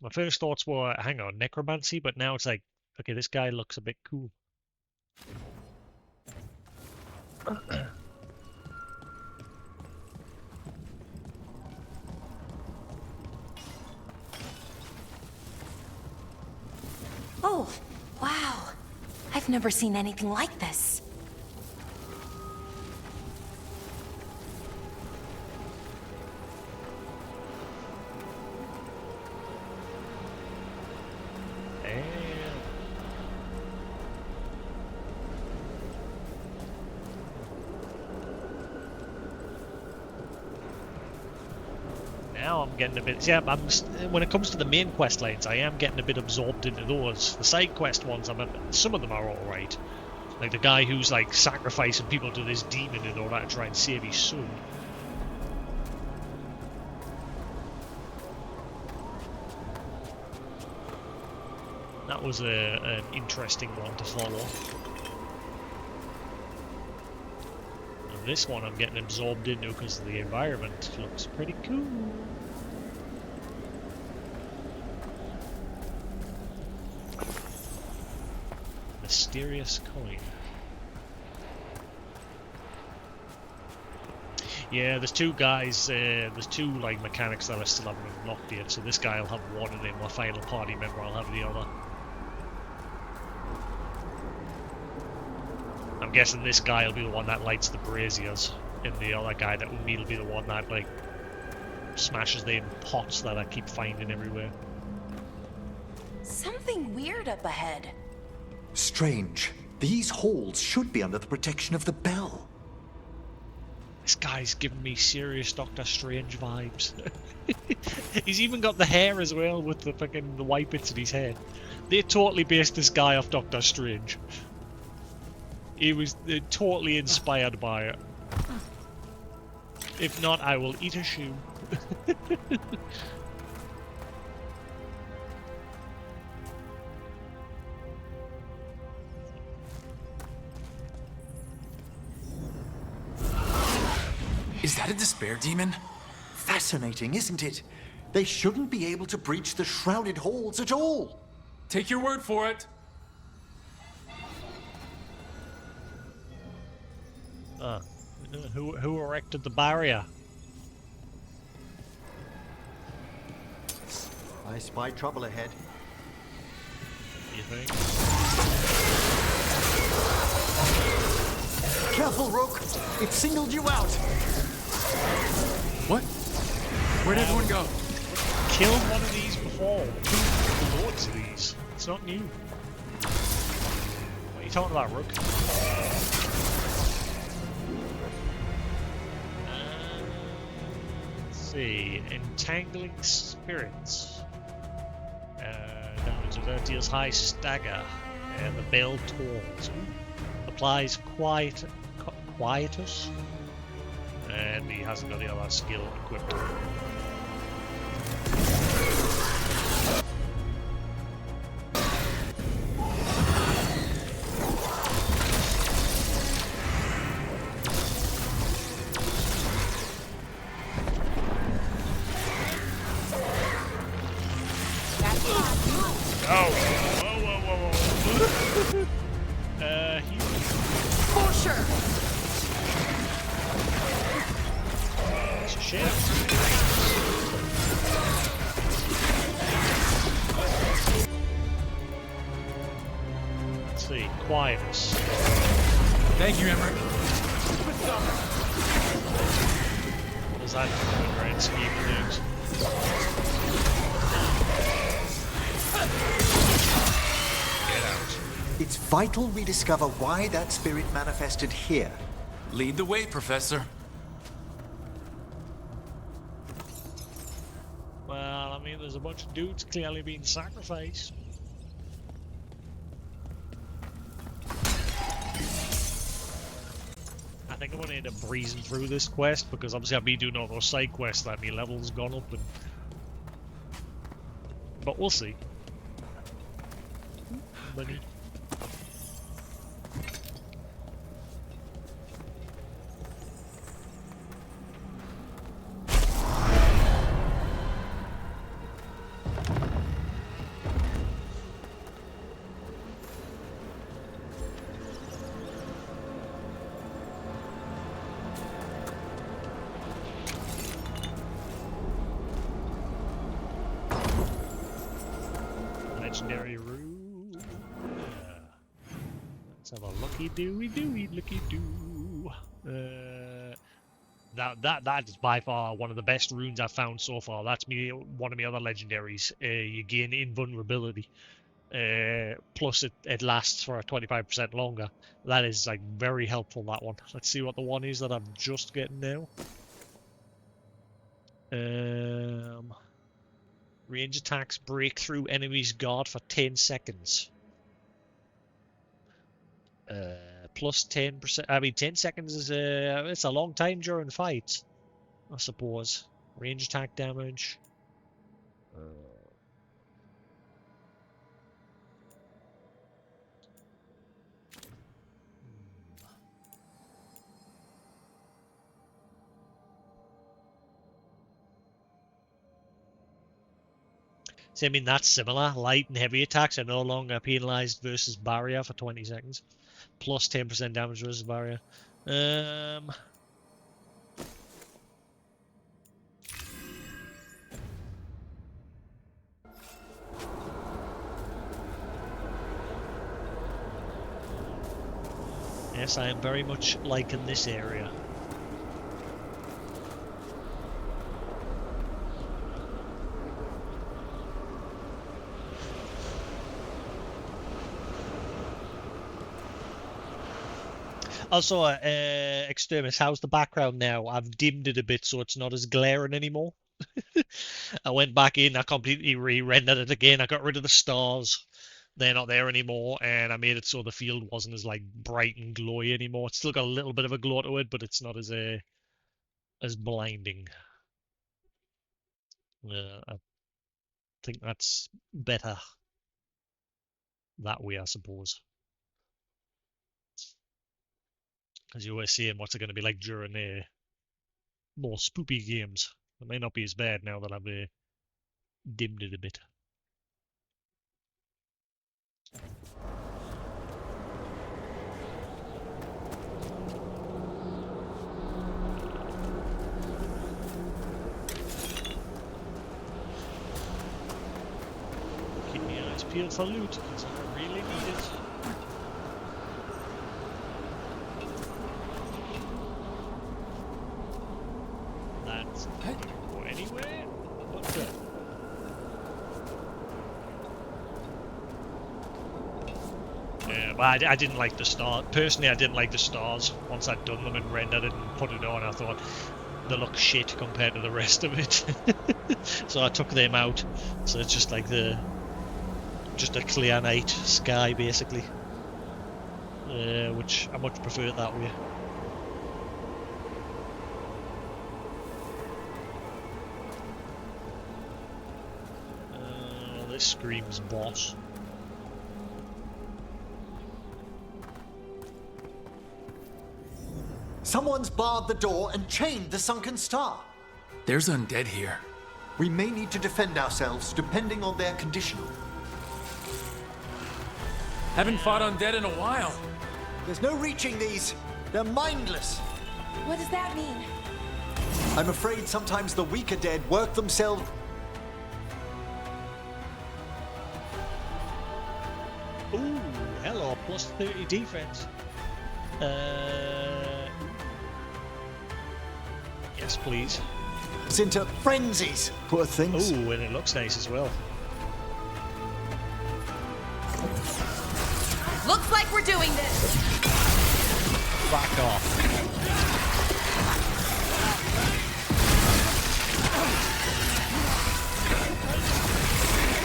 My first thoughts were, hang on, necromancy, but now it's like, okay, this guy looks a bit cool. Oh, wow. I've never seen anything like this. Now I'm getting a bit... Yeah, when it comes to the main quest lines, I am getting a bit absorbed into those. The side quest ones, some of them are alright. Like the guy who's like sacrificing people to this demon in order to try and save his son. That was an interesting one to follow. And this one I'm getting absorbed into because the environment looks pretty cool. Mysterious coin. Yeah, there's two guys, there's two like mechanics that I still haven't unlocked yet, so this guy will have one and then my final party member I'll have the other. I'm guessing this guy will be the one that lights the braziers, and the other guy that will be the one that like smashes them pots that I keep finding everywhere. Something weird up ahead. Strange. These halls should be under the protection of the bell. This guy's giving me serious Doctor Strange vibes. He's even got the hair as well with the fucking the white bits in his head. They totally based this guy off Doctor Strange. He was totally inspired by it. If not, I will eat a shoe. Is that a despair demon? Fascinating, isn't it? They shouldn't be able to breach the shrouded halls at all. Take your word for it. Who erected the barrier? I spy trouble ahead. You think? Careful, Rook! It singled you out! What? Where'd everyone go? Killed one of these before. Killed loads of these. It's not new. What are you talking about, Rook? Let's see. Entangling spirits. Damage of Vertiel's high stagger. And the bell tolls. Applies quietus. And he hasn't got the other skill equipped. Quietus. Thank you, Emmerich. What does that do in the grand scheme of things? Get out. It's vital we discover why that spirit manifested here. Lead the way, Professor. Well, I mean, there's a bunch of dudes clearly being sacrificed. I think I'm gonna end up breezing through this quest because obviously I've been doing all those side quests that my level's gone up and... But we'll see. Money. Legendary rune. Let's have a looky doo. That is by far one of the best runes I've found so far. That's one of my other legendaries. You gain invulnerability. Plus it lasts for 25% longer. That is like very helpful, that one. Let's see what the one is that I'm just getting now. Range attacks break through enemy's guard for 10 seconds. Plus 10%. I mean, 10 seconds is it's a long time during fights, I suppose. Range attack damage. So, I mean, that's similar. Light and heavy attacks are no longer penalized versus barrier for 20 seconds. Plus 10% damage versus barrier. Yes, I am very much liking this area. Also, Extremis, how's the background now? I've dimmed it a bit so it's not as glaring anymore. I went back in, I completely re-rendered it again. I got rid of the stars. They're not there anymore, and I made it so the field wasn't as like bright and glowy anymore. It's still got a little bit of a glow to it, but it's not as blinding. I think that's better that way, I suppose. As you always saying, what's it going to be like during more spoopy games? It may not be as bad now that I've dimmed it a bit. Keep my eyes peeled for loot, because I really need it. That's not going to go anywhere. What the? Yeah, but I didn't like the stars. Personally, I didn't like the stars. Once I'd done them and rendered it and put it on, I thought they look shit compared to the rest of it. So I took them out. So it's just like just a clear night sky, basically. Which I much prefer it that way. This screams boss. Someone's barred the door and chained the sunken star. There's undead here. We may need to defend ourselves depending on their condition. Haven't fought undead in a while. There's no reaching these. They're mindless. What does that mean? I'm afraid sometimes the weaker dead work themselves. Ooh, hello, plus 30 defense. Yes, please. It's into frenzies, poor things. Ooh, and it looks nice as well. Looks like we're doing this. Back off.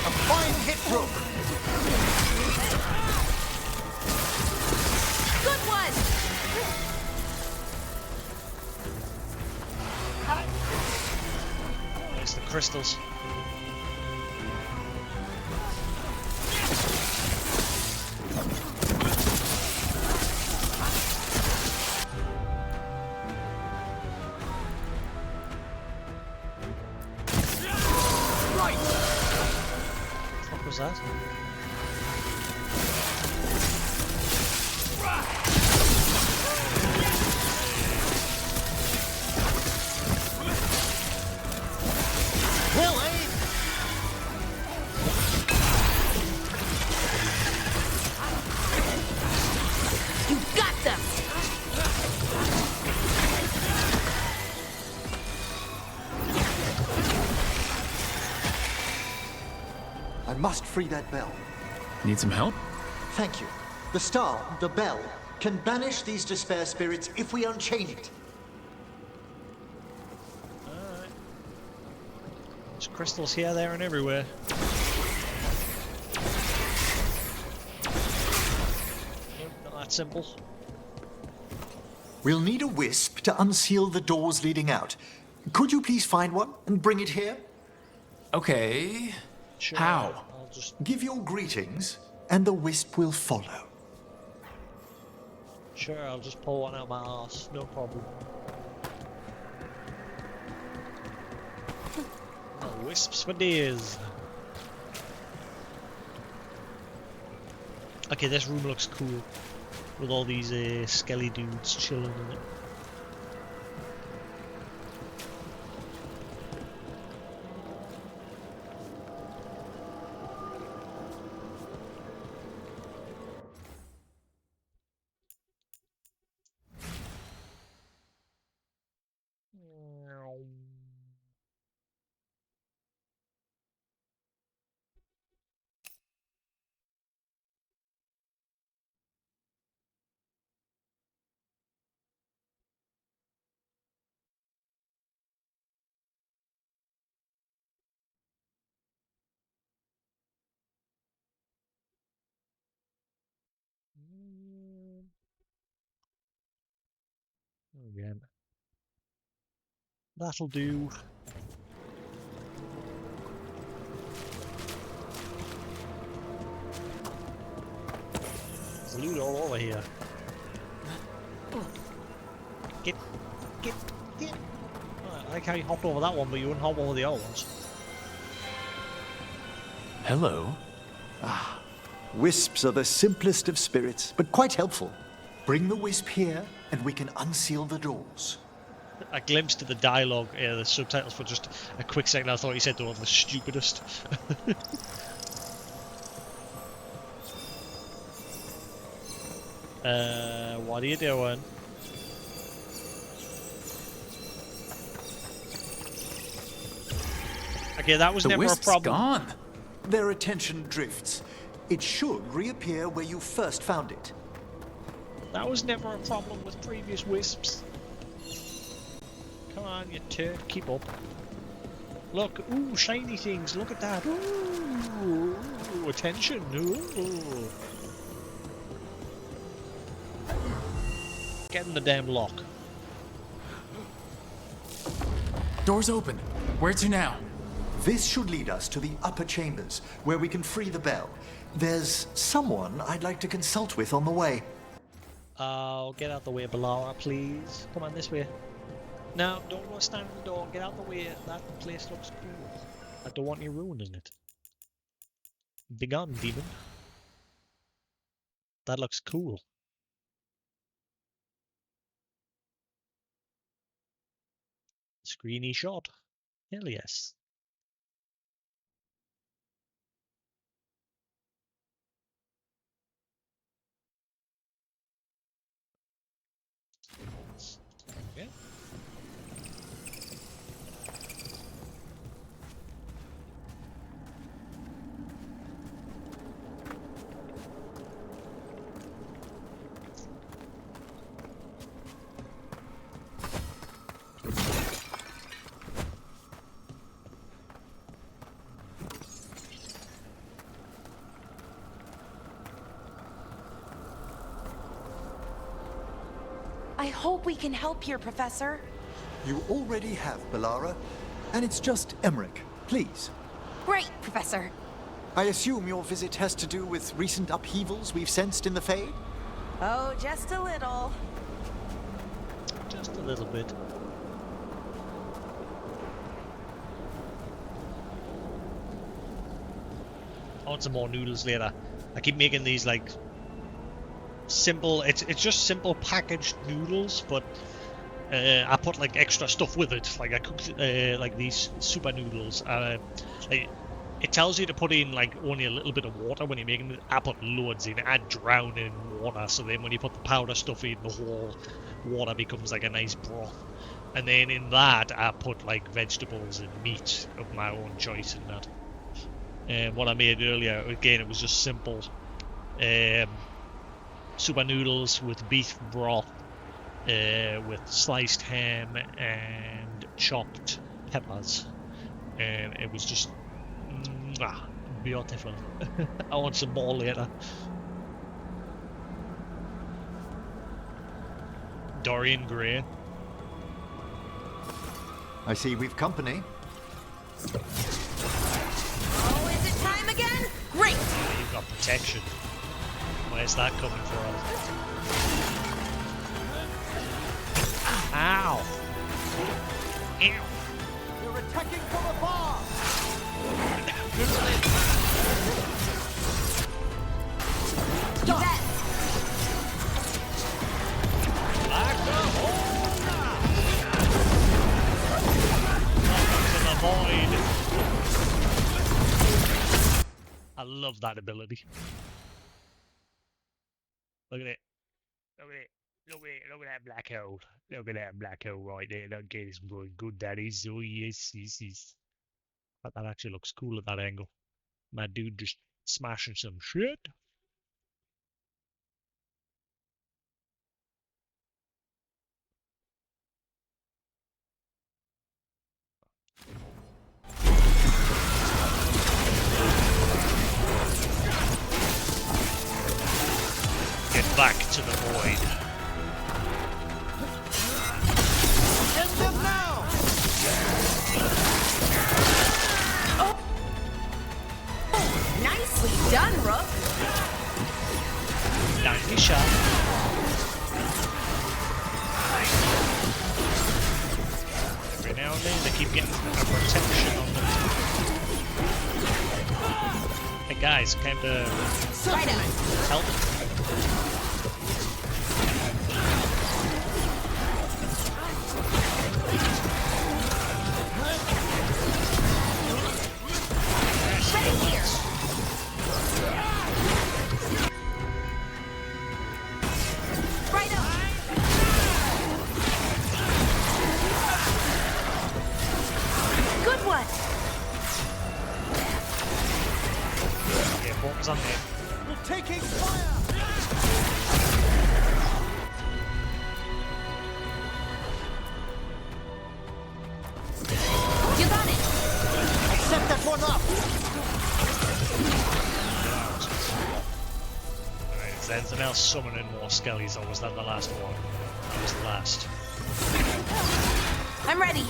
A fine hit through. Good one. There's the crystals. What was that? Well, eh? You got them. I must free that bell. Need some help? Thank you. The star, the bell, can banish these despair spirits if we unchain it. Crystals here, there, and everywhere. Nope, not that simple. We'll need a wisp to unseal the doors leading out. Could you please find one and bring it here? Okay. Sure, How? I'll just... Give your greetings, and the wisp will follow. Sure, I'll just pull one out my arse. No problem. No wisps for days. Okay, this room looks cool. With all these skelly dudes chilling in it. Again. That'll do. There's loot all over here. Get. I like how you hopped over that one, but you wouldn't hop over the other ones. Hello. Ah, wisps are the simplest of spirits, but quite helpful. Bring the wisp here, and we can unseal the doors. I glimpsed at the dialogue, the subtitles for just a quick second. I thought he said they were the stupidest. What are you doing? Okay, that was The never a wisp's problem. gone. Their attention drifts. It should reappear where you first found it. That was never a problem with previous wisps. Come on, you turd, keep up. Look, ooh, shiny things, look at that. Ooh, attention, ooh. Get in the damn lock. Door's open. Where to now? This should lead us to the upper chambers, where we can free the bell. There's someone I'd like to consult with on the way. Get out the way, Balara, please. Come on, this way. No, don't go stand in the door. Get out the way. That place looks cool. I don't want you ruining it. Begone, demon. That looks cool. Screeny shot. Hell yes. Okay. I hope we can help here, Professor. You already have, Balara. And it's just Emmerich. Please. Great, Professor. I assume your visit has to do with recent upheavals we've sensed in the Fade? Oh, just a little. Just a little bit. I want some more noodles later. I keep making these like simple. It's just simple packaged noodles, but I put like extra stuff with it. Like I cooked like these super noodles. Like, it tells you to put in like only a little bit of water when you're making it. I put loads in. I drown in water, so then when you put the powder stuff in, the whole water becomes like a nice broth. And then in that, I put like vegetables and meat of my own choice in that. And what I made earlier, again, it was just simple super noodles with beef broth, with sliced ham and chopped peppers. and it was just beautiful. I want some more later. Dorian Gray. I see we've company. Oh, is it time again? Great! Yeah, you've got protection. Where's that coming from? Ow! Ew! You're attacking from afar! You bet! Like the Welcome to the void. I love that ability. Look at it. Look at it. Look at it. Look at that black hole. Look at that black hole right there. That gets some good daddies. Oh yes, yes, yes. But that actually looks cool at that angle. My dude just smashing some shit. Get back to the void. End them now! Oh! Nicely done, Rook! Danke schön. Every now and then they keep getting a protection on them. Hey guys, came to help. On there. We're taking fire! You got it! I set that one up! Alright, is there anything else summoning more skellies, or was that the last one? That was the last. I'm ready!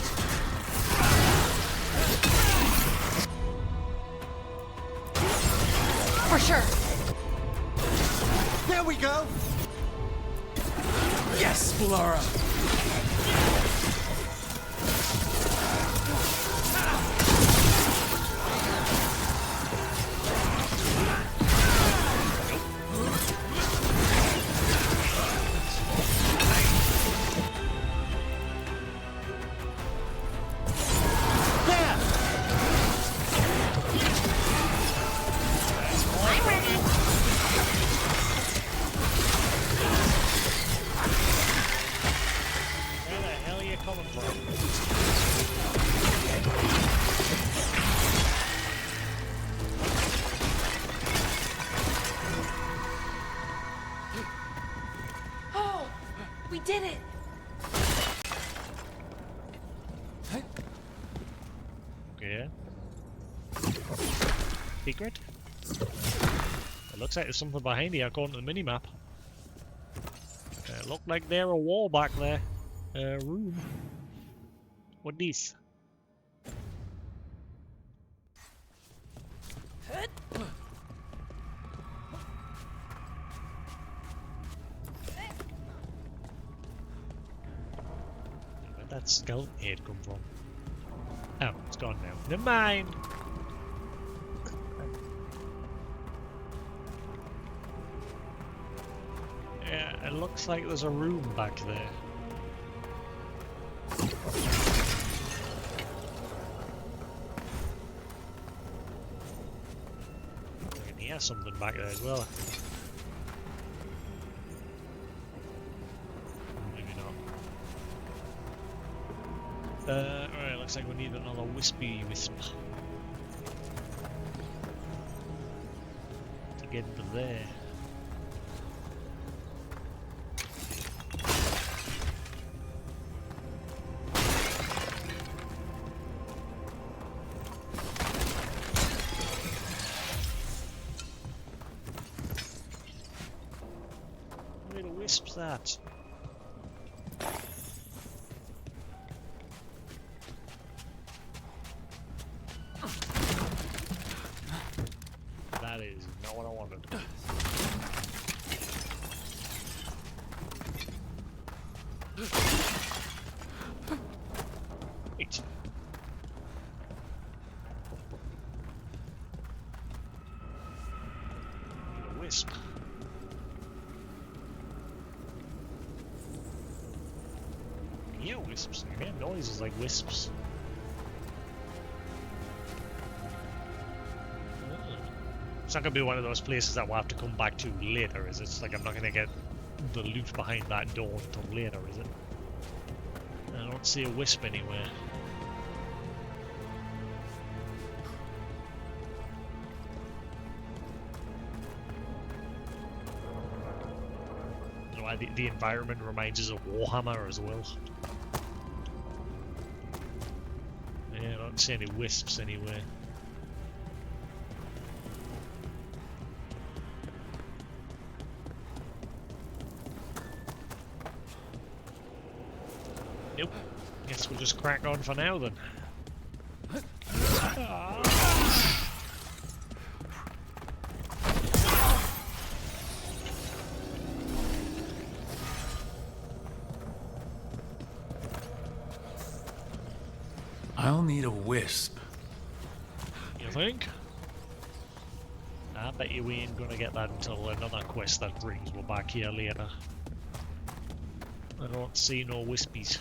For sure. There we go! Yes, Laura! Did it! Okay. Secret? It looks like there's something behind here according to the minimap. It looked like there's a wall back there. Room. What this? Where'd that skeleton head come from? Oh, it's gone now. Never mind. Yeah, it looks like there's a room back there. I can hear something back there as well. Maybe not. Alright, looks like we need another wispy wisp to get into there. wisps that? That is not what I wanted. Wait. A wisp. Yeah, wisps. I hear noises like wisps. It's not gonna be one of those places that we'll have to come back to later, is it? It's like I'm not gonna get the loot behind that door until later, is it? I don't see a wisp anywhere. You know why the environment reminds us of Warhammer as well. Yeah, I don't see any wisps anywhere. Nope. Guess we'll just crack on for now then. I'll need a wisp. You think? I bet you we ain't gonna get that until another quest that brings us back here later. I don't see no wispies.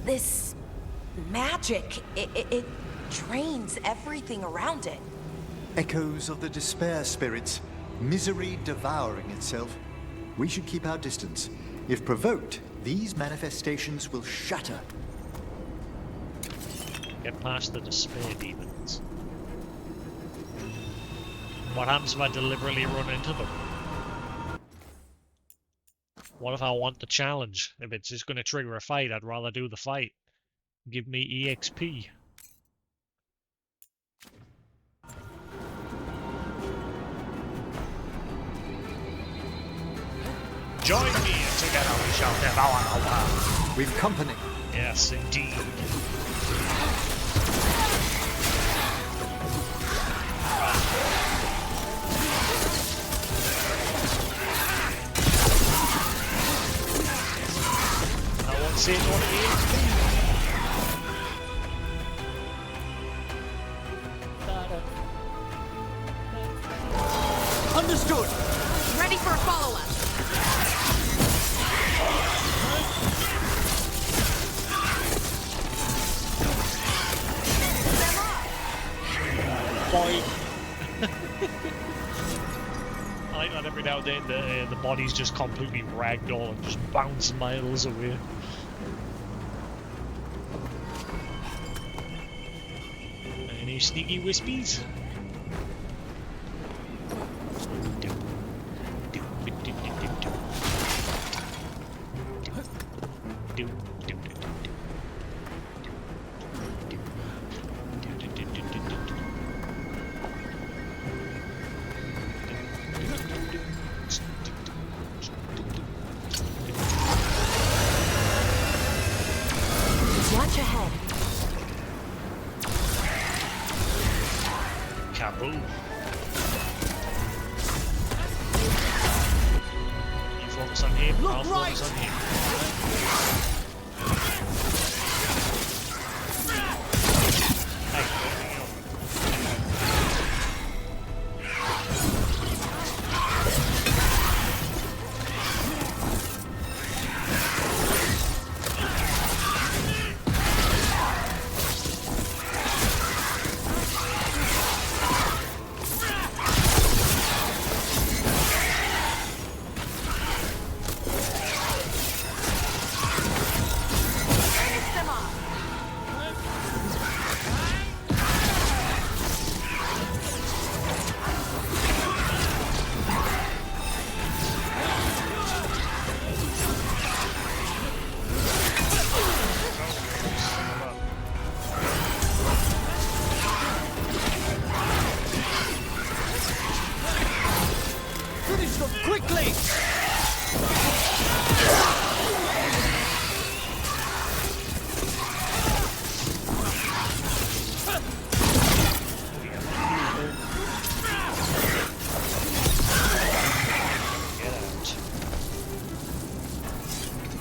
This magic, it drains everything around it. Echoes of the despair spirits, misery devouring itself. We should keep our distance. If provoked, these manifestations will shatter. Get past the despair demons. What happens if I deliberately run into them? What if I want the challenge? If it's just going to trigger a fight, I'd rather do the fight. Give me EXP. Join me and together we shall devour the world. We've company. Yes, indeed. I won't see it on EXP. Understood. Ready for a follow-up. I like that every now and then the body's just completely ragdoll and just bounce miles away. Any sneaky wispies? Watch ahead. Kaboom. You focus on him, I'll focus on him.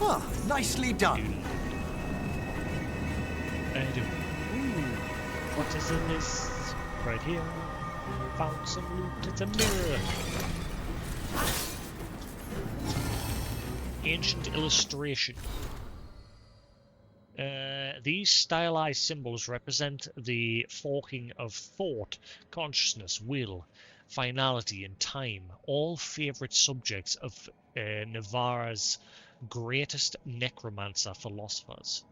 Ah, nicely done. What is in this? Right here. Found some loot. It's a mirror. Ancient illustration. These stylized symbols represent the forking of thought, consciousness, will, finality, and time, all favorite subjects of Navarra's greatest necromancer philosophers.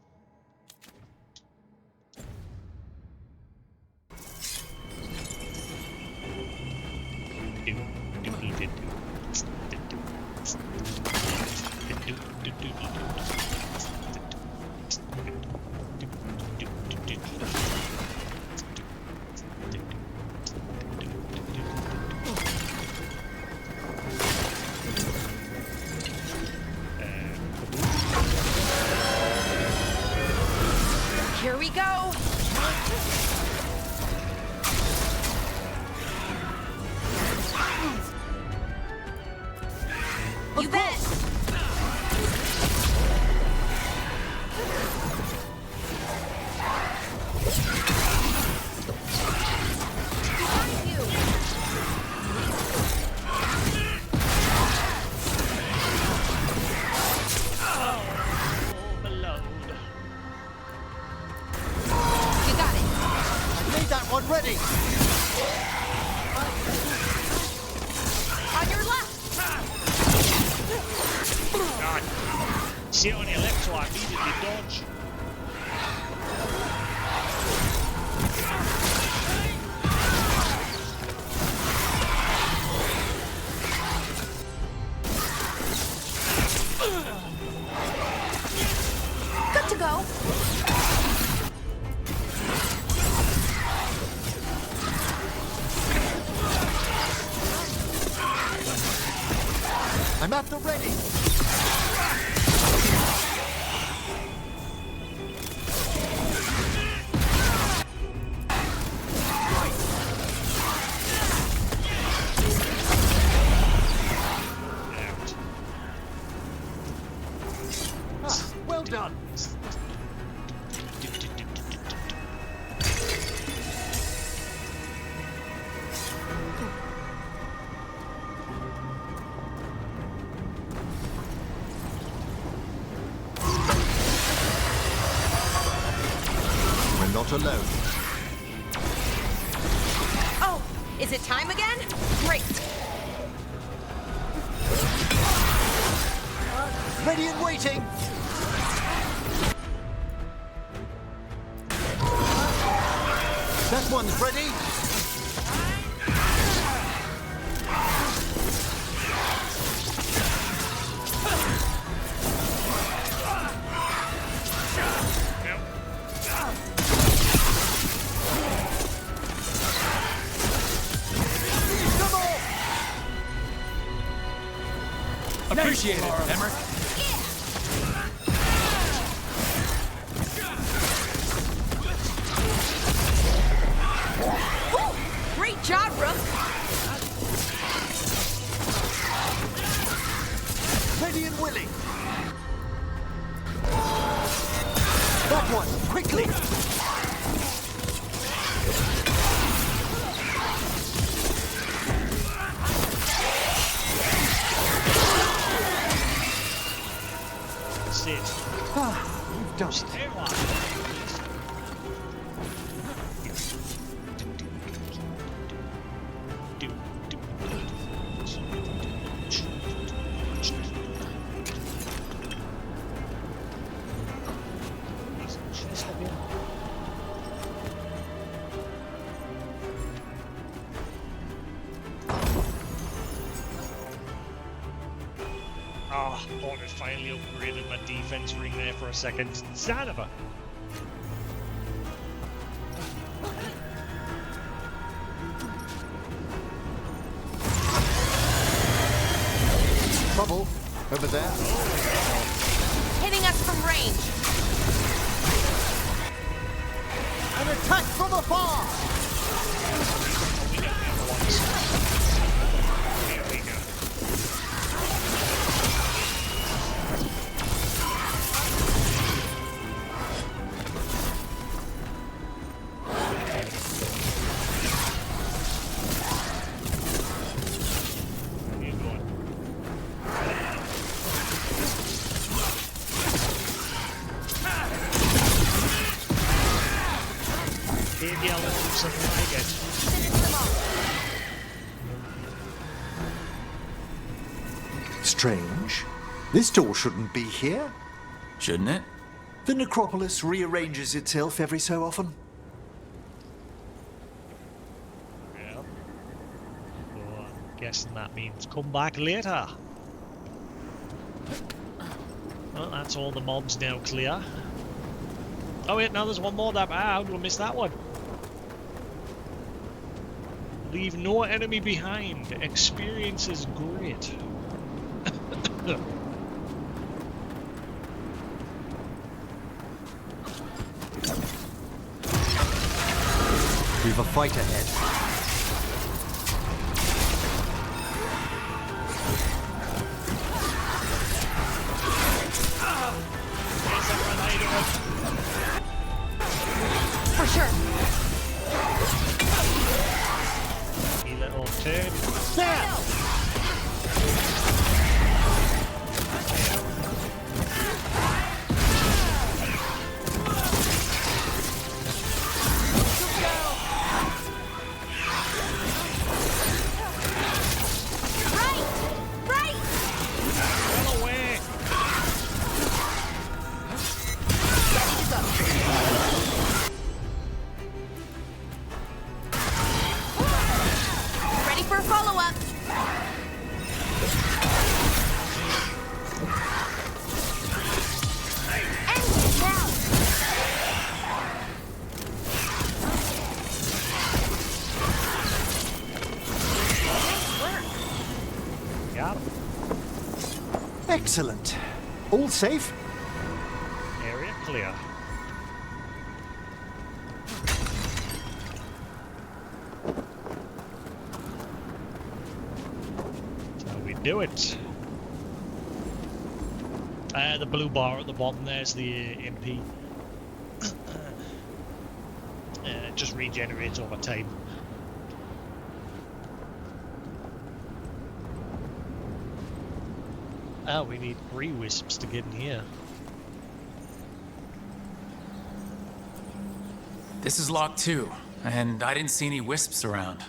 Here we go. You bet. Ready! On your left! God. See it on your left, so I immediately dodge. Good to go. I'm at the ready. Well done. Not alone. Oh, is it time again? Great. Ready and waiting. That one's ready. Appreciate it, Emmerich. Great job, Rook. Ready and willing. That one, quickly. You've done it. Oh, thought it finally upgraded my defense ring there for a second. Son of a... Trouble over there. Hitting us from range. An attack from afar. yellow, something like it. Strange. This door shouldn't be here. Shouldn't it? The necropolis rearranges itself every so often. Yeah. So I'm guessing that means come back later. Well, that's all the mobs now clear. Oh wait, now there's one more that... how do I miss that one? Leave no enemy behind. Experience is great. We've a fight ahead. For sure. You little turd. There! Ready for a follow-up. And now. Got him. Excellent. All safe? Area clear. So we do it. The blue bar at the bottom there's the MP. It just regenerates over time. Oh, we need 3 wisps to get in here. This is locked too, and I didn't see any wisps around.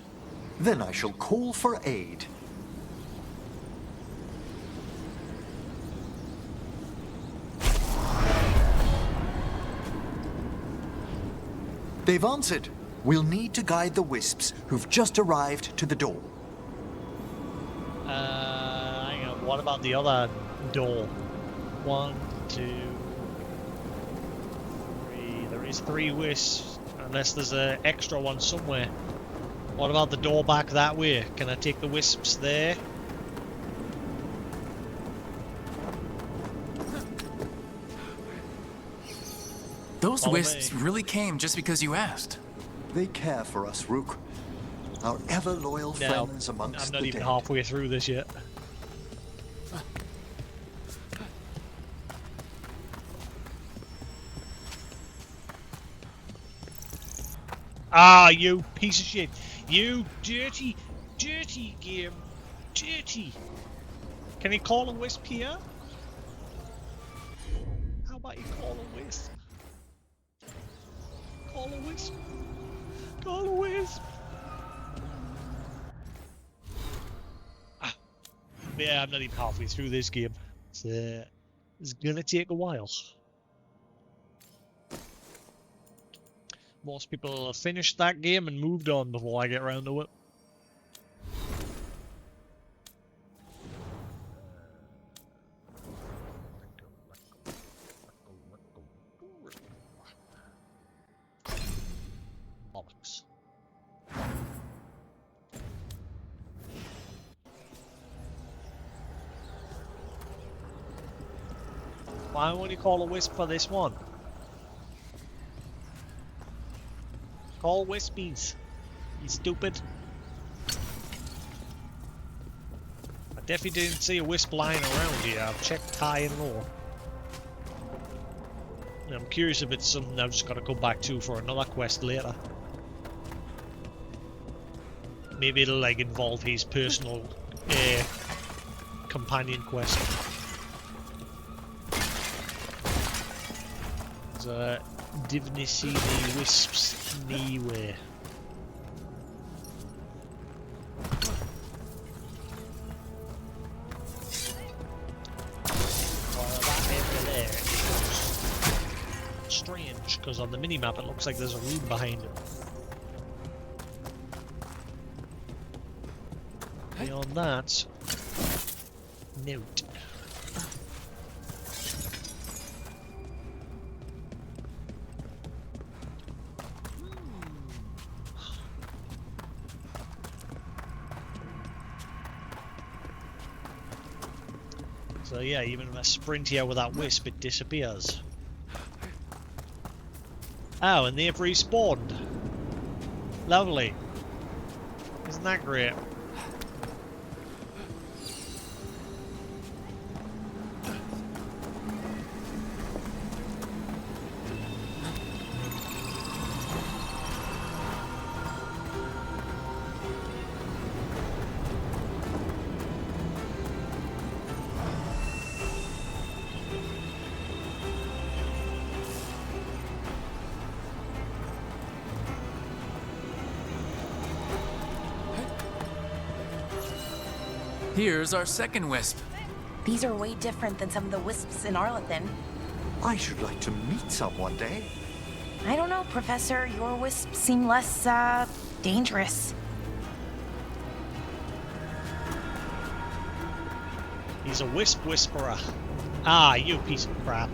Then I shall call for aid. They've answered. We'll need to guide the wisps who've just arrived to the door. Hang on, what about the other door? 1, 2, 3. There is 3 wisps, unless there's an extra one somewhere. What about the door back that way? Can I take the wisps there? Those wisps really came just because you asked. They care for us, Rook. Our ever-loyal friends amongst I'm not the even dead. halfway through this yet. Ah, you piece of shit. You dirty, dirty game. Dirty. Can you call a wisp here? How about you call a wisp? Call a wisp. Call a wisp. Yeah, I'm not even halfway through this game. It's gonna take a while. Most people have finished that game and moved on before I get around to it. Bollocks. Why won't you call a wisp for this one? Call wispies. You stupid. I definitely didn't see a wisp lying around here. I've checked high and low. I'm curious if it's something I've just got to go back to for another quest later. Maybe it'll like involve his personal companion quest. Didn't see the wisps anywhere. Strange, because on the minimap it looks like there's a room behind it. Beyond that, note. So yeah, even if I sprint here with that wisp, it disappears. Oh, and they've respawned. Lovely. Isn't that great? Here's our second wisp. These are way different than some of the wisps in Arlethan. I should like to meet some one day. I don't know, Professor. Your wisps seem less, dangerous. He's a wisp whisperer. Ah, you piece of crap.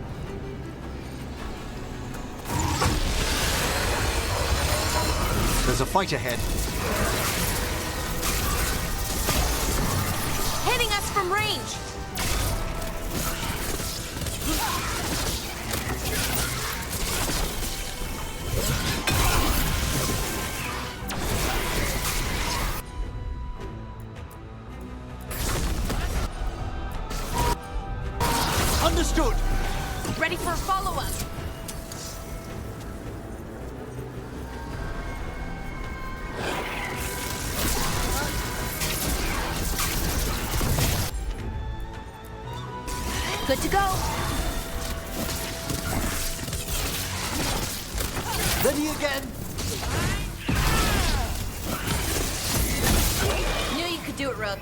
There's a fight ahead. Hitting us from range! Understood! Ready for a follow-up! Good to go. Ready again. Knew you could do it, Rook.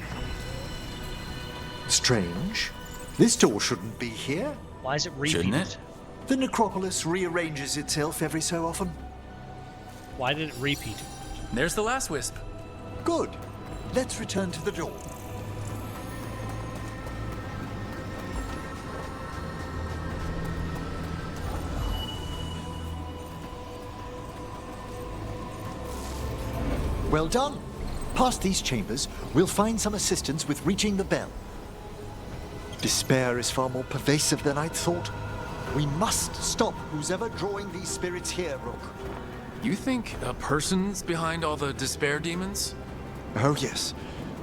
Strange. This door shouldn't be here. Why is it repeated? Shouldn't it? The necropolis rearranges itself every so often. Why did it repeat? There's the last wisp. Good. Let's return to the door. Well done. Past these chambers, we'll find some assistance with reaching the bell. Despair is far more pervasive than I'd thought. We must stop who's ever drawing these spirits here, Rook. You think a person's behind all the despair demons? Oh yes.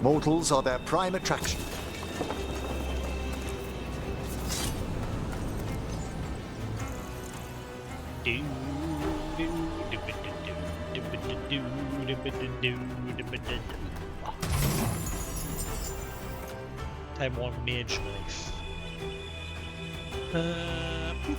Mortals are their prime attraction. Type 1 mage knife. Poop.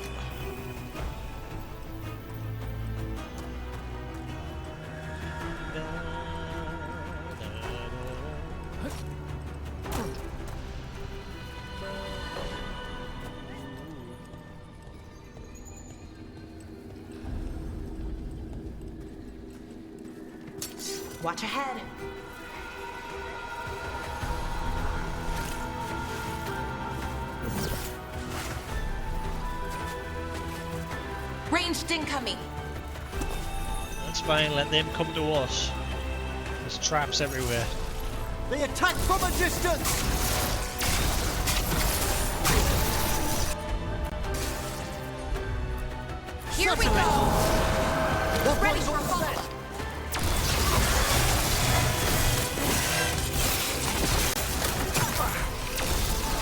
Watch ahead. Ranged incoming. That's fine, let them come to us. There's traps everywhere. They attack from a distance! Here we go! Ready for follow-up.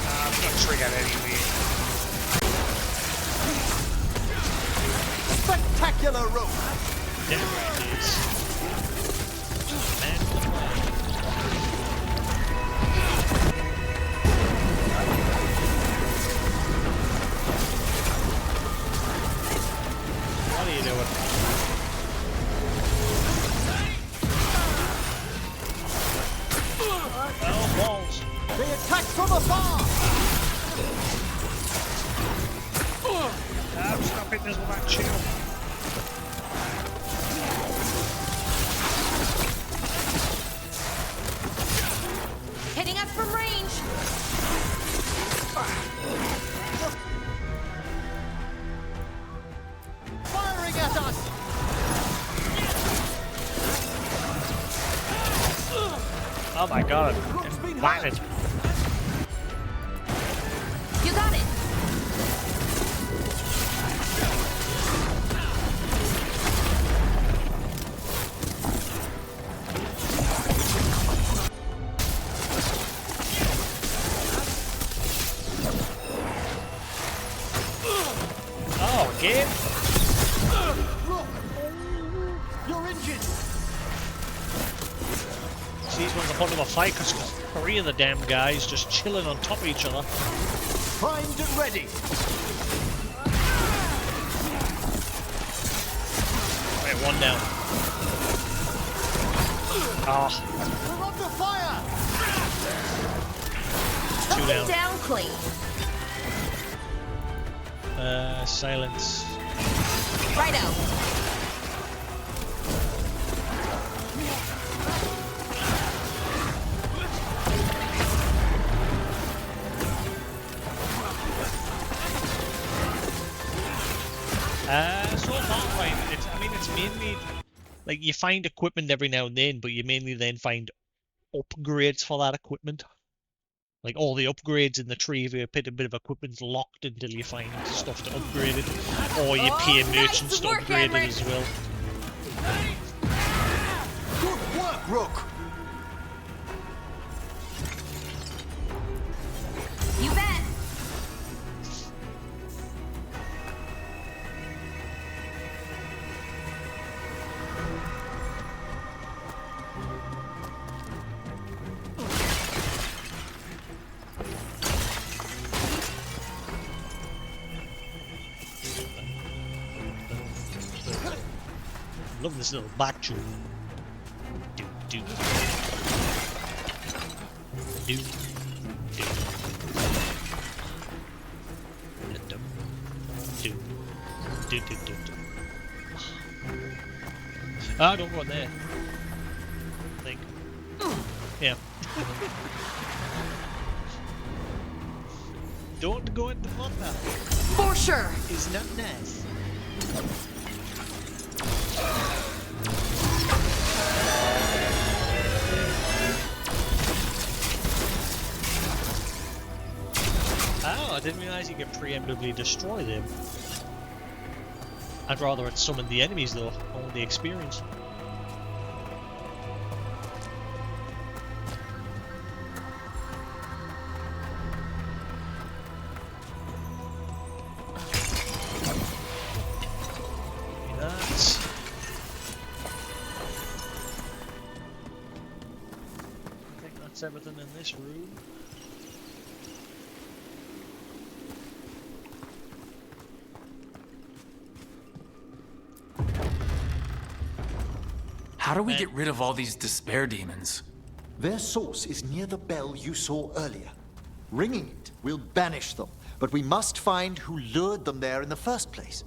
I'm not triggered anyway. Spectacular rope! There it is. Bloody good. Oh, balls. They attack from afar! I'm stopping this with that shield. Hitting us from range. Firing at us! Oh my god, I'm blinded. You got it. Oh, again? Look! You're injured! These ones are putting up a fight because 3 of the damn guys just chilling on top of each other. Primed and ready! Right, 1 down. Oh, We're under fire! 2 down. Down clean. Silence. Righto. So far, right, it's mainly, like, you find equipment every now and then, but you mainly then find upgrades for that equipment. Like, all the upgrades in the tree, if you put a bit of equipment locked until you find stuff to upgrade it, or you pay merchants to upgrade it as well. Good work, Rook! You bet. Love this little back tune. Do do do do do do do do do. Ah, don't go in there. I think. Yeah. Don't go in the water. For sure. It's not nice. Oh, I didn't realize you could preemptively destroy them. I'd rather it summon the enemies though, I want the experience. Everything in this room. How do we get rid of all these despair demons? Their source is near the bell you saw earlier. Ringing it will banish them, but we must find who lured them there in the first place.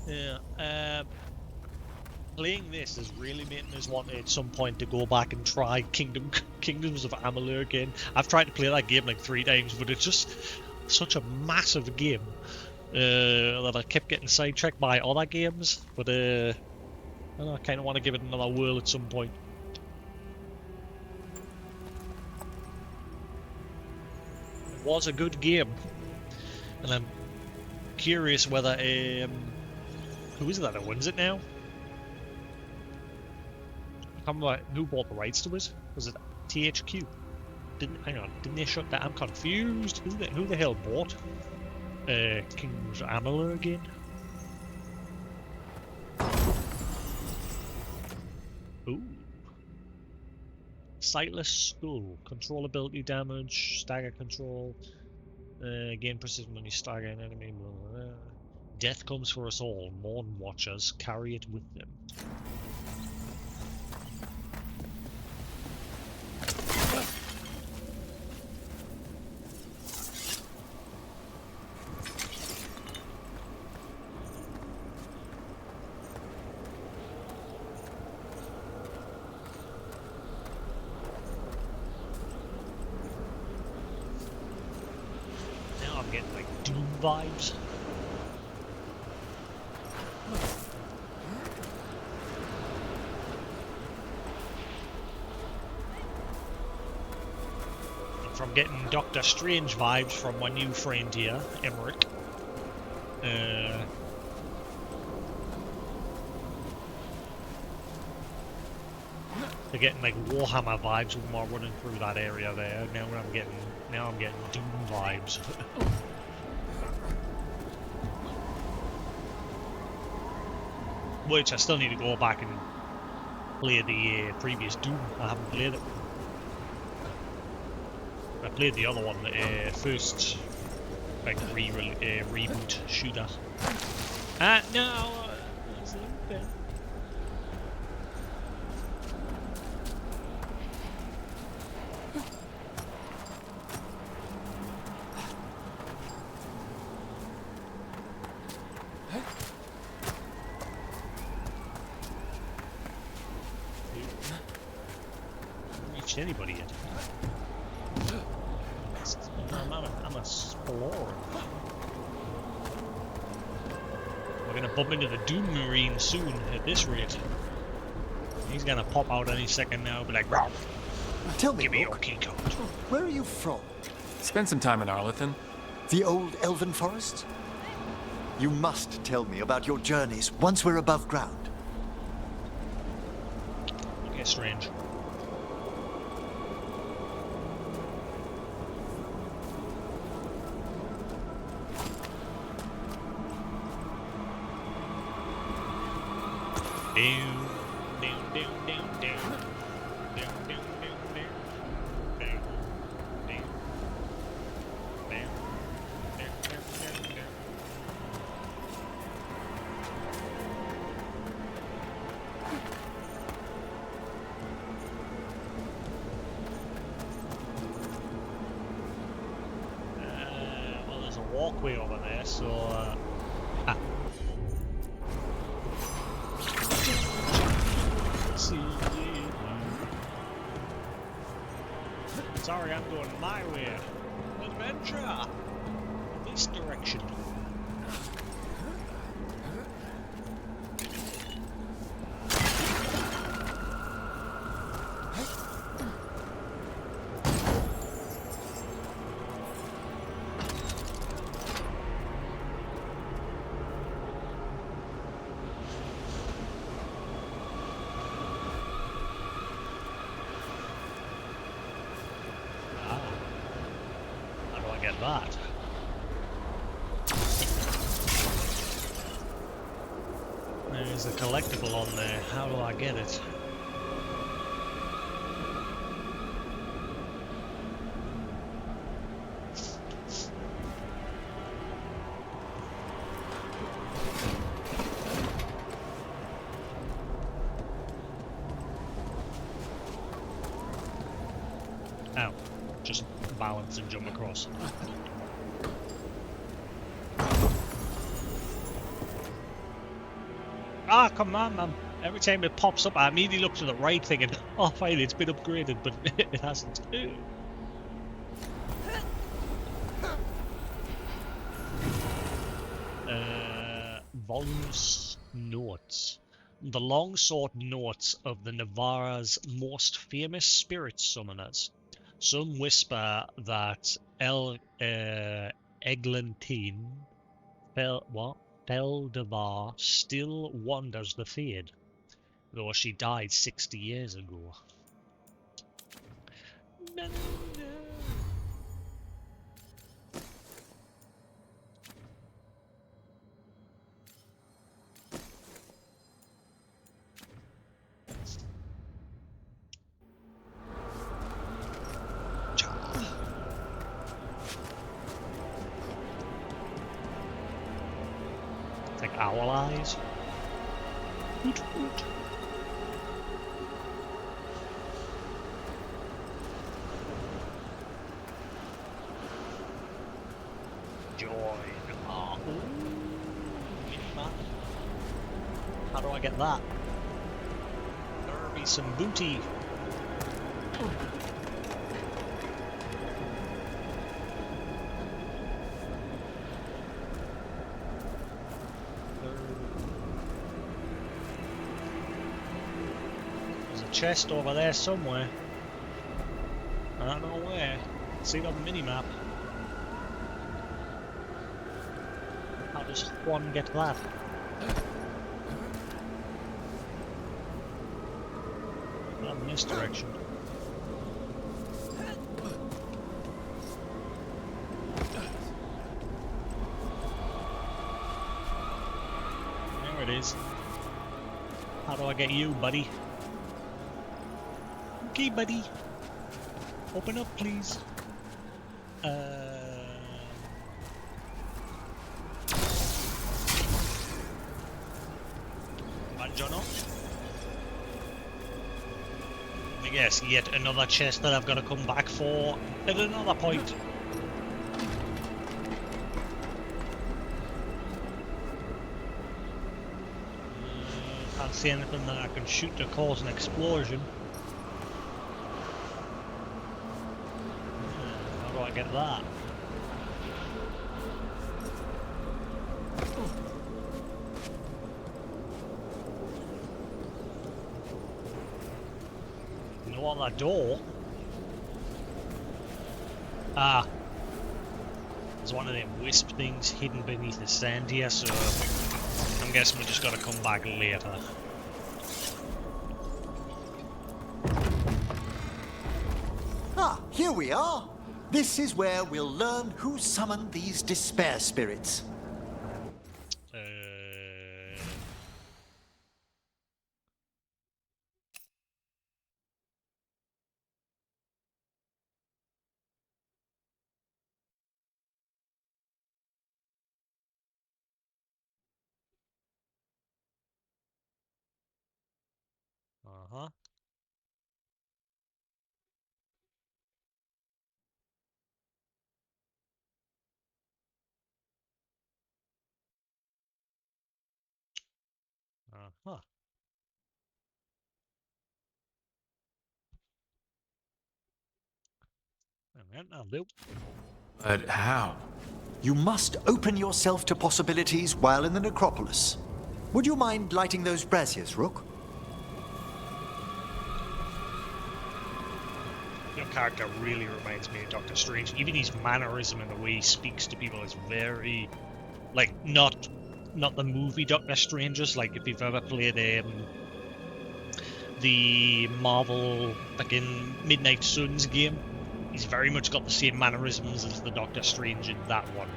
Yeah, playing this has really made me want at some point to go back and try Kingdoms of Amalur again. I've tried to play that game like 3 times, but it's just such a massive game that I kept getting sidetracked by other games. But I don't know, I kind of want to give it another whirl at some point. It was a good game, and I'm curious whether who is it that wins it now? Who bought the rights to it? Was it THQ? Hang on, didn't they shut that? I'm confused. Who the hell bought King's Amalur again? Ooh. Sightless Skull. Control ability damage, stagger control, gain precision when you stagger an enemy. Blah, blah, blah. Death comes for us all. Mourn watchers carry it with them. Now I'm getting like Doom vibes. From getting Doctor Strange vibes from my new friend here, Emmerich. They're getting like Warhammer vibes when we're running through that area there. Now I'm getting Doom vibes. Which I still need to go back and play the previous Doom. I haven't played it. I played the other one, the first like reboot shooter. No. Reached anybody yet? I'm a explorer. We're gonna bump into the Doom Marine soon at this rate. He's gonna pop out any second now, be like, "Row." Tell me, give me your key card. Where are you from? Spend some time in Arlington. The old elven forest? You must tell me about your journeys once we're above ground. Okay, strange. Well, there's a walkway over there, so sorry, I'm going my way. Adventure! This direction. That. There's a collectible on there. How do I get it? Ow. Just balance and jump across. Ah, come on, man. Every time it pops up, I immediately look to the right thinking, oh, fine, it's been upgraded, but it hasn't. Volumes Notes. The long-sought notes of the Navarra's most famous spirit summoners. Some whisper that Eglantine Feldevar still wanders the Fade, though she died 60 years ago. It's like owl eyes. Hoot hoot. Join. Oh, mini-map. How do I get that? There'll be some booty. There's a chest over there somewhere. I don't know where. See it on the mini-map. How does one get that? Not in this direction. There it is. How do I get you, buddy? Okay, buddy. Open up, please. Manjono? I guess yet another chest that I've got to come back for at another point. Can't see anything that I can shoot to cause an explosion. How do I get that? No on that door. Ah. There's one of them wisp things hidden beneath the sand here, so I'm guessing we just gotta come back later. Ah, here we are. This is where we'll learn who summoned these despair spirits. Uh-huh. Uh-huh. I'll do. But how? You must open yourself to possibilities while in the necropolis. Would you mind lighting those braziers, Rook? Your character really reminds me of Doctor Strange. Even his mannerism and the way he speaks to people is very, like, not the movie Doctor Strange's. Like, if you've ever played the Marvel fucking Midnight Suns game, he's very much got the same mannerisms as the Doctor Strange in that one.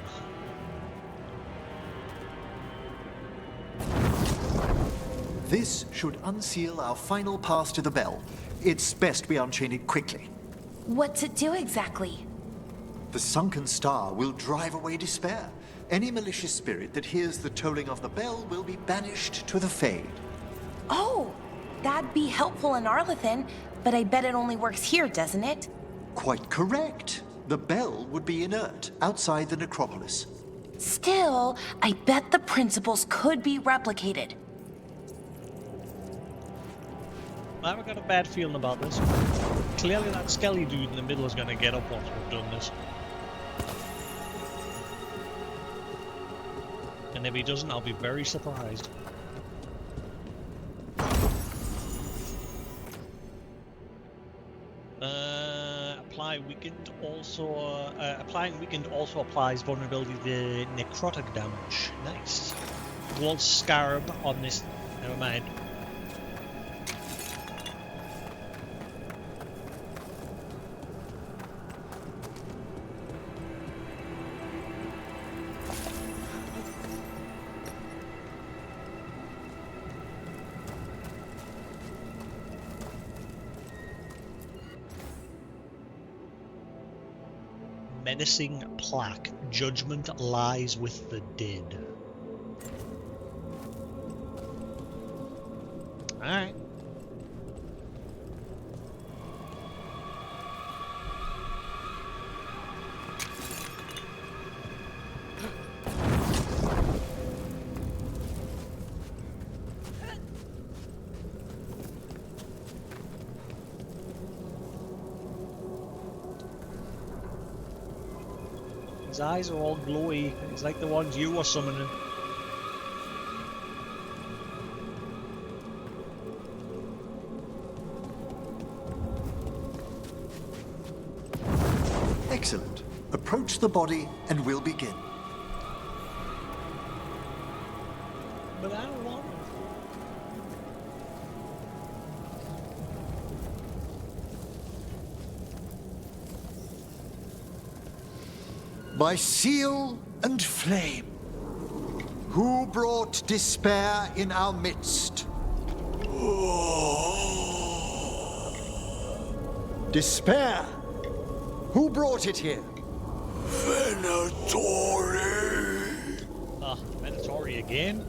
This should unseal our final path to the bell. It's best we unchain it quickly. What's it do exactly? The sunken star will drive away despair. Any malicious spirit that hears the tolling of the bell will be banished to the Fade. Oh, that'd be helpful in Arlethan, but I bet it only works here, doesn't it? Quite correct. The bell would be inert outside the necropolis. Still, I bet the principles could be replicated. I haven't got a bad feeling about this. Clearly that skelly dude in the middle is going to get up once we've done this. And if he doesn't, I'll be very surprised. Applying weakened also applies vulnerability to necrotic damage. Nice. Gold scarab on this. Never mind. Menacing plaque. Judgment lies with the dead. Alright. His eyes are all glowy. It's like the ones you were summoning. Excellent. Approach the body and we'll begin. But I don't want it. By seal and flame, who brought despair in our midst? Despair? Who brought it here? Venatori! Ah, Venatori again?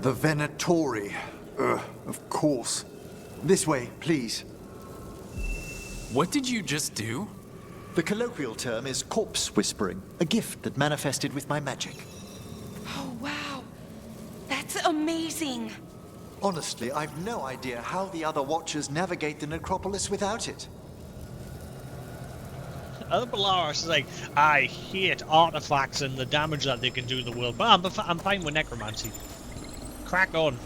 The Venatori. Of course. This way, please. What did you just do? The colloquial term is corpse whispering, a gift that manifested with my magic. Oh, wow. That's amazing. Honestly, I've no idea how the other Watchers navigate the necropolis without it. Other Belarus is like, I hate artifacts and the damage that they can do in the world, but I'm fine with necromancy. Crack on.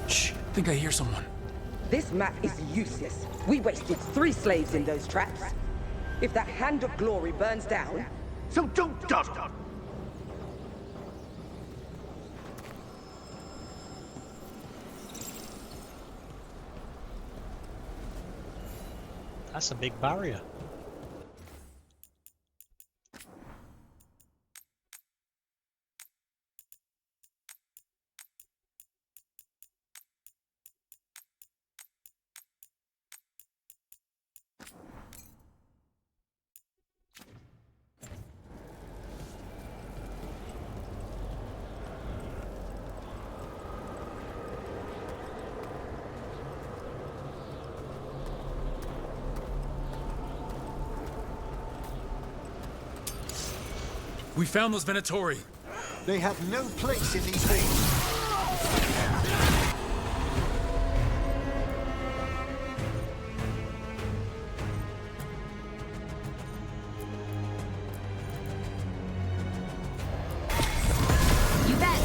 Shh, I think I hear someone. This map is useless. We wasted 3 slaves in those traps. If that Hand of Glory burns down... So don't dawdle! That's a big barrier. We found those Venatori. They have no place in these halls. You bet.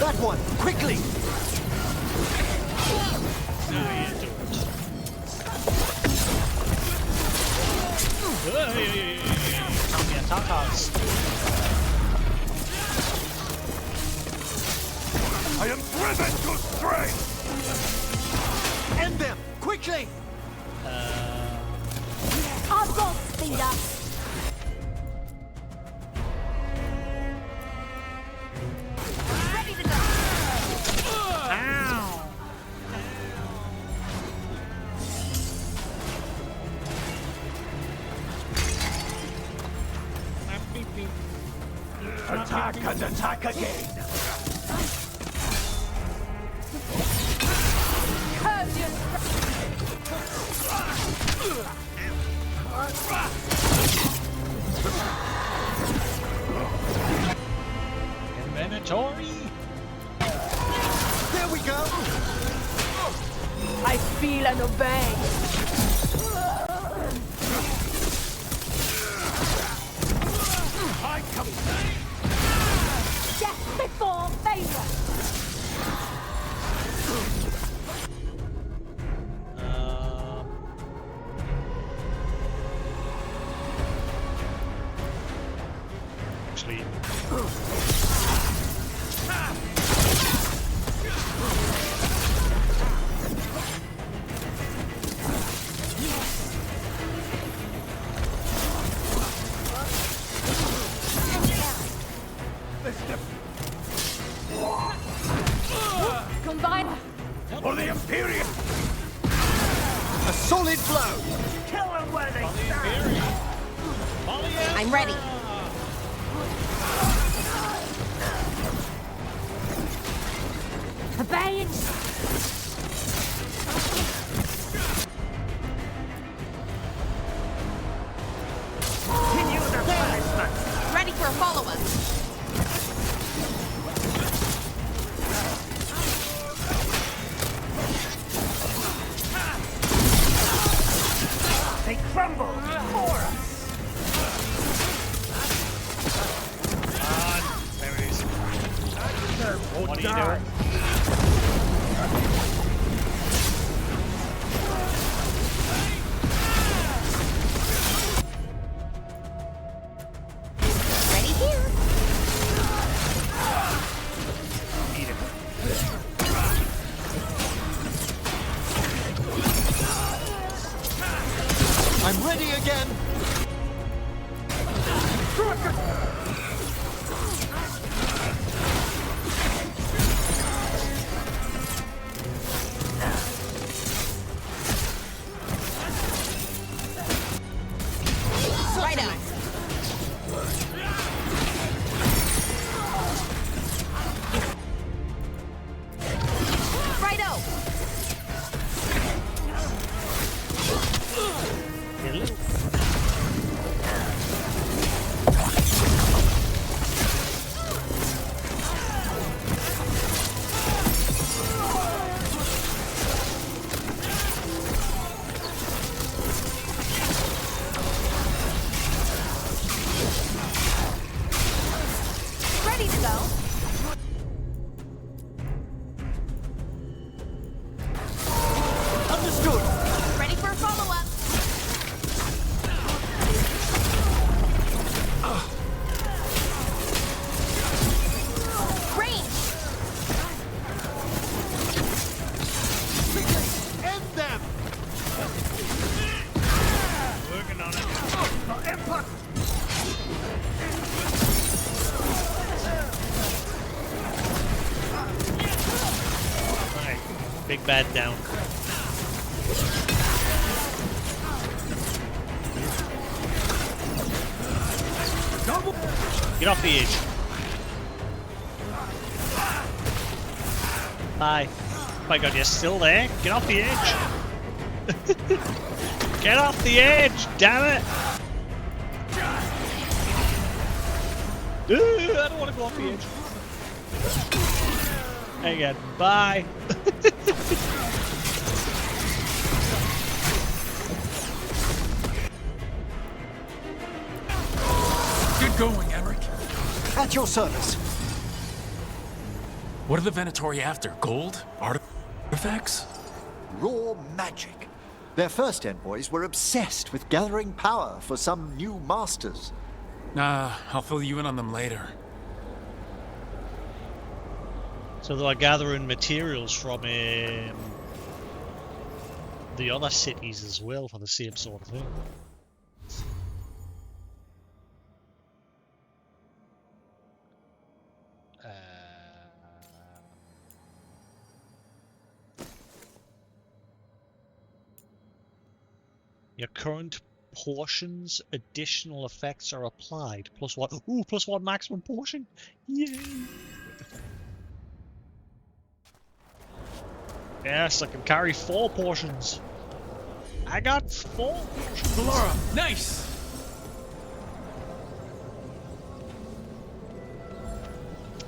That one, quickly! No, you don't. Hey, come here, Tatas. I am driven to strength! End them, quickly! I've got speed up. Ready to go. Ow! Attack and attack again! Inventory. There we go! I feel and obey. I come. Death before Veilguard. Actually. I'm ready. Abeyance! Continue the punishment! Ready for a follow-up. They crumble before us! There it is. What are you doing? Ready here. Eat it. I'm ready again. Right out. Righto. Ready to go. Understood. Ready for a follow-up. Range. End them. Working on it. Alright, big bad down. Get off the edge. Bye. Oh my god, you're still there? Get off the edge. Get off the edge, damn it! I don't want to go off the edge. Again, bye. Good going, Eric. At your service. What are the Venatori after? Gold? Artifacts? Raw magic. Their first envoys were obsessed with gathering power for some new masters. Nah, I'll fill you in on them later. So they are gathering materials from the other cities as well for the same sort of thing. Your current portions, additional effects are applied. +1. Ooh, +1 maximum portion. Yay! Yes, I can carry 4 portions. I got 4 portions. Laura, nice!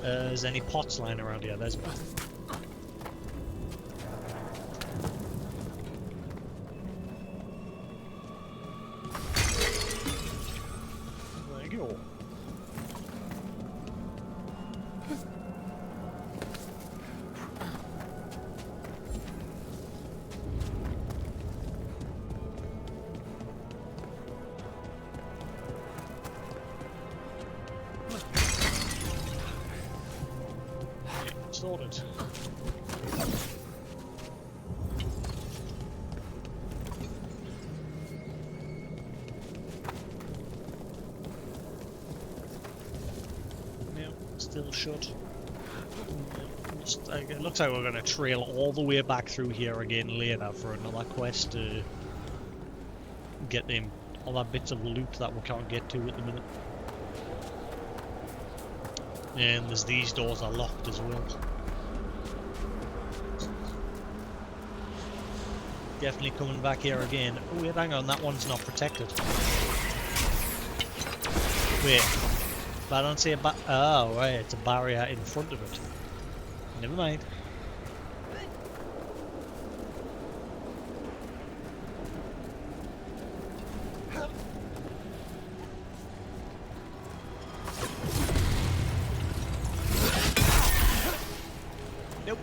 Is any pots lying around here? There's one. Thank you. Sorted. Yep, still shut. It looks like we're going to trail all the way back through here again later for another quest to get them all that bits of loot that we can't get to at the minute. And there's these doors are locked as well. Definitely coming back here again. Oh wait, hang on, that one's not protected. Wait, but I don't see a oh right, it's a barrier in front of it. Never mind. Nope.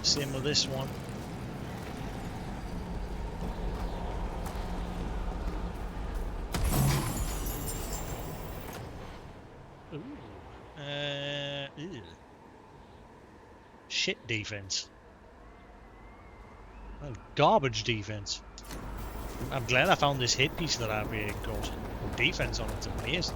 Same with this one. Ooh. Ew. Shit defense. Oh, garbage defense. I'm glad I found this hit piece that I've got. The defense on it's amazing.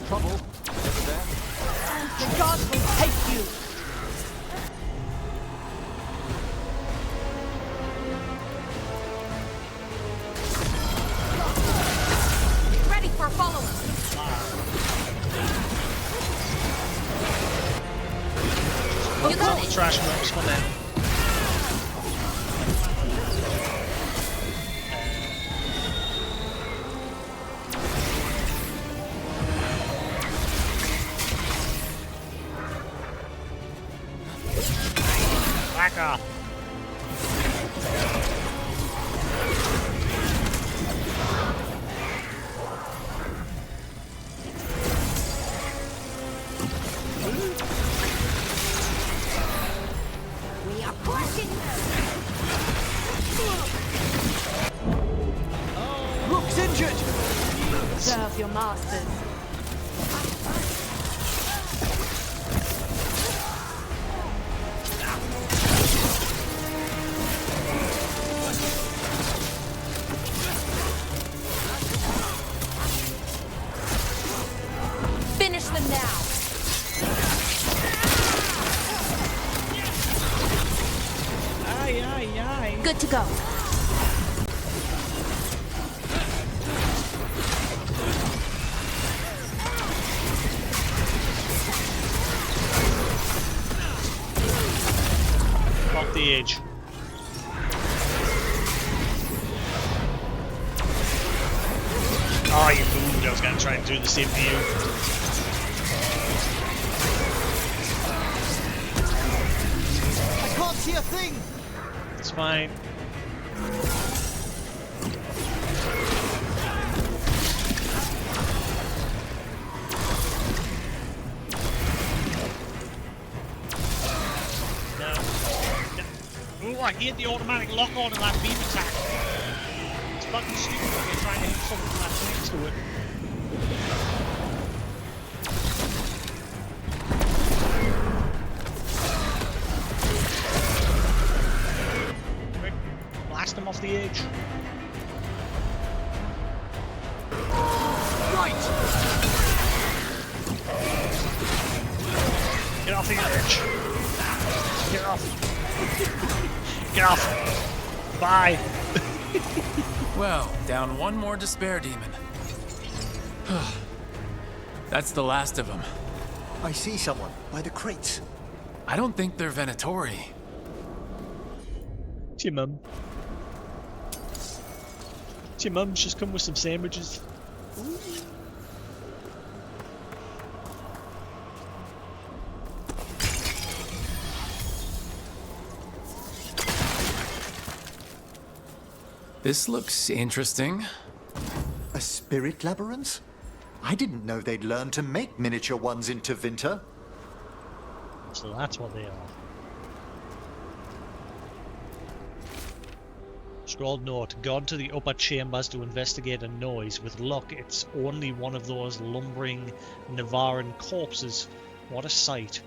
Trouble over there. The gods will take you! Ready for follow-up! You got it. Trash drops for them. Back off. We are pushing! Rook's injured! Serve your masters. Finish them now. Aye, aye, aye. Good to go. Off the edge. Oh, you moved. I was going to try and do the same to you. I can't see a thing! It's fine. No. Ooh, I hate the automatic lock on in that beam attack. It's fucking stupid when you're trying to hit something that's next to it. Quick, blast him off the edge. Right! Get off the edge. Get off. Get off. Bye. Well, down one more despair demon. That's the last of them. I see someone by the crates. I don't think they're Venatori. It's your mum. It's your mum's just come with some sandwiches. This looks interesting. A spirit labyrinth? I didn't know they'd learned to make miniature ones in Tevinter. So that's what they are. Scroll note, gone to the upper chambers to investigate a noise. With luck, it's only one of those lumbering Navaran corpses. What a sight.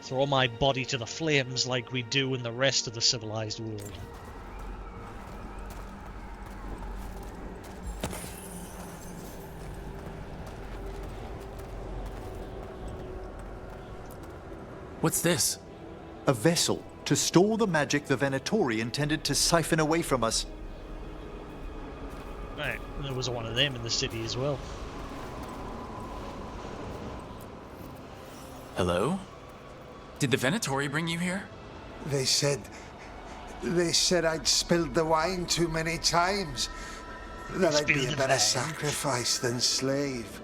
Throw my body to the flames like we do in the rest of the civilized world. What's this? A vessel to store the magic the Venatori intended to siphon away from us. Right, there was one of them in the city as well. Hello? Did the Venatori bring you here? They said I'd spilled the wine too many times. That I'd be a better sacrifice than slave.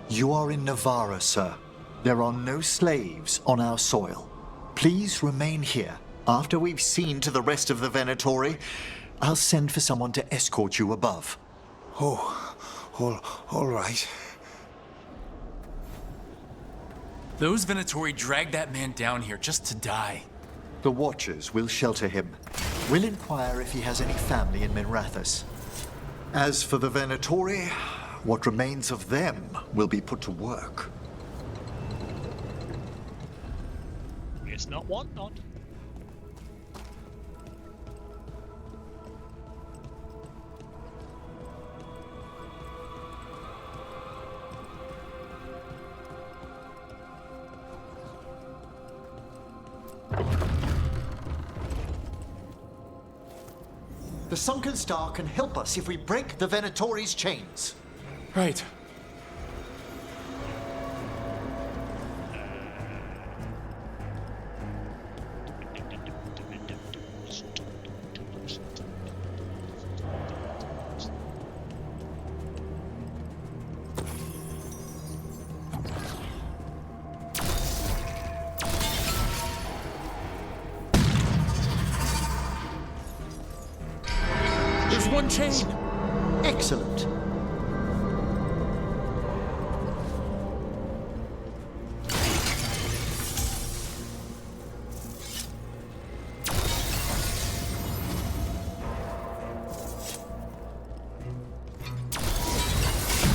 You are in Navarra, sir. There are no slaves on our soil. Please remain here. After we've seen to the rest of the Venatori, I'll send for someone to escort you above. Oh, all right. Those Venatori dragged that man down here just to die. The Watchers will shelter him. We'll inquire if he has any family in Minrathous. As for the Venatori, what remains of them will be put to work. It's not what not. The Sunken Star can help us if we break the Venatori's chains. Right. There's one chain. Excellent.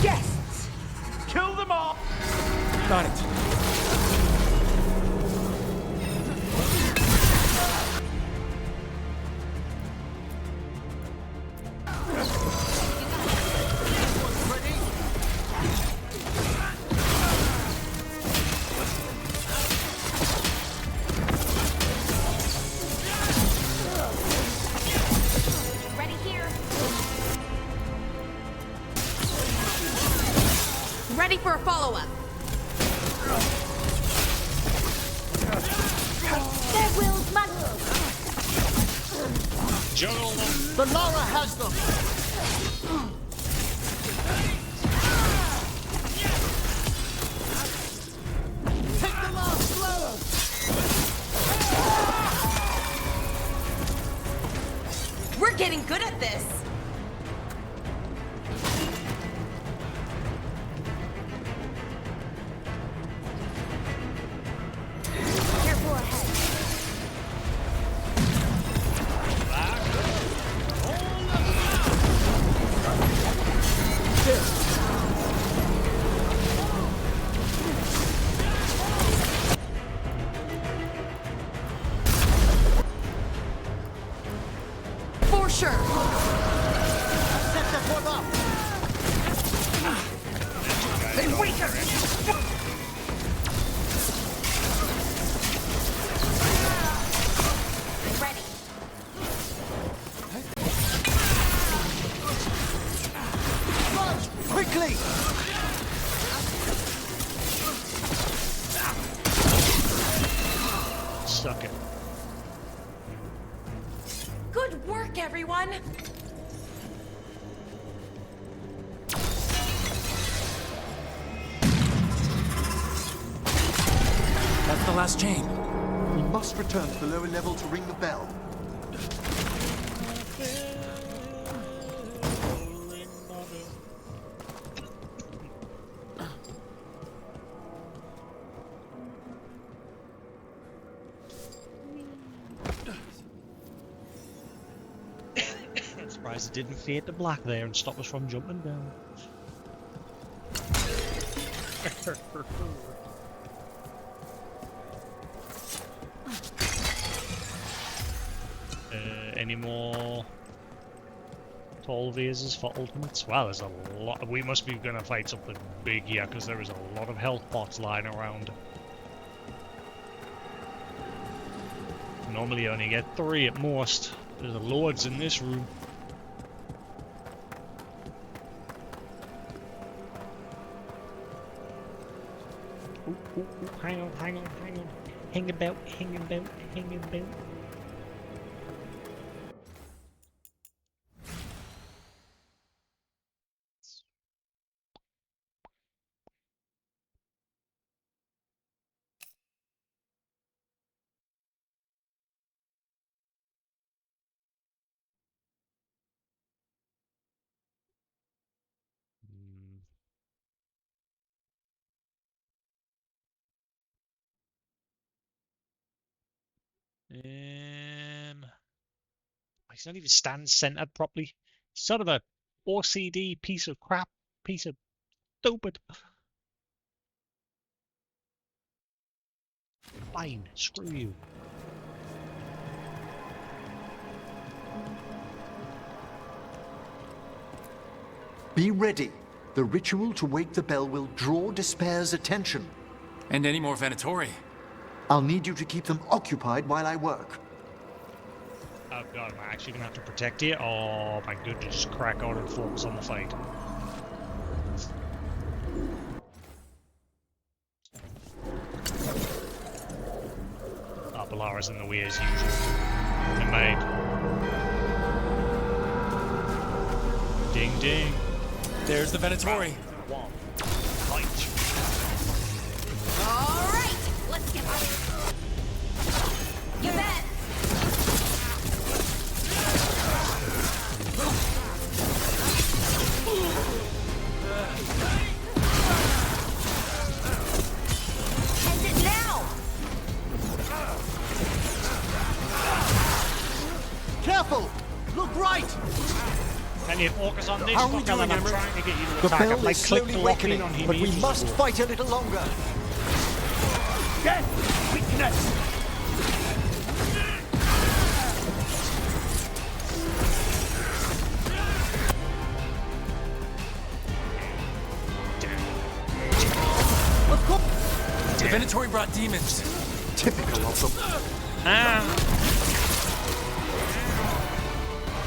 Guests! Kill them all! Got it. Ready for a follow-up. Their wills must. Juggle them. The Lara has them. Take the last blow. We're getting good at this. For sure. Set that one up. They weaken! Ready. Run, quickly. Suck it. Good work, everyone. That's the last chain. We must return to the lower level to ring the bell. Surprised it didn't fade to black there and stop us from jumping down. Any more tall vases for ultimates? Wow, there's a lot. We must be gonna fight something big here because there is a lot of health pots lying around. Normally I only get 3 at most. There's loads in this room. Ooh, hang on. Hang about. He's not even stand centered properly. Sort of a OCD piece of crap, piece of stupid. Fine, screw you. Be ready. The ritual to wake the bell will draw Despair's attention. And any more Venatori. I'll need you to keep them occupied while I work. Oh god, am I actually gonna have to protect you? Oh my goodness, just crack on and focus on the fight. Balara's in the way as usual. And made. Ding ding. There's the Venatori. One. Fight. Alright, let's get out. You bet. End it now. Careful! Look right! Can you focus on this? How are we doing, I'm Emmerich? trying to get you to The attack. bell I've, like, is slowly clicked the lock in awakening, on him but we ages must ago. fight a little longer. Death! Weakness! The Venatori brought demons. Typical of them.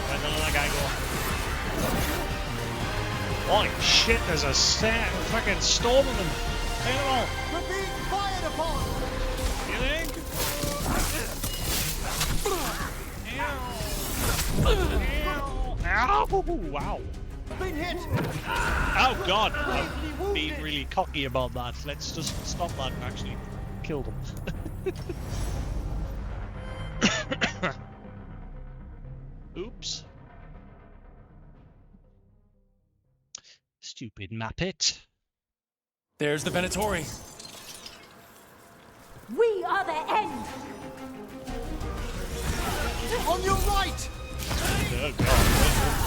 Where'd the little guy go? Holy shit, there's a fucking storm of them. Look at them all. We're being fired upon! You think? Ow! Wow. Been hit! Oh god, I'm being really cocky about that. Let's just stop that and actually kill them. Oops. Stupid Muppet. There's the Venatori. We are the end! On your right! Oh god.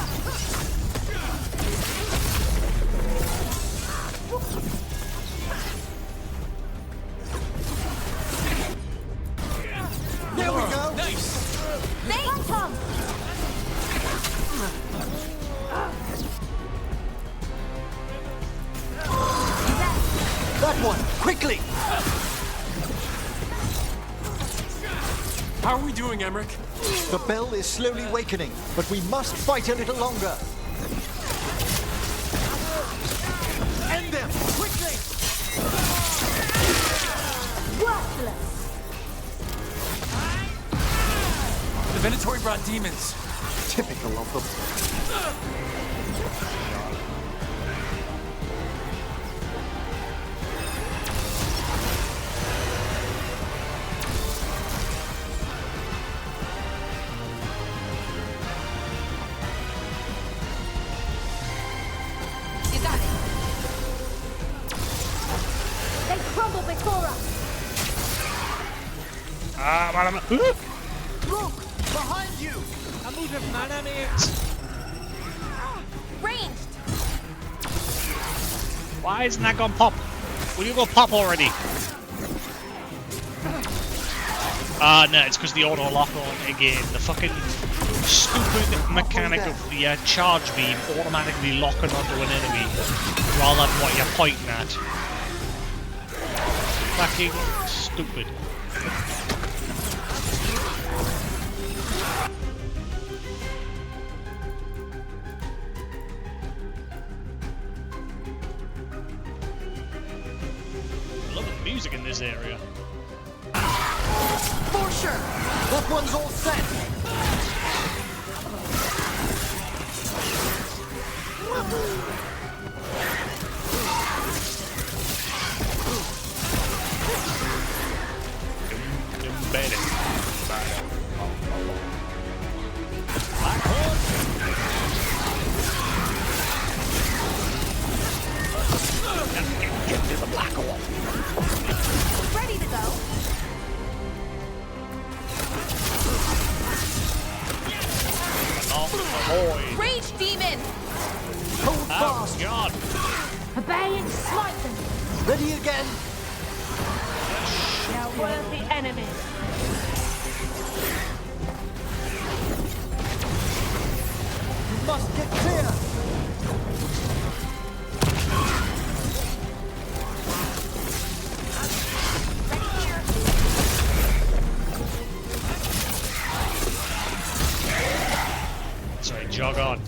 There we go! Nice! Thanks, Tom! That one! Quickly! How are we doing, Emmerich? The bell is slowly wakening, but we must fight a little longer. End them! Quickly! Worthless! The Venatori brought demons. Typical of them. You got it! They crumble before us! Ah, Look! Behind you! I'm moving, man, I'm it. ranged! Why isn't that gone pop? Will you go pop already? No, it's because the auto lock on again. The fucking stupid mechanic of the charge beam automatically locking onto an enemy rather than what you're pointing at. Fucking stupid. I love the music in this area. For sure! That one's all set! Get to the black hole. Ready to go. Rage demon! Hold fast! God! Obey and smite them. Ready again! Worthy enemy. You must get clear! Sorry, jog on.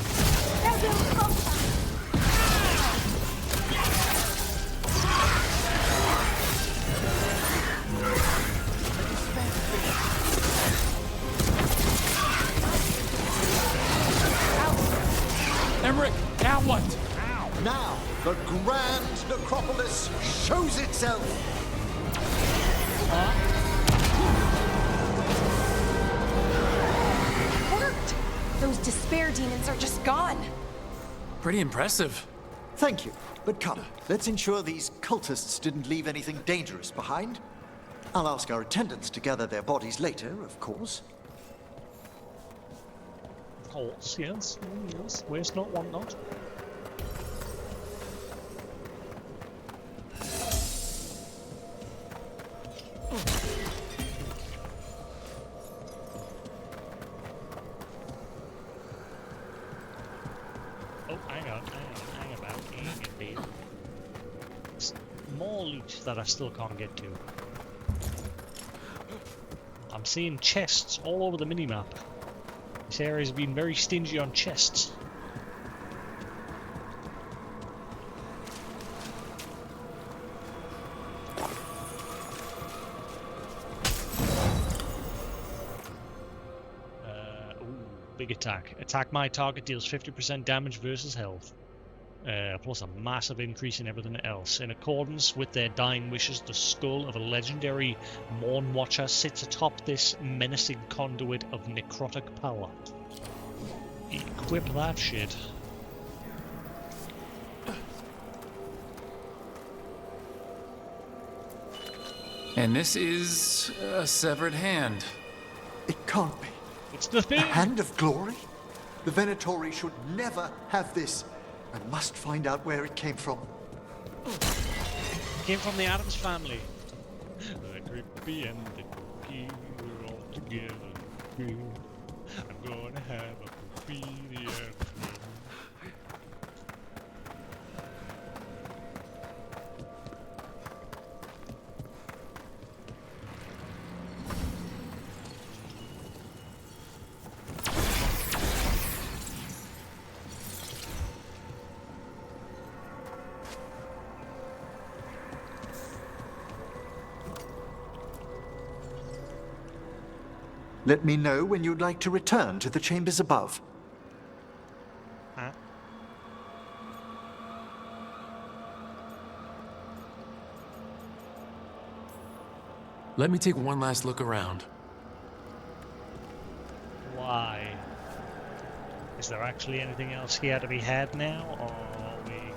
Emmerich, now what? Now, the Grand Necropolis shows itself! Worked! Those despair demons are just gone. Pretty impressive. Thank you, but come, let's ensure these cultists didn't leave anything dangerous behind. I'll ask our attendants to gather their bodies later, of course. Of course, yes. Yes. Waste not, want not. Oh, hang about. More loot that I still can't get to. I'm seeing chests all over the minimap. This area's been very stingy on chests. Big attack. Attack my target deals 50% damage versus health. Plus a massive increase in everything else. In accordance with their dying wishes, the skull of a legendary Morn Watcher sits atop this menacing conduit of necrotic power. Equip that shit. And this is a severed hand. It can't be. It's the thing! A hand of glory? The Venatori should never have this. I must find out where it came from. It came from the Addams family. The creepy and the cookie were all together. I'm gonna have a cookie the afternoon. Let me know when you'd like to return to the chambers above. Huh? Let me take one last look around. Why? Is there actually anything else here to be had now, or are we... In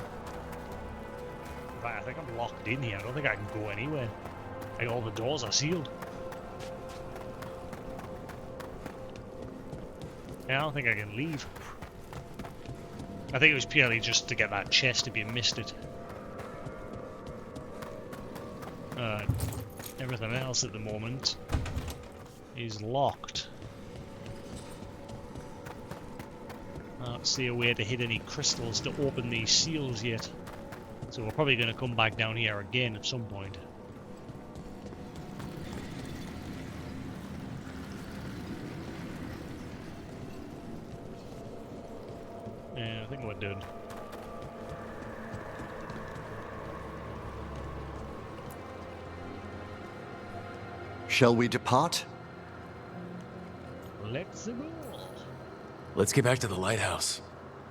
fact, I think I'm locked in here. I don't think I can go anywhere. Like, all the doors are sealed. Yeah, I don't think I can leave. I think it was purely just to get that chest if you missed it. Everything else at the moment is locked. I don't see a way to hit any crystals to open these seals yet. So we're probably going to come back down here again at some point. Yeah, I think we're done. Shall we depart? Let's go. Let's get back to the lighthouse.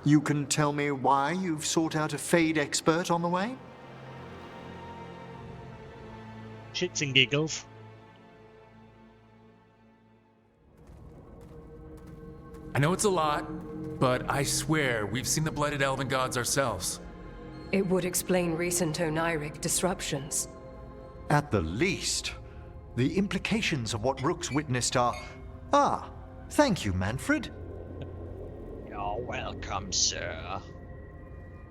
You can tell me why you've sought out a Fade expert on the way? Shits and giggles. I know it's a lot, but I swear we've seen the blighted elven gods ourselves. It would explain recent Oniric disruptions. At the least, the implications of what Rook's witnessed are... Ah, thank you, Manfred. You're welcome, sir.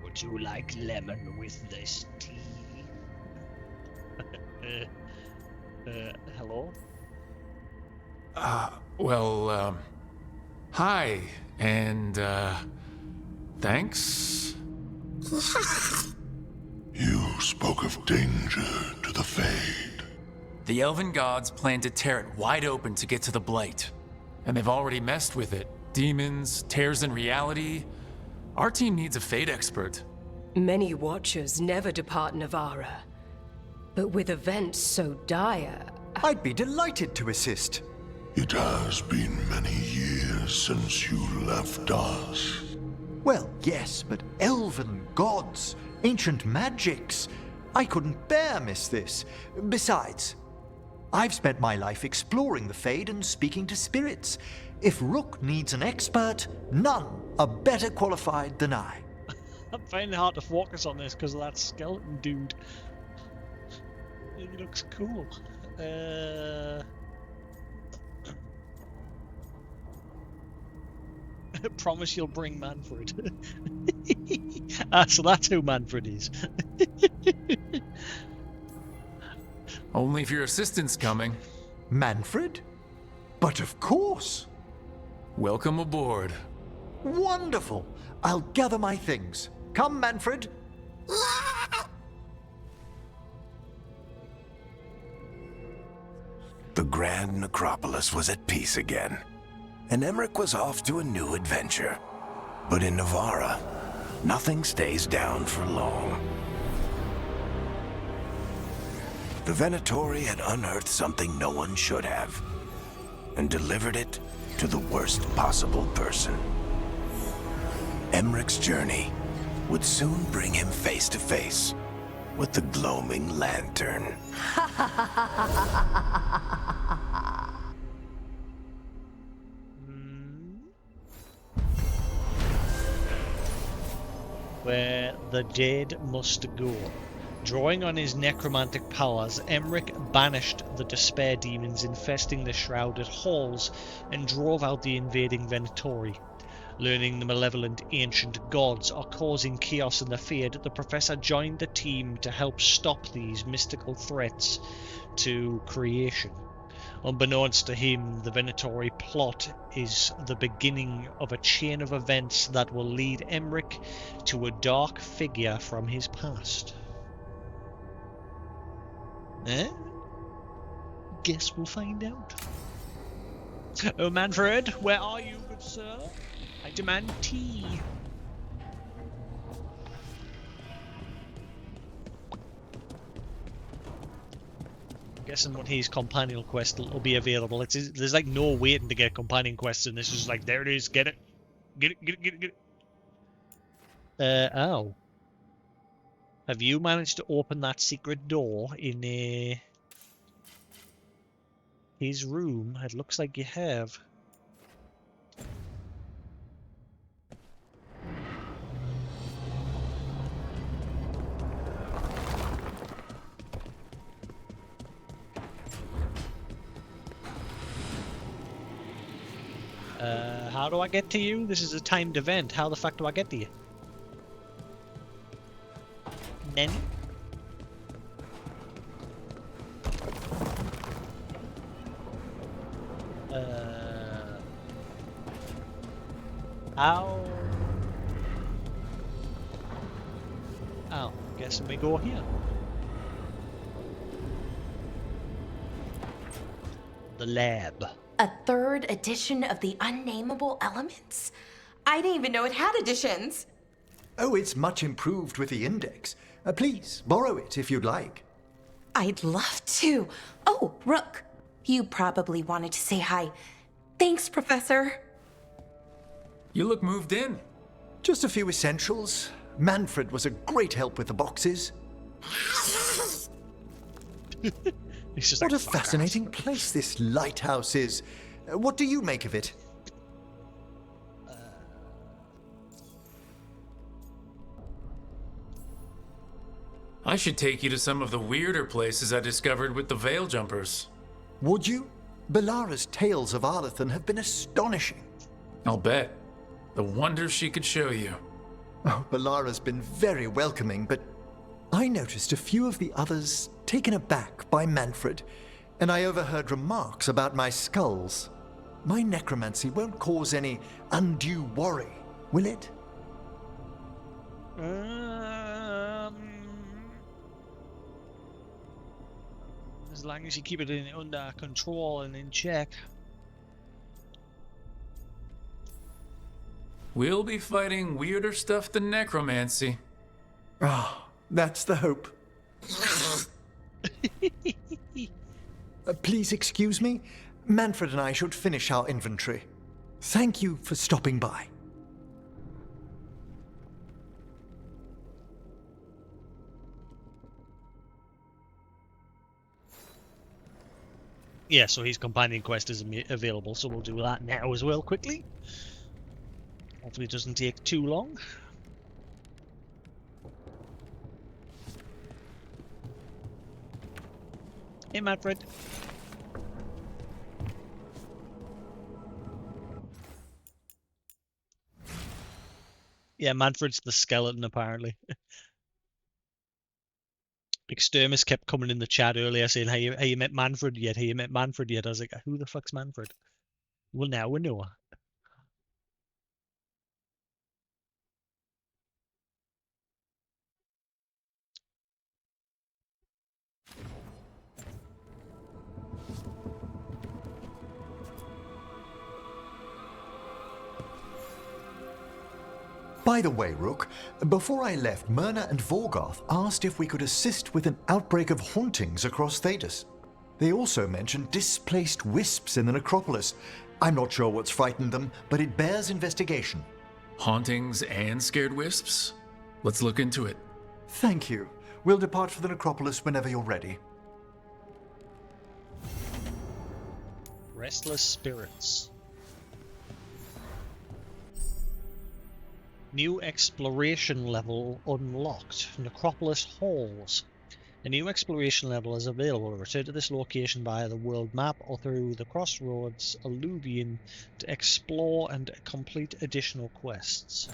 Would you like lemon with this tea? Hello? Hi, and, thanks? You spoke of danger to the Fade. The elven gods plan to tear it wide open to get to the blight. And they've already messed with it. Demons, tears in reality. Our team needs a Fade expert. Many Watchers never depart Navara. But with events so dire... I'd be delighted to assist. It has been many years since you left us. Well, yes, but elven gods, ancient magics. I couldn't bear miss this. Besides, I've spent my life exploring the Fade and speaking to spirits. If Rook needs an expert, none are better qualified than I. I'm finding it hard to focus on this because of that skeleton dude. He looks cool. Promise you'll bring Manfred. So that's who Manfred is. Only if your assistant's coming. Manfred? But of course. Welcome aboard. Wonderful. I'll gather my things. Come, Manfred. The Grand Necropolis was at peace again, and Emmerich was off to a new adventure. But in Navara, nothing stays down for long. The Venatori had unearthed something no one should have, and delivered it to the worst possible person. Emmerich's journey would soon bring him face to face with the gloaming lantern. Where the dead must go. Drawing on his necromantic powers, Emmerich banished the despair demons infesting the shrouded halls and drove out the invading Venatori. Learning the malevolent ancient gods are causing chaos in the Fade, the professor joined the team to help stop these mystical threats to creation. Unbeknownst to him, the Venatori plot is the beginning of a chain of events that will lead Emmerich to a dark figure from his past. Guess we'll find out. Oh, Manfred, where are you, good sir? I demand tea. Guessing when his companion quest will be available. There's like no waiting to get companion quests, and this is like, there it is, get it. Get it, get it, get it, get it. Oh. Have you managed to open that secret door in his room? It looks like you have. How do I get to you? This is a timed event. How the fuck do I get to you? Nanny? How? Oh, guessing we go here. The lab. A third edition of the Unnameable Elements? I didn't even know it had editions. Oh, it's much improved with the index. Please, borrow it if you'd like. I'd love to. Oh, Rook, you probably wanted to say hi. Thanks, Professor. You look moved in. Just a few essentials. Manfred was a great help with the boxes. What a fascinating place this lighthouse is. What do you make of it? I should take you to some of the weirder places I discovered with the Veil Jumpers. Would you? Belara's tales of Arlathan have been astonishing. I'll bet. The wonders she could show you. Oh, Belara's been very welcoming, but I noticed a few of the others taken aback by Manfred, and I overheard remarks about my skulls. My necromancy won't cause any undue worry, will it? As long as you keep it under control and in check. We'll be fighting weirder stuff than necromancy. Ah, that's the hope. Please excuse me. Manfred and I should finish our inventory. Thank you for stopping by. Yeah, so his companion quest is available, so we'll do that now as well, quickly. Hopefully it doesn't take too long. Hey, Manfred. Yeah, Manfred's the skeleton, apparently. Extremis kept coming in the chat earlier saying, hey, you met Manfred yet? Hey, you met Manfred yet? I was like, who the fuck's Manfred? Well, now we know. By the way, Rook, before I left, Myrna and Veilguard asked if we could assist with an outbreak of hauntings across Thedas. They also mentioned displaced wisps in the necropolis. I'm not sure what's frightened them, but it bears investigation. Hauntings and scared wisps? Let's look into it. Thank you. We'll depart for the necropolis whenever you're ready. Restless spirits. New exploration level unlocked. Necropolis Halls. A new exploration level is available. Return to this location via the world map or through the Crossroads Alluvion to explore and complete additional quests.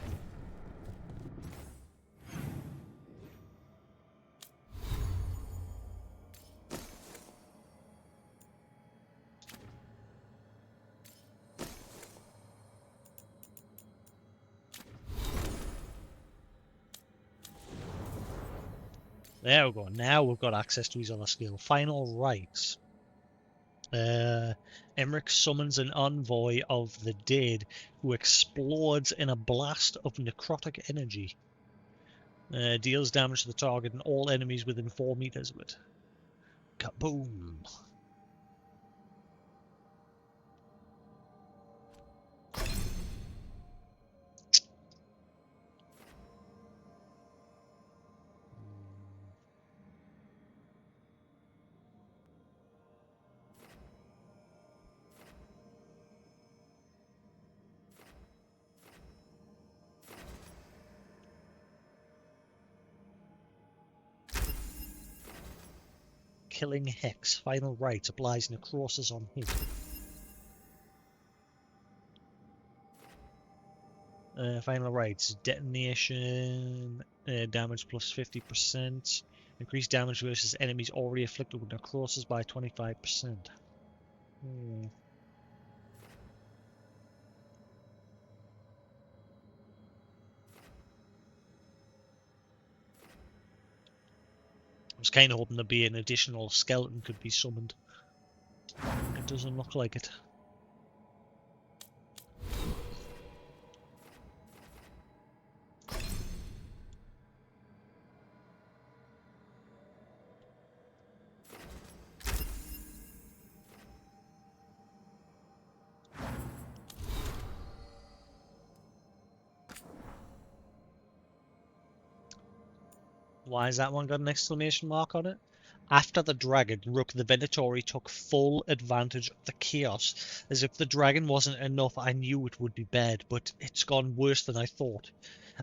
There we go. Now we've got access to his other skill. Final rites. Emmerich summons an envoy of the dead who explodes in a blast of necrotic energy. Deals damage to the target and all enemies within 4 meters of it. Kaboom! Killing Hex. Final rite applies necrosis on hit. Final rites. Detonation damage plus 50%. Increase damage versus enemies already afflicted with necrosis by 25%. I was kind of hoping there'd be an additional skeleton could be summoned. It doesn't look like it. Why has that one got an exclamation mark on it? After the dragon, Rook the Venatori took full advantage of the chaos. As if the dragon wasn't enough, I knew it would be bad, but it's gone worse than I thought.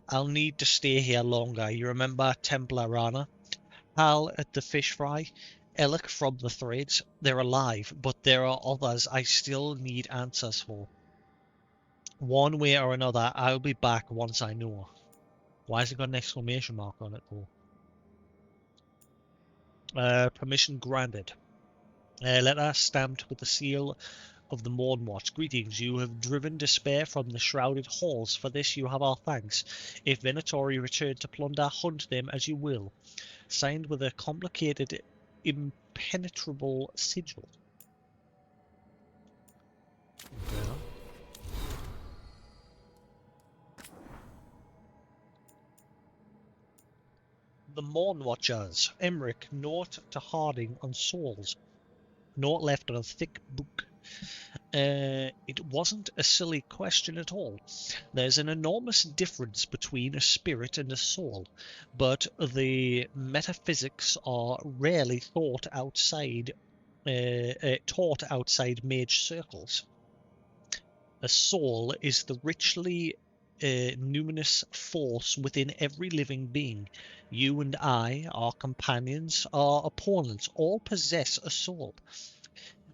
I'll need to stay here longer. You remember Templar Rana? Hal at the fish fry? Elec from the threads? They're alive, but there are others I still need answers for. One way or another, I'll be back once I know. Why has it got an exclamation mark on it, though? Permission granted. Letter stamped with the seal of the Mornwatch. Greetings, you have driven despair from the shrouded halls. For this you have our thanks. If Venatori return to plunder, hunt them as you will. Signed with a complicated, impenetrable sigil. Okay. The Mornwatchers. Emmerich, note to Harding on souls. Note left on a thick book. It wasn't a silly question at all. There's an enormous difference between a spirit and a soul, but the metaphysics are rarely taught outside mage circles. A soul is the richly numinous force within every living being. You and I, our companions, our opponents, all possess a soul.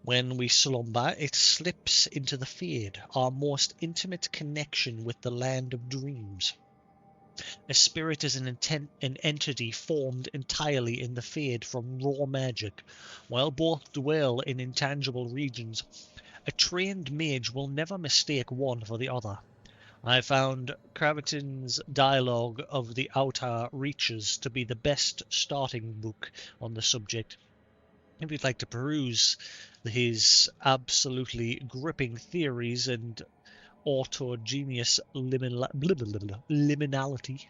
When we slumber, it slips into the Fade, our most intimate connection with the land of dreams. A spirit is an entity formed entirely in the Fade from raw magic. While both dwell in intangible regions, a trained mage will never mistake one for the other. I found Cravitin's Dialogue of the Outer Reaches to be the best starting book on the subject. If you'd like to peruse his absolutely gripping theories and autogenius liminality.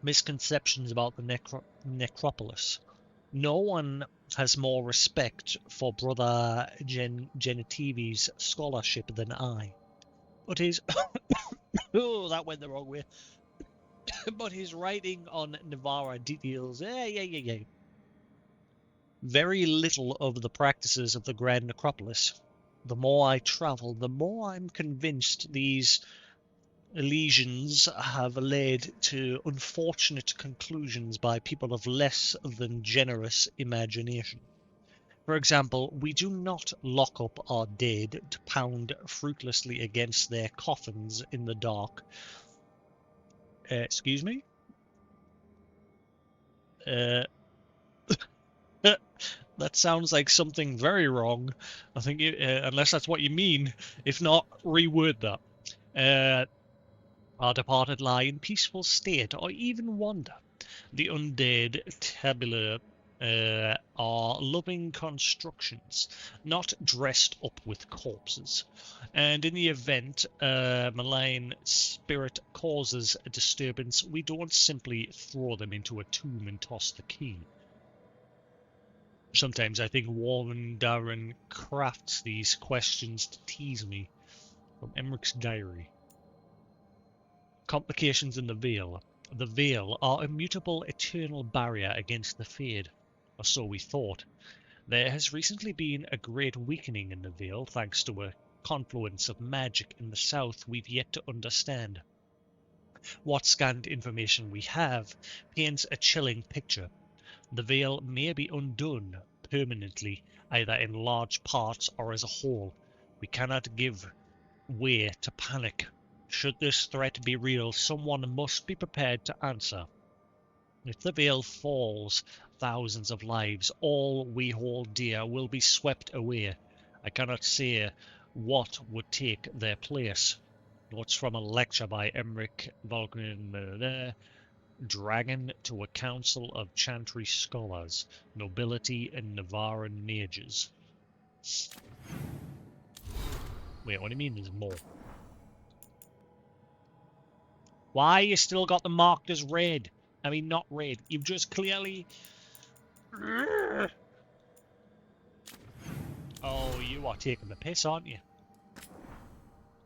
Misconceptions about the necropolis. No one has more respect for Brother Genitivi's scholarship than I. But his... oh, that went the wrong way. But his writing on Navarra details... very little of the practices of the Grand Necropolis. The more I travel, the more I'm convinced these lesions have led to unfortunate conclusions by people of less than generous imagination. For example, we do not lock up our dead to pound fruitlessly against their coffins in the dark. Excuse me? That sounds like something very wrong. I think, unless that's what you mean. If not, reword that. Our departed lie in peaceful state, or even wander. The undead tabula are loving constructions, not dressed up with corpses. And in the event a malign spirit causes a disturbance, we don't simply throw them into a tomb and toss the key. Sometimes I think Warren Darren crafts these questions to tease me. From Emmerich's diary. Complications in the Veil. The Veil, our immutable eternal barrier against the Fade. Or so we thought. There has recently been a great weakening in the Veil, thanks to a confluence of magic in the south we've yet to understand. What scant information we have paints a chilling picture. The Veil may be undone permanently, either in large parts or as a whole. We cannot give way to panic Should this threat be real, someone must be prepared to answer. If the veil falls, thousands of lives, all we hold dear, will be swept away. I cannot say what would take their place. Notes from a lecture by Emmerich Veilguard, Dragon to a Council of Chantry Scholars, Nobility and Navaran Mages. Wait, what do you mean there's more? Why you still got them marked as red? I mean, not red. You've just clearly... Oh, you are taking the piss, aren't you?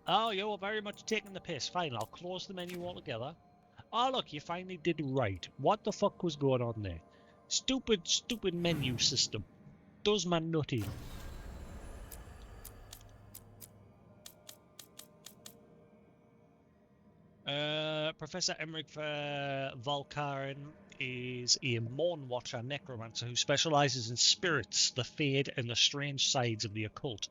Oh, you are very much taking the piss. Fine, I'll close the menu altogether. Oh, look, you finally did right. What the fuck was going on there? Stupid, stupid menu system. Does my nutty. Professor Emmerich Veilguard is a Morn Watcher necromancer who specializes in spirits, the fade, and the strange sides of the occult.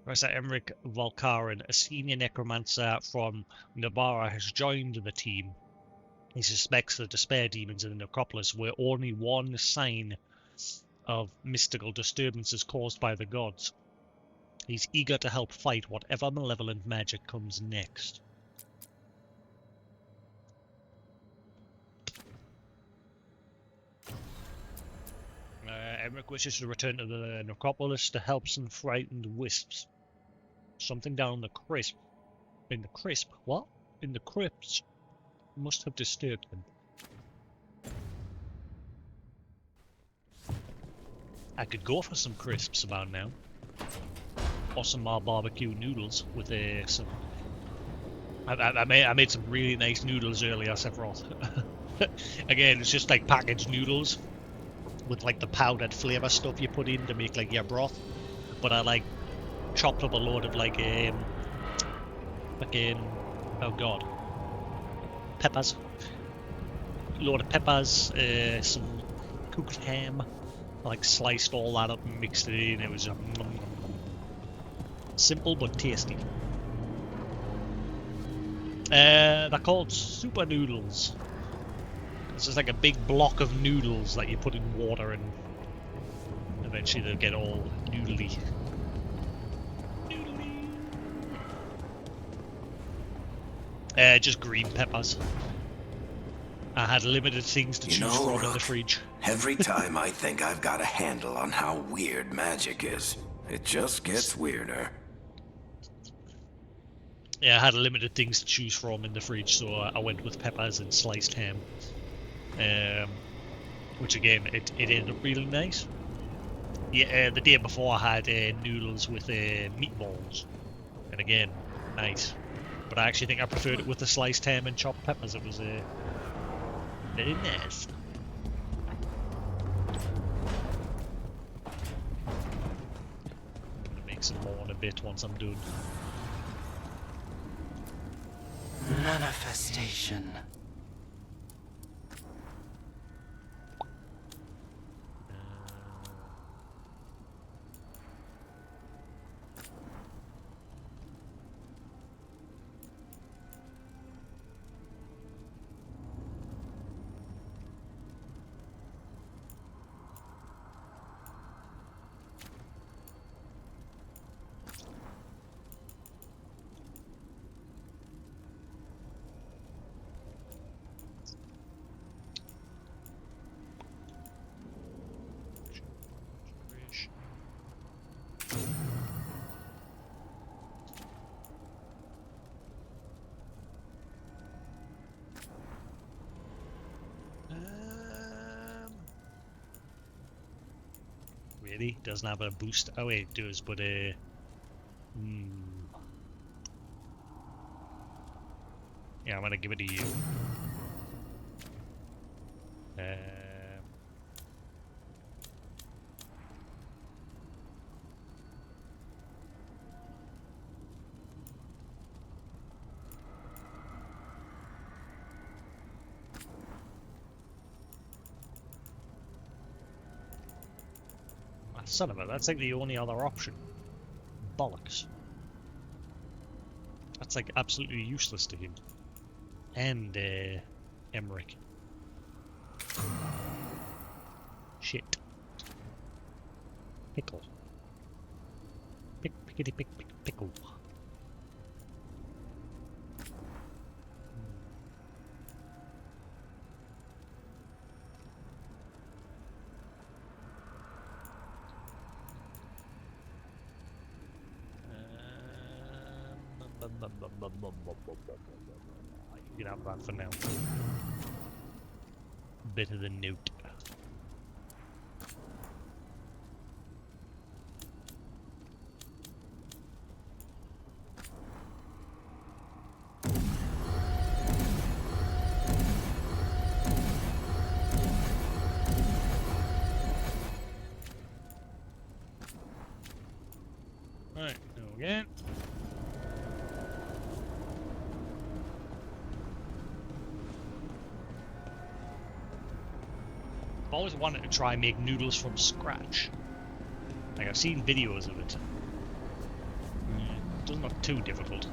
Professor Emmerich Veilguard, a senior necromancer from Navarra, has joined the team. He suspects the despair demons in the necropolis were only one sign of mystical disturbances caused by the gods. He's eager to help fight whatever malevolent magic comes next. Emmerich wishes to return to the necropolis to help some frightened wisps. Something down the crisp. In the crisp? What? In the crypts must have disturbed them. I could go for some crisps about now. Or some more barbecue noodles with some... I made some really nice noodles earlier, Sephiroth. Again, it's just like packaged noodles with like the powdered flavour stuff you put in to make like your broth. But I like chopped up a load of like fucking, oh god, peppers. A load of peppers, some cooked ham. I like sliced all that up and mixed it in. It was simple but tasty. They're called super noodles. It's just like a big block of noodles that you put in water and eventually they'll get all noodly. Just green peppers. I had limited things to choose from in the fridge. Every time I think I've got a handle on how weird magic is, it just gets weirder. Yeah, I had limited things to choose from in the fridge, so I went with peppers and sliced ham. Which again, it ended up really nice. Yeah, the day before I had noodles with meatballs, and again, nice. But I actually think I preferred it with the sliced ham and chopped peppers. It was very nice. I'm gonna make some more in a bit once I'm done. Manifestation. Really? Doesn't have a boost? Oh wait, it does, but yeah, I'm gonna give it to you. Son of a, that's like the only other option. Bollocks. That's like absolutely useless to him. And Emmerich. Shit. Pickle. Pickety pickle. You can have that for now. Bit of the note. Alright, go again. I've always wanted to try and make noodles from scratch. Like, I've seen videos of it. It doesn't look too difficult.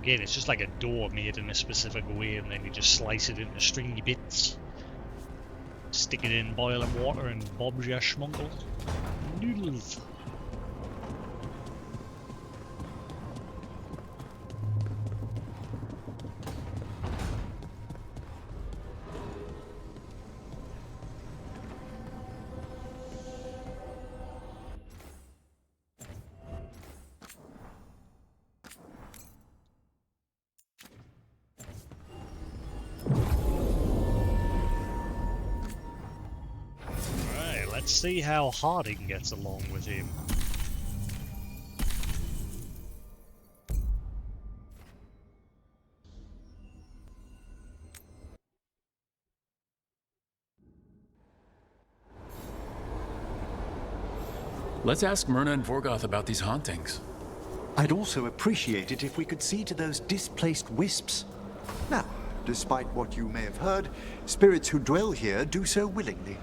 Again, it's just like a dough made in a specific way, and then you just slice it into stringy bits. Stick it in boiling water and bob's your schmunkle. Noodles. Let's see how Harding gets along with him. Let's ask Myrna and Vorgoth about these hauntings. I'd also appreciate it if we could see to those displaced wisps. Now, despite what you may have heard, spirits who dwell here do so willingly.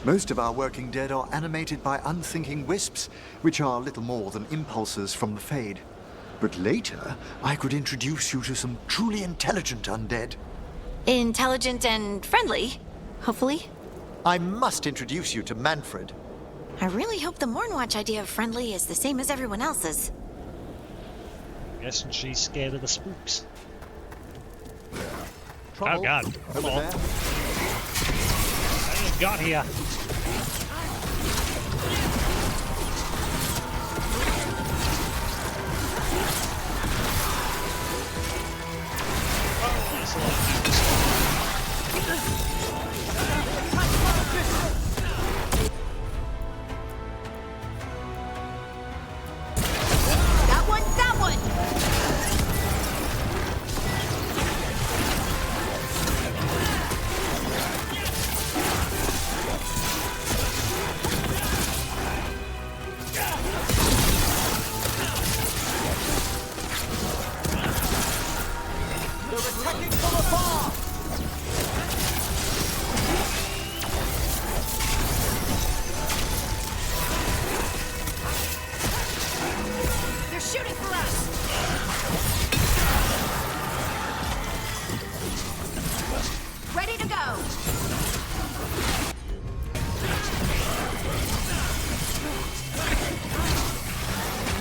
Most of our working dead are animated by unthinking wisps, which are little more than impulses from the Fade. But later, I could introduce you to some truly intelligent undead. Intelligent and friendly, hopefully. I must introduce you to Manfred. I really hope the Mornwatch idea of friendly is the same as everyone else's. Guessing she's scared of the spooks. Trouble. Oh god. Over there. What have you got here? Oh, that's a lot of That one, that one! They're attacking from afar! They're shooting for us! Ready to go!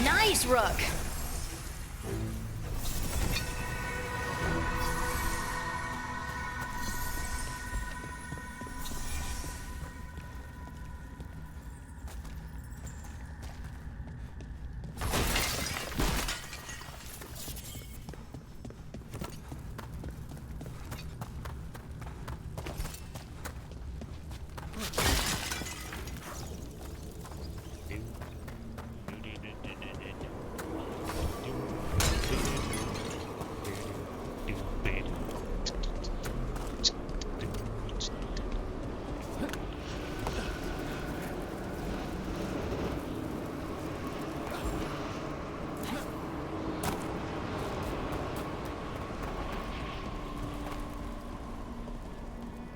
Nice, Rook!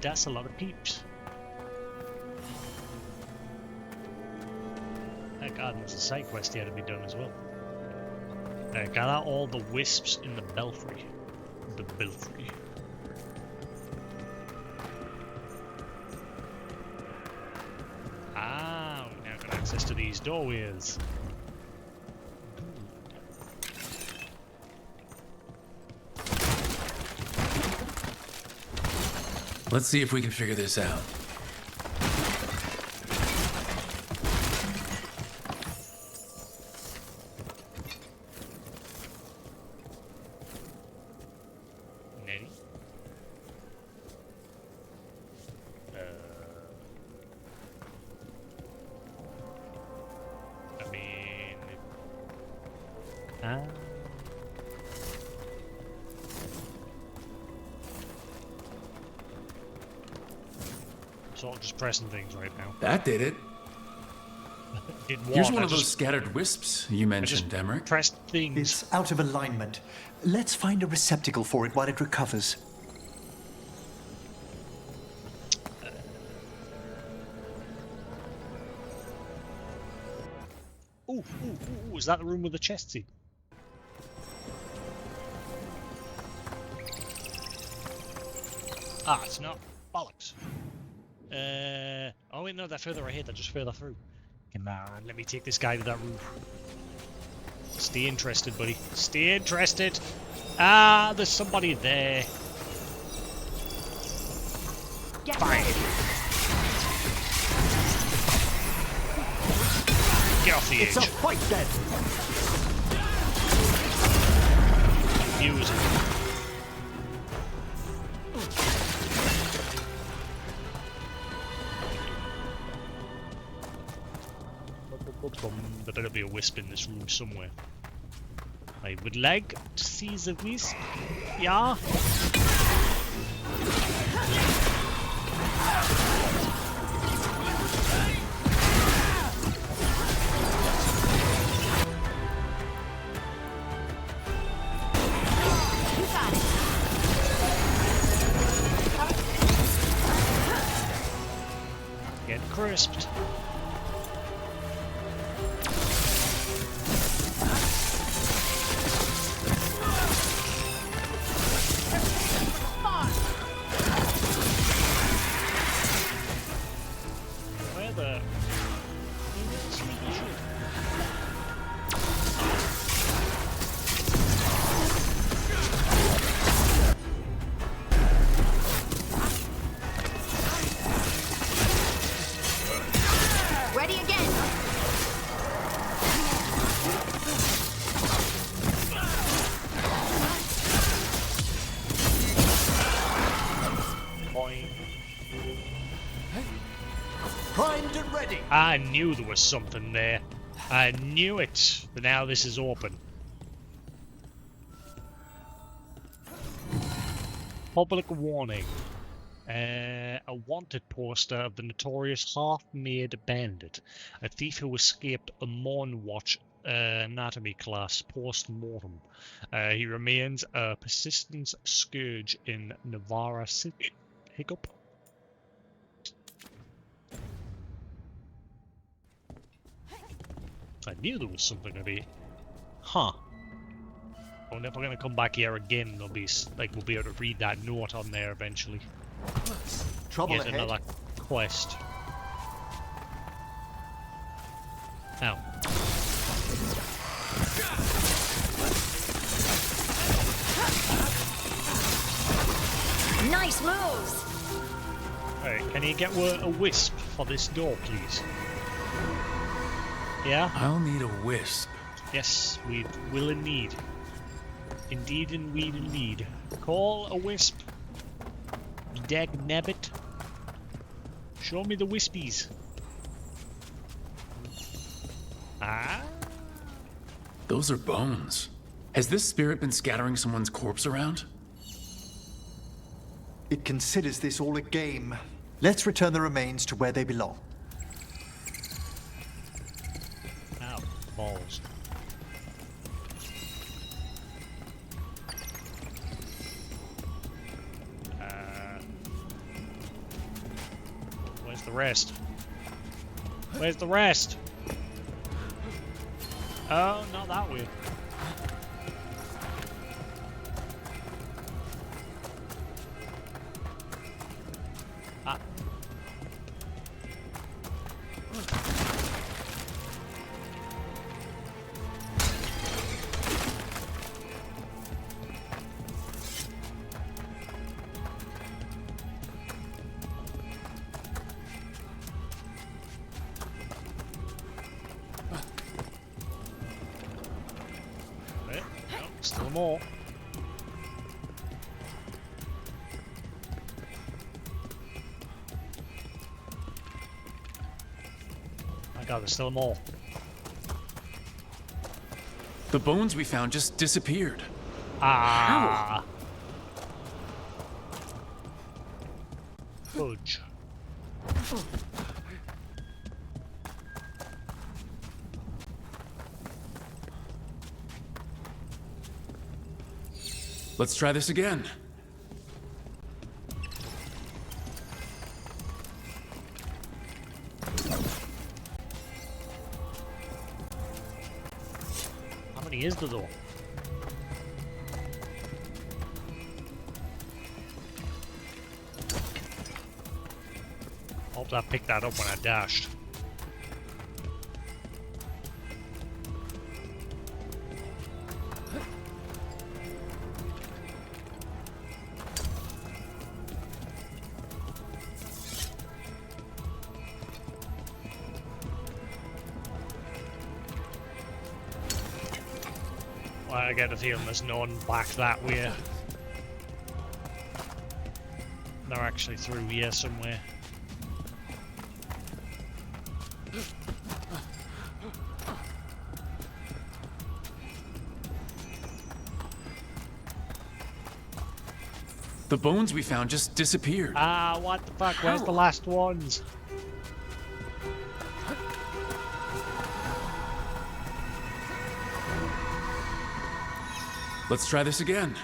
That's a lot of peeps. That garden was a side quest here to be done as well. Gather all the wisps in the belfry. The belfry. Ah, we now got access to these doorways. Let's see if we can figure this out. Nettie? I mean... sort of just pressing things right now. That did it. Here's one of those scattered wisps you mentioned, Emmerich. Pressed things. It's out of alignment. Let's find a receptacle for it while it recovers. Ooh, is that the room with the chest in? Ah, it's not. Bollocks. Oh wait, no, they're further ahead, they're just further through. Come on, let me take this guy to that room. Stay interested, buddy. Stay interested. Ah, there's somebody there. Fine. Get off the edge. It's a fight then. Use it. There better be a wisp in this room somewhere. I would like to see the wisp. Yeah. Get crisped. I knew there was something there. I knew it. But now this is open. Public warning. A wanted poster of the notorious half-made bandit. A thief who escaped a Morn Watch anatomy class post-mortem. He remains a persistent scourge in Navarra City. Hiccup. I knew there was something to be. Huh. I wonder if we're gonna come back here again. There'll be like we'll be able to read that note on there eventually. Trouble Get ahead. another quest. Ow. Nice moves. Alright, can you get a wisp for this door, please? Yeah? I'll need a wisp. Yes, we will indeed. Indeed and we indeed. Call a wisp. Dag nabbit. Show me the wispies. Ah? Those are bones. Has this spirit been scattering someone's corpse around? It considers this all a game. Let's return the remains to where they belong. Ow, balls. Where's the rest? Where's the rest? Oh, not that way. Still more. My god, there's still more. The bones we found just disappeared. Ah. Fudge. Let's try this again. How many is there though? Hope I picked that up when I dashed. Well, I get a feeling there's none back that way. They're actually through here somewhere. The bones we found just disappeared. Ah, what the fuck? Where's the last ones? Let's try this again.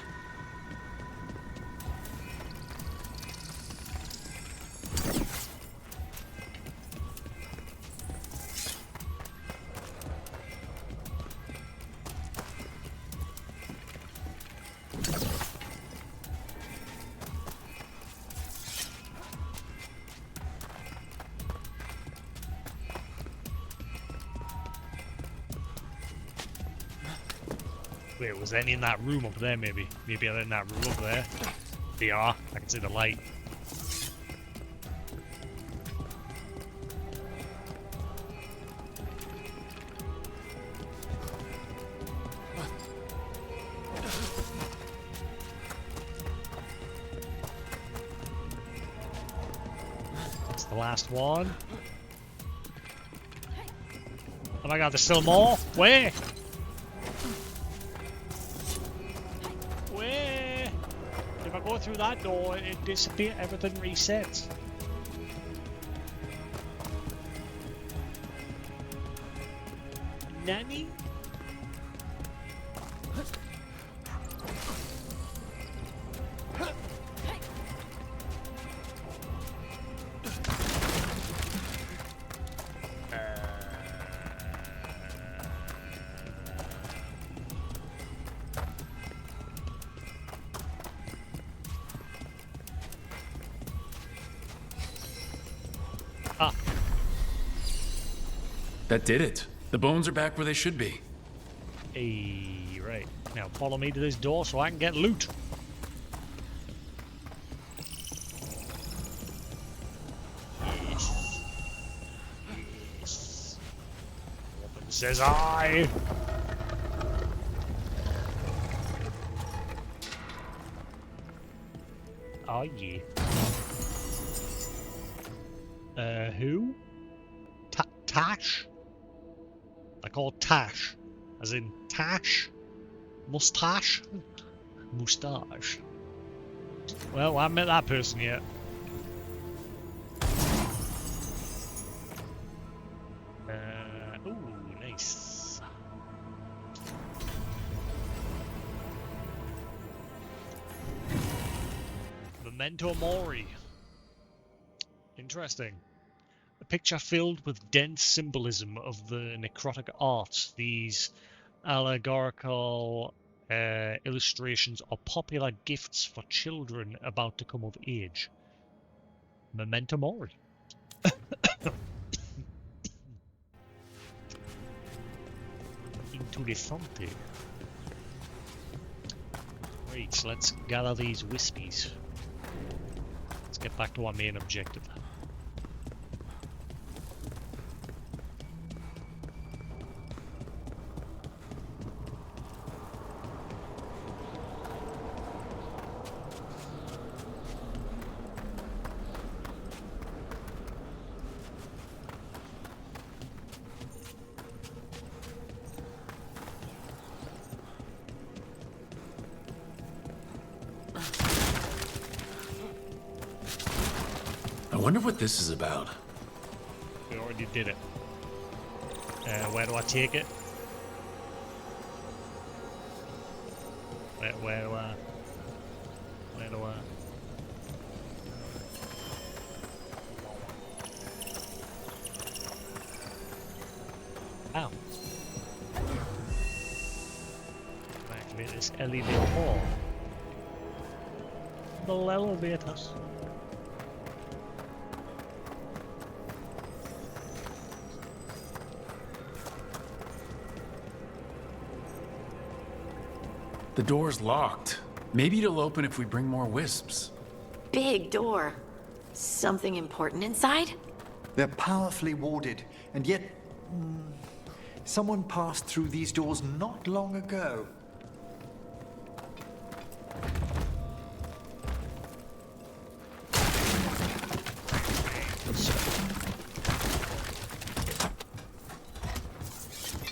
Wait, was any in that room up there maybe? Maybe they're in that room up there. They are. I can see the light. That's the last one. Oh my god, there's still more? Where? Where? If I go through that door, it disappears, everything resets. Nanny? That did it. The bones are back where they should be. Hey, right. Now follow me to this door so I can get loot. Yes. Yes. Open says I. Oh yeah. Who? Tash? I call Tash. As in Tash? Mustache? Moustache. Well, I haven't met that person yet. Ooh, nice. Memento Mori. Interesting. A picture filled with dense symbolism of the necrotic arts. These allegorical illustrations are popular gifts for children about to come of age. Memento Mori. Interessante. Right, so let's gather these wispies. Let's get back to our main objective. I wonder what this is about. We already did it. Where do I take it? Where do I? Ow. Activate this elevator. The elevators. The door's locked. Maybe it'll open if we bring more wisps. Big door. Something important inside? They're powerfully warded, and yet... someone passed through these doors not long ago.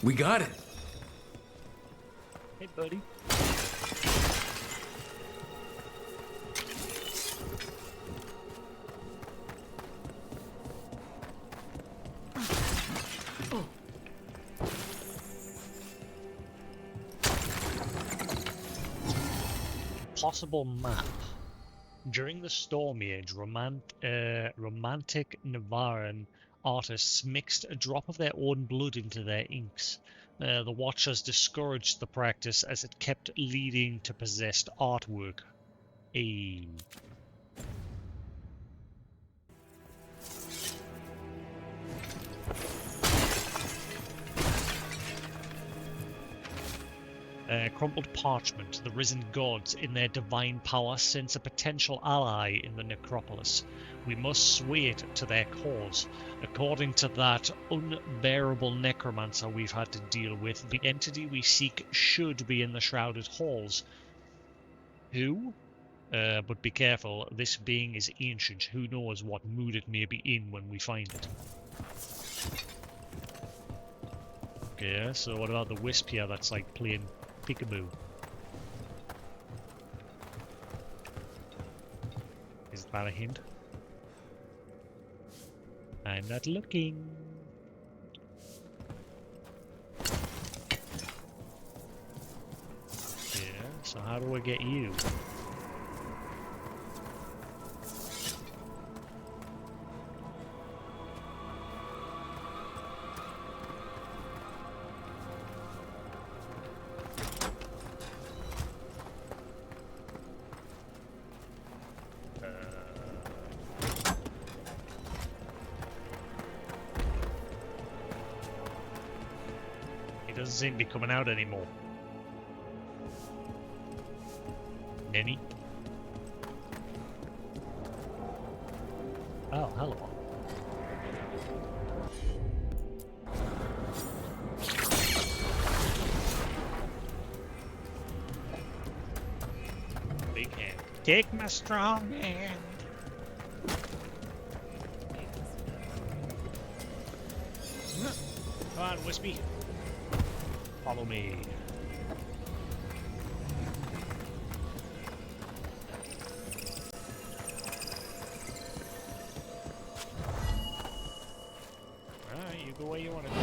We got it. Hey, buddy. Possible map. During the Storm Age, romantic Navaran artists mixed a drop of their own blood into their inks. The Watchers discouraged the practice as it kept leading to possessed artwork. Crumpled parchment. The risen gods, in their divine power, sense a potential ally in the necropolis. We must sway it to their cause. According to that unbearable necromancer we've had to deal with, the entity we seek should be in the shrouded halls. Who? But be careful, this being is ancient. Who knows what mood it may be in when we find it. Okay, so what about the wisp here that's like playing peekaboo? Is that a hint? I'm not looking. Yeah, so how do I get you? Doesn't seem to be coming out anymore. Nenny? Oh, hello. Big hand. Take my strong hand. Come on, Wispy. Follow me. Alright, you go where you want to go.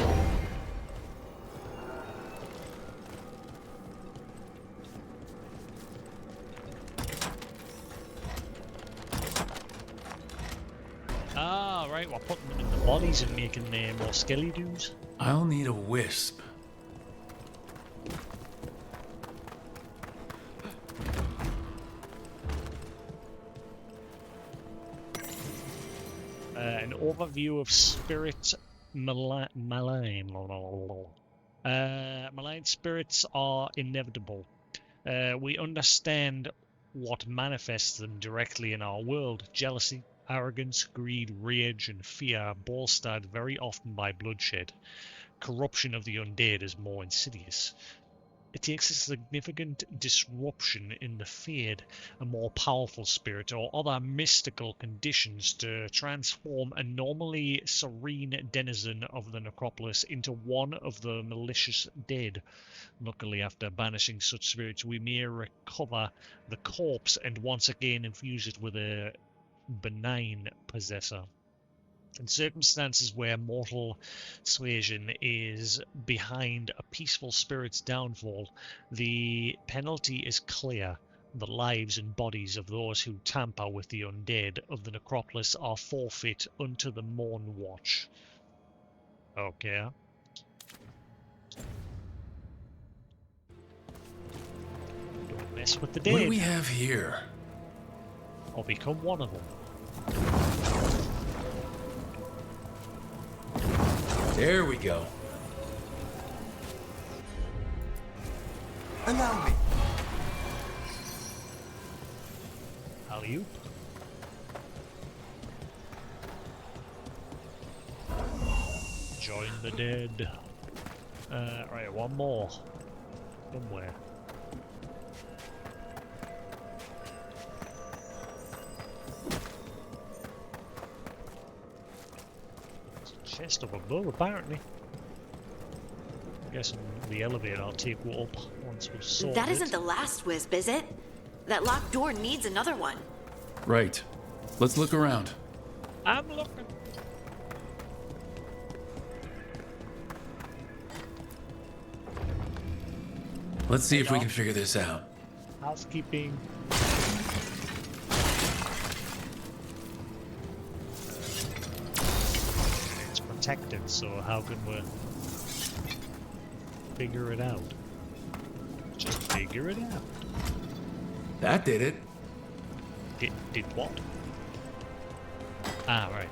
Ah, right, we're putting them in the bodies and making them more skelly dudes. I'll need a wisp. An overview of spirit malign. Malign spirits are inevitable. We understand what manifests them directly in our world. Jealousy, arrogance, greed, rage, and fear, bolstered very often by bloodshed. Corruption of the undead is more insidious. It takes a significant disruption in the Fade, a more powerful spirit, or other mystical conditions to transform a normally serene denizen of the necropolis into one of the malicious dead. Luckily, after banishing such spirits, we may recover the corpse and once again infuse it with benign possessor. In circumstances where mortal suasion is behind a peaceful spirit's downfall, the penalty is clear. The lives and bodies of those who tamper with the undead of the necropolis are forfeit unto the Morn Watch. Okay. Don't mess with the dead. What do we have here? Or become one of them. There we go. Allow me. Alley-oop. Join the dead. Right, one more. Somewhere. There's a chest up above, apparently. I'm guessing the elevator I'll take up once we've sorted. That isn't the last wisp, is it? That locked door needs another one. Right. Let's look around. I'm looking. Let's see if we can figure this out. Housekeeping. It's protected, so how can we figure it out? Just figure it out. That did it. Did what? Ah, right.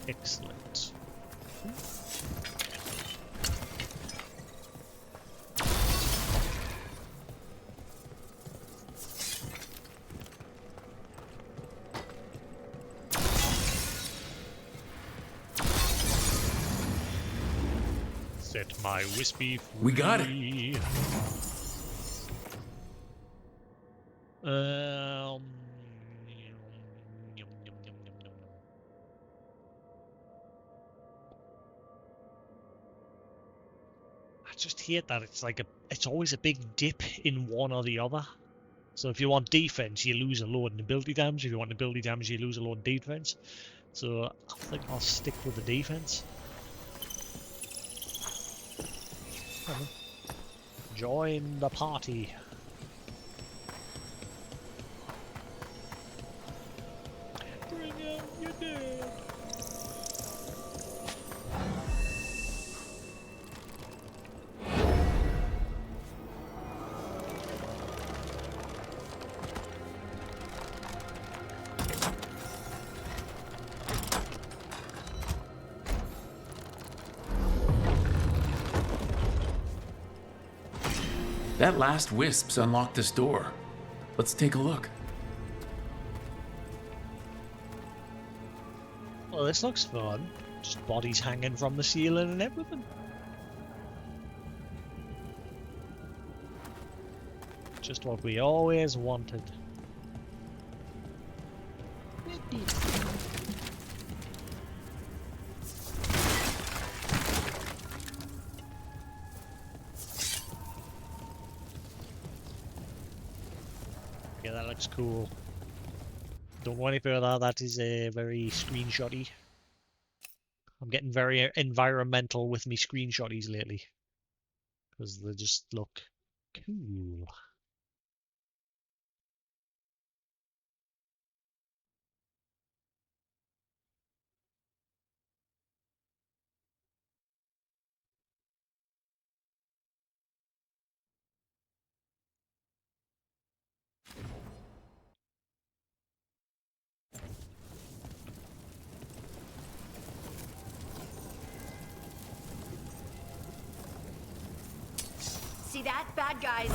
Excellent. Set my wispy free. We got it. I just hate that it's always a big dip in one or the other. So if you want defense, you lose a load in ability damage. If you want ability damage, you lose a load in defense. So I think I'll stick with the defense. Join the party. Bring out your dead. That last wisp's unlocked this door. Let's take a look. Well, this looks fun. Just bodies hanging from the ceiling and everything. Just what we always wanted. Yeah, that looks cool. Don't go any further, that is very screenshotty. I'm getting very environmental with me screenshotties lately. Because they just look cool. See that? Bad guys.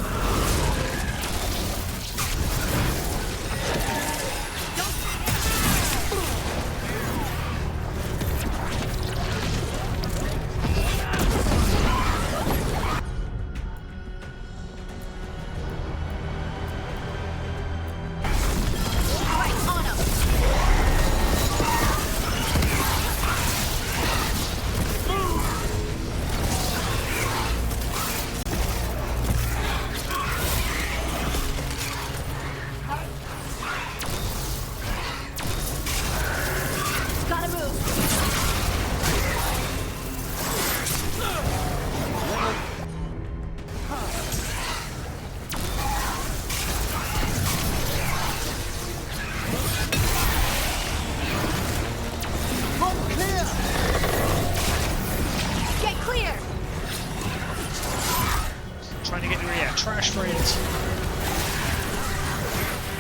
Trying to get rid of your trash friends.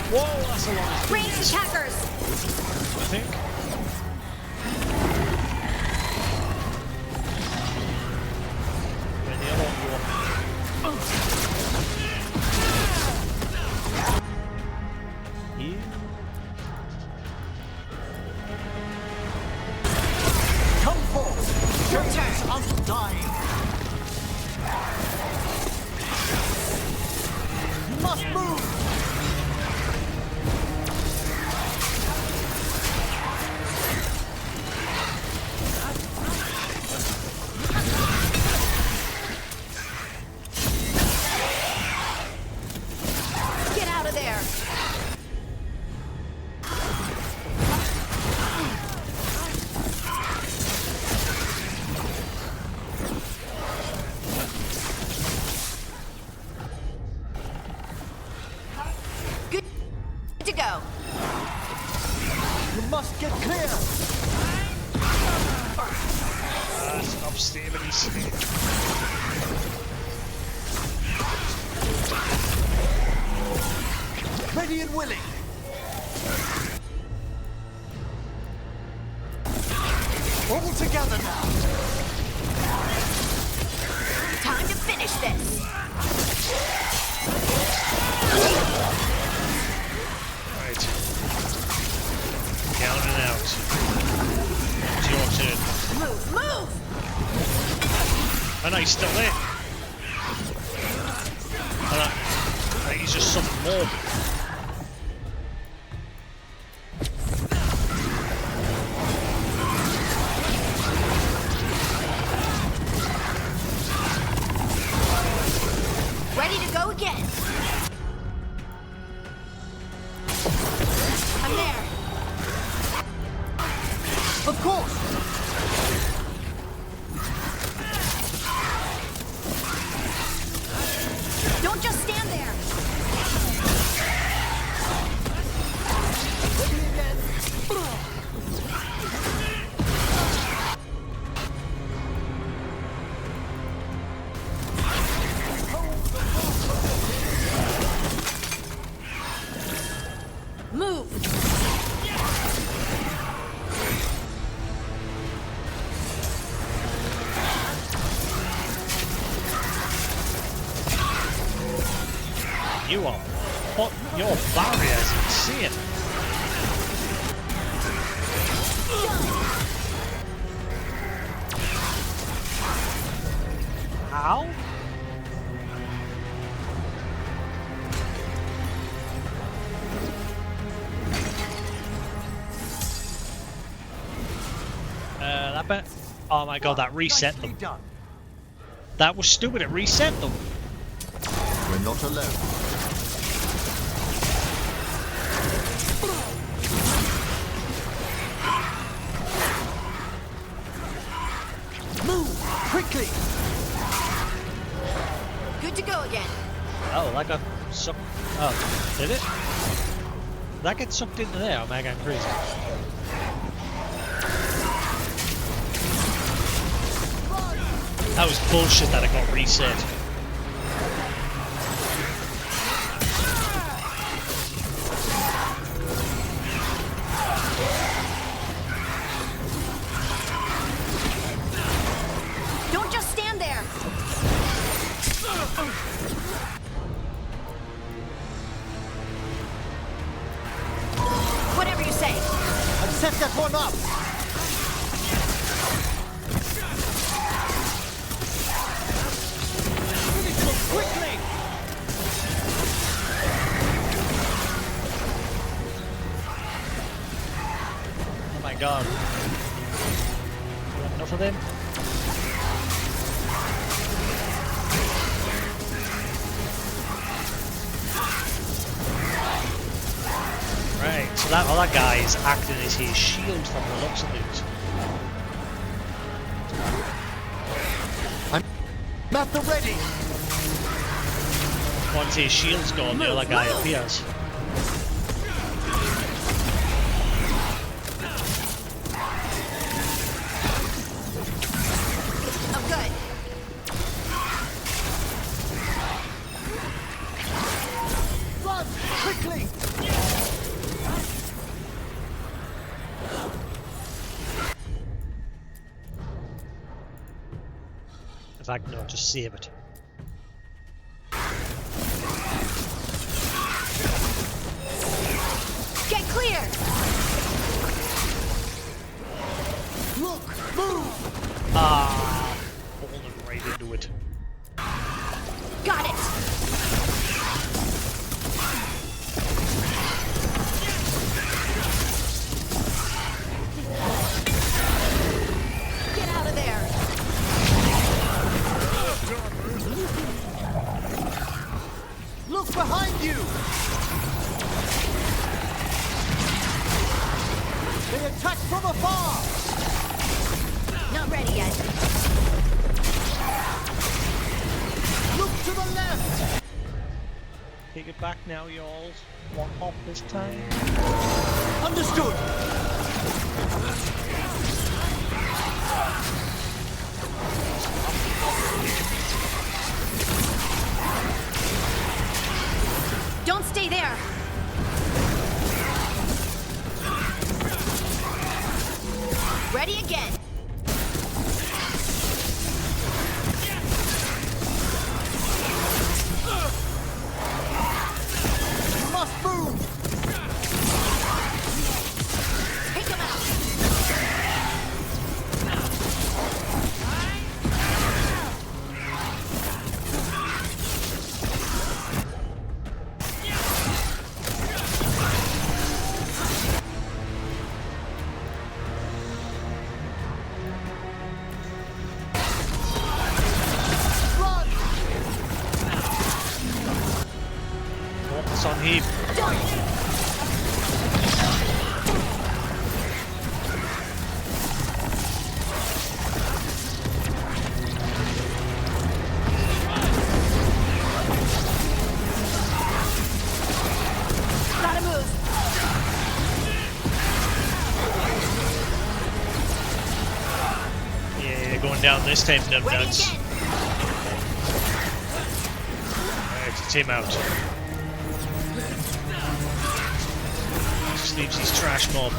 Whoa, that's a lot of ranged attackers! I think. Where the other one? You? Come forth! Jasix undying! You must move! Get out of there! Good to go. You must get clear! Stop stabbing me. Ready and willing! All together now! Time to finish this. Right. Down and out. It's your turn. Move, move! Oh no, he's still there. Oh, no. I think he's just something more. Ready to go again. I'm there. Of course! Don't just stand there. Ready again! Move. You are. What? Your barrier is insane. How? That bit. Oh my god, that reset them. That was stupid, it reset them. We're not alone. Move! Quickly! Good to go again. Oh, that got sucked. Oh, did it? Did that get sucked into there? Am I going crazy? That was bullshit that it got reset. Don't just stand there. Whatever you say. I've set that one up! Quickly! Oh my god. You have enough of them? Right, so that other guy is acting as his shield from the looks of it. I'm at the ready! Once his shield's gone, the other guy appears. Oh, good. fact, no, just save it. Get clear! Look! Move! Ah, falling right into it. Got it! Get out of there! Look behind you! They attack from afar! Not ready yet. Look to the left! Take it back now, y'all. One hop this time. Understood! Don't stay there! Ready again! Must move! Take him out! Focus on him. Gotta move! Yeah, going down this time, nut Ready nuts. again! Alright, it's him out. Just leaves his trash mob.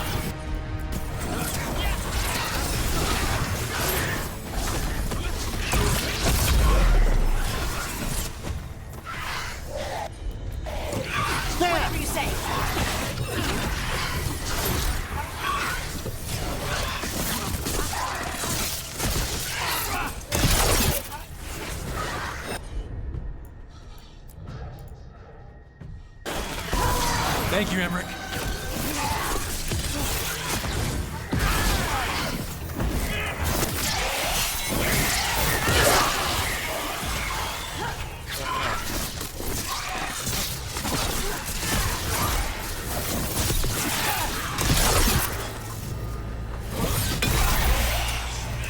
Whatever you say! Thank you, Emmerich.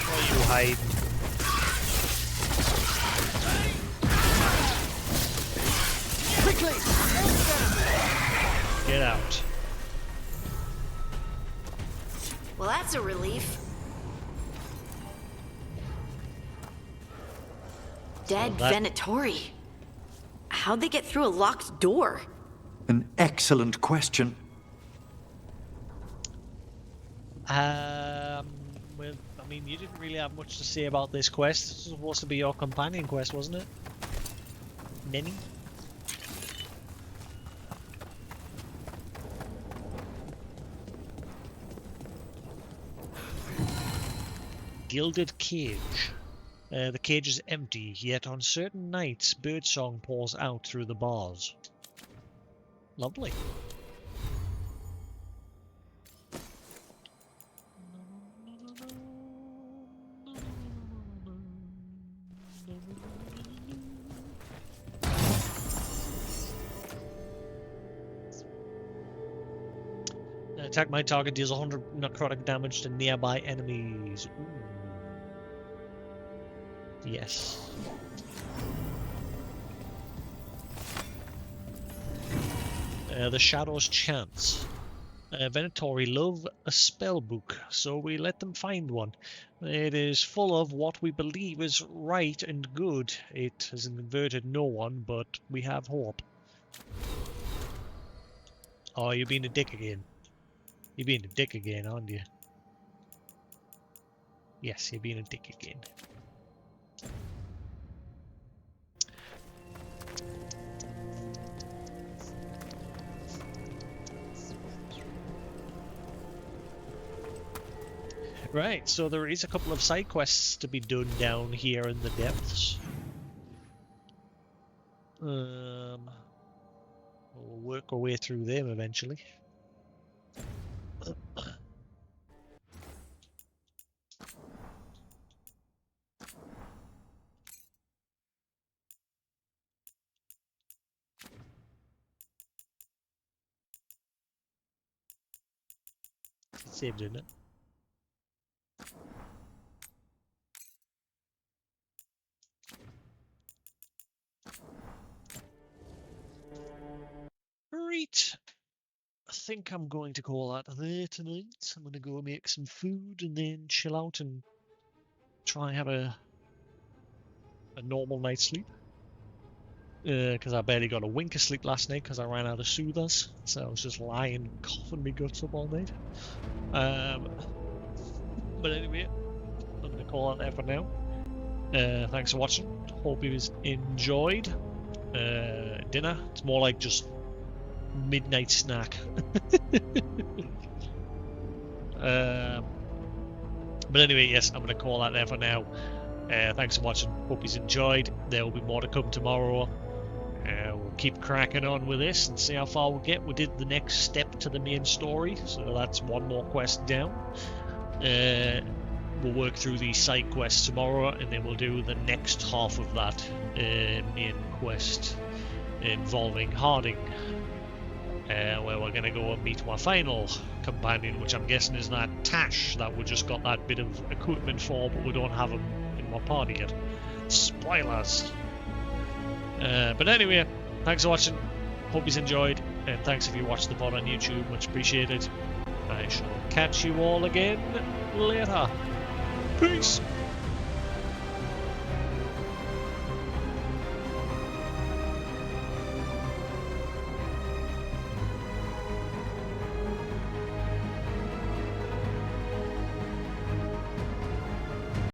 Where are you hiding? Quickly! Get out. Well, that's a relief. Dead Venatori. How'd they get through a locked door? An excellent question. Well, I mean, you didn't really have much to say about this quest. This was supposed to be your companion quest, wasn't it? Nenny? Gilded cage. The cage is empty, yet on certain nights, birdsong pours out through the bars. Lovely. Attack my target deals 100 necrotic damage to nearby enemies. Ooh. Yes. The Shadow's Chance. Venatori love a spell book, so we let them find one. It is full of what we believe is right and good. It has converted no one, but we have hope. Oh, you're being a dick again. You're being a dick again, aren't you? Yes, you're being a dick again. Right, so there is a couple of side quests to be done down here in the depths. We'll work our way through them eventually. Saved, didn't it? Right. I think I'm going to call that there tonight. I'm going to go make some food and then chill out and try and have a normal night's sleep. Because I barely got a wink of sleep last night because I ran out of soothers. So I was just lying, coughing my guts up all night. But anyway, I'm going to call that there for now. Thanks for watching. Hope you enjoyed. Dinner. It's more like just midnight snack. But anyway, yes, I'm going to call that there for now. Thanks for watching. Hope you enjoyed. There will be more to come tomorrow. We'll keep cracking on with this and see how far we'll get. We did the next step to the main story, so that's one more quest down. We'll work through the side quests tomorrow, and then we'll do the next half of that main quest involving Harding, where we're going to go and meet our final companion, which I'm guessing is that Tash that we just got that bit of equipment for, but we don't have him in my party yet. Spoilers! But anyway, thanks for watching. Hope you enjoyed, and thanks if you watched the VOD on YouTube, much appreciated. I shall catch you all again later. Peace!